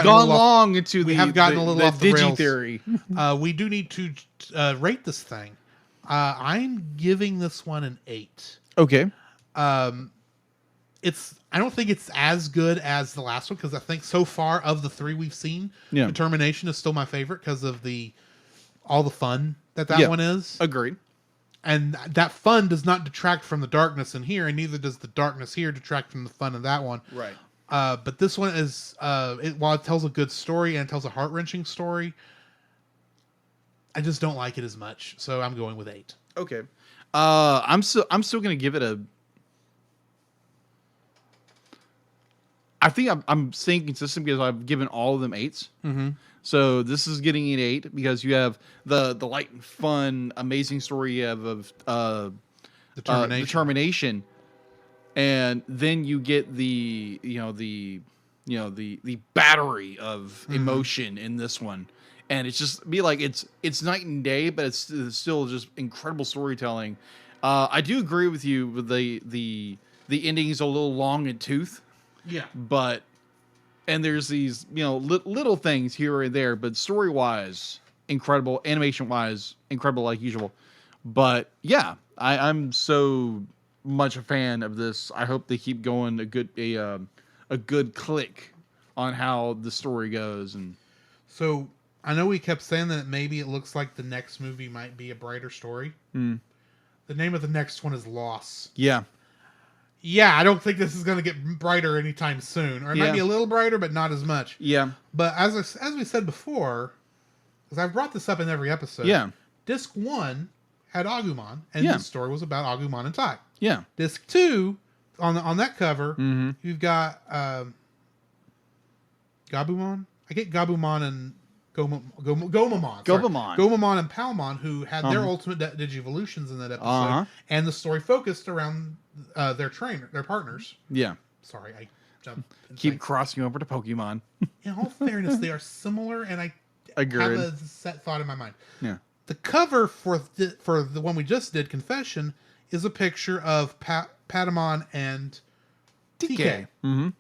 long into the Digi rails. theory. We do need to rate this thing. I'm giving this one an 8. Okay. I don't think it's as good as the last one because I think so far of the 3 we've seen, Determination is still my favorite because of all the fun that one is. Agreed. And that fun does not detract from the darkness in here, and neither does the darkness here detract from the fun in that one. Right. But this one is, while it tells a good story and it tells a heart-wrenching story, I just don't like it as much. So I'm going with 8. Okay. I'm still going to give it a. I think I'm staying consistent because I've given all of them 8s. Mm-hmm. So this is getting an 8 because you have the light and fun, amazing story you have of determination, and then you get the battery of emotion in this one, and it's just it's night and day, but it's still just incredible storytelling. I do agree with you with the ending is a little long in tooth. Yeah, and there's these little things here and there, but story wise, incredible. Animation wise, incredible like usual. But yeah, I'm so much a fan of this. I hope they keep going a good click on how the story goes. And so I know we kept saying that maybe it looks like the next movie might be a brighter story. The name of the next one is Loss. Yeah. Yeah, I don't think this is going to get brighter anytime soon. Or it might be a little brighter, but not as much. Yeah. But as we said before, because I've brought this up in every episode, Disc 1 had Agumon, and the story was about Agumon and Tai. Yeah. Disc 2, on that cover, you've got Gabumon. I get Gabumon and Gomamon. Gomamon and Palmon, who had their ultimate Digivolutions in that episode, and the story focused around their partners. Yeah. Sorry, I jumped. Keep crossing over to Pokemon. In all fairness, they are similar, and I have a set thought in my mind. Yeah. The cover for the one we just did, Confession, is a picture of Patamon and TK. Mm-hmm.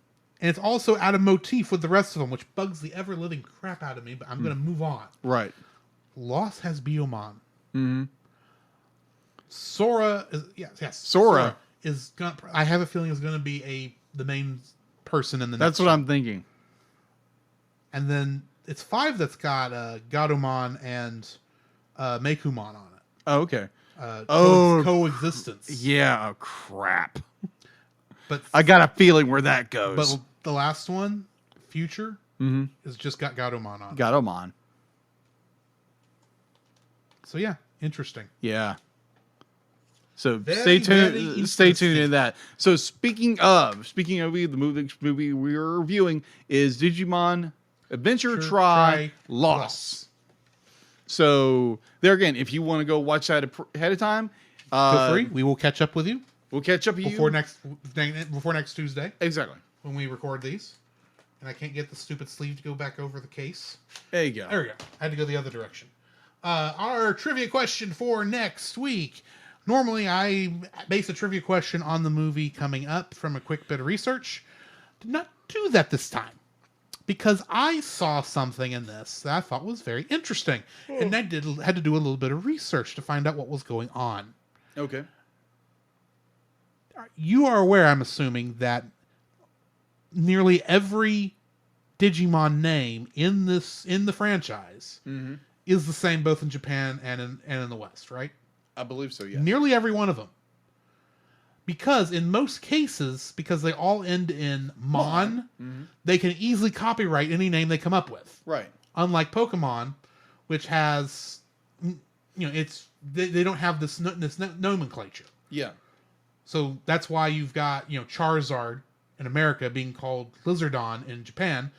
And it's also out of motif with the rest of them, which bugs the ever-living crap out of me, but I'm going to move on. Right. Lost has Biomon. Mm-hmm. Sora is... Yes. Sora is going to... I have a feeling is going to be the main person in the next That's what I'm thinking. And then it's 5 that's got Gatomon and Meikumon on it. Oh, okay. Coexistence. Yeah, crap. But I got a feeling where that goes. But the last one, Future, has just got Gatomon on it. Gatomon. So yeah, interesting. Yeah. So stay tuned. Stay tuned in that. So speaking of the movie we are reviewing is Digimon Adventure, Sure, try, loss. So there again, if you want to go watch that ahead of time, Feel free. We will catch up with you we'll catch up with before you. next Tuesday Exactly. when we record these. And I can't get the stupid sleeve to go back over the case. There you go. There we go. I had to go the other direction. Our trivia question for next week. Normally, I base a trivia question on the movie coming up from a quick bit of research. Did not do that this time because I saw something in this that I thought was very interesting, and I had to do a little bit of research to find out what was going on. Okay. You are aware, I'm assuming, that nearly every Digimon name in the franchise is the same both in Japan and in the West, right? I believe so, yeah. Nearly every one of them. Because in most cases, because they all end in Mon, they can easily copyright any name they come up with. Right. Unlike Pokemon, which has, they don't have this nomenclature. Yeah. So that's why you've got, Charizard in America being called Lizardon in Japan,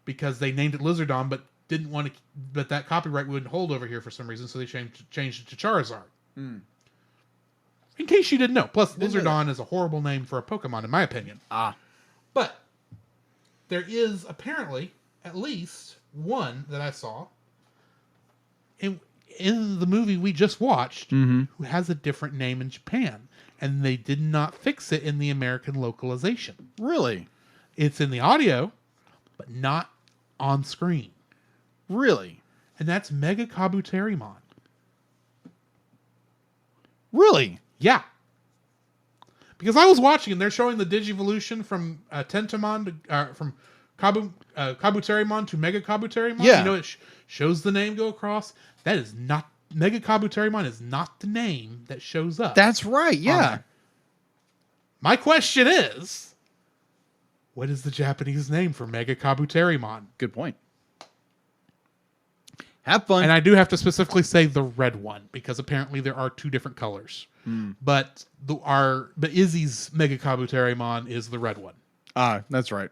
because they named it Lizardon, but didn't want to, but that copyright wouldn't hold over here for some reason, so they changed it to Charizard. In case you didn't know. Plus, Lizardon is a horrible name for a Pokemon, in my opinion. But there is apparently at least one that I saw in the movie we just watched who has a different name in Japan. And they did not fix it in the American localization. Really? It's in the audio, but not on screen. Really? And that's Mega Kabuterimon. Really? Yeah. Because I was watching and they're showing the Digivolution from Tentomon to, from Kabuterimon to Mega Kabuterimon. Yeah. It shows the name go across. That is not, Mega Kabuterimon is not the name that shows up. That's right, yeah. My question is, what is the Japanese name for Mega Kabuterimon? Good point. Have fun. And I do have to specifically say the red one, because apparently there are two different colors. But Izzy's Mega Kabuterimon is the red one. That's right.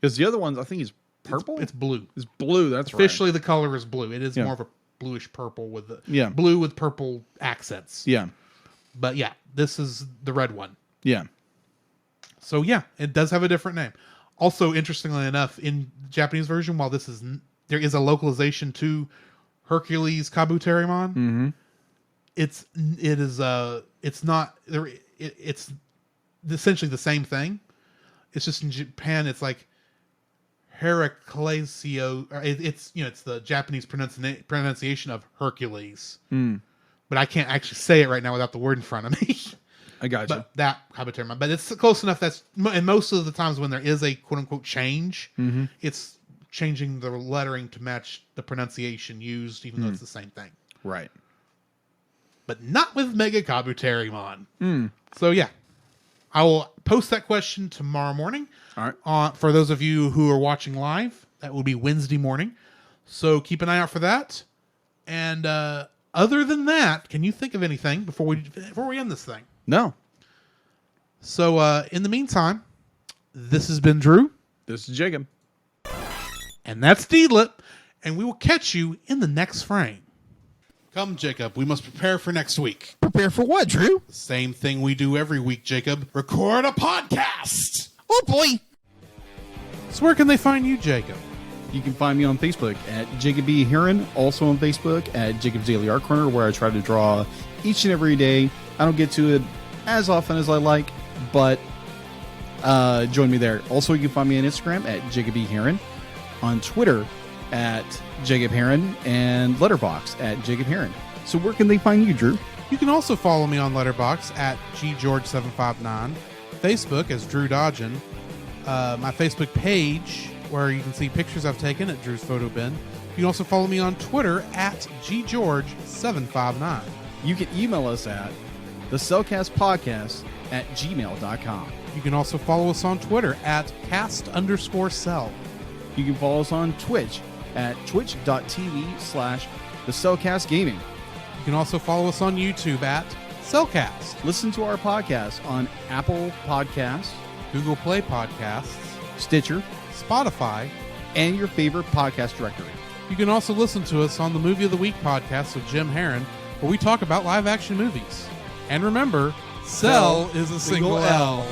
Because the other ones, I think, is purple? It's blue. It's blue, that's Officially, the color is blue. It is more of a bluish purple with the blue with purple accents. Yeah. But yeah, this is the red one. Yeah. So yeah, it does have a different name. Also, interestingly enough, in the Japanese version, while there is a localization to Hercules Kabuterimon, it's essentially the same thing. It's just in Japan, it's like Heraclesio. It's the Japanese pronunciation of Hercules. But I can't actually say it right now without the word in front of me. I got you. But that Kabuterimon. But it's close enough. And most of the times when there is a quote unquote change, it's changing the lettering to match the pronunciation used, even though it's the same thing. Right. But not with Mega Kabuterimon. So yeah, I will post that question tomorrow morning. All right. For those of you who are watching live, that will be Wednesday morning. So keep an eye out for that. And other than that, can you think of anything before we end this thing? No. So in the meantime, this has been Drew. This is Jacob. And that's Deedlit. And we will catch you in the next frame. Come, Jacob. We must prepare for next week. Prepare for what, Drew? The same thing we do every week, Jacob. Record a podcast. Oh, boy. So where can they find you, Jacob? You can find me on Facebook at Jacob B. Heron, also on Facebook at Jacob's Daily Art Corner, where I try to draw each and every day. I don't get to it as often as I like, but join me there. Also, you can find me on Instagram at Jacob B. Heron, on Twitter at Jacob Heron, and Letterboxd at Jacob Heron. So where can they find you, Drew? You can also follow me on Letterboxd at GGeorge759, Facebook as Drew Dodgen, my Facebook page where you can see pictures I've taken at Drew's Photo Bin. You can also follow me on Twitter at GGeorge759. You can email us at thecellcastpodcast@gmail.com. You can also follow us on Twitter at cast_cell. You can follow us on Twitch at twitch.tv/thecellcastgaming. You can also follow us on YouTube at Cellcast, Listen to our podcast on Apple Podcasts, Google Play Podcasts, Stitcher, Spotify, and your favorite podcast directory. You can also listen to us on the Movie of the Week podcast with Jim Heron, where we talk about live action movies. And remember, Cell is a single L.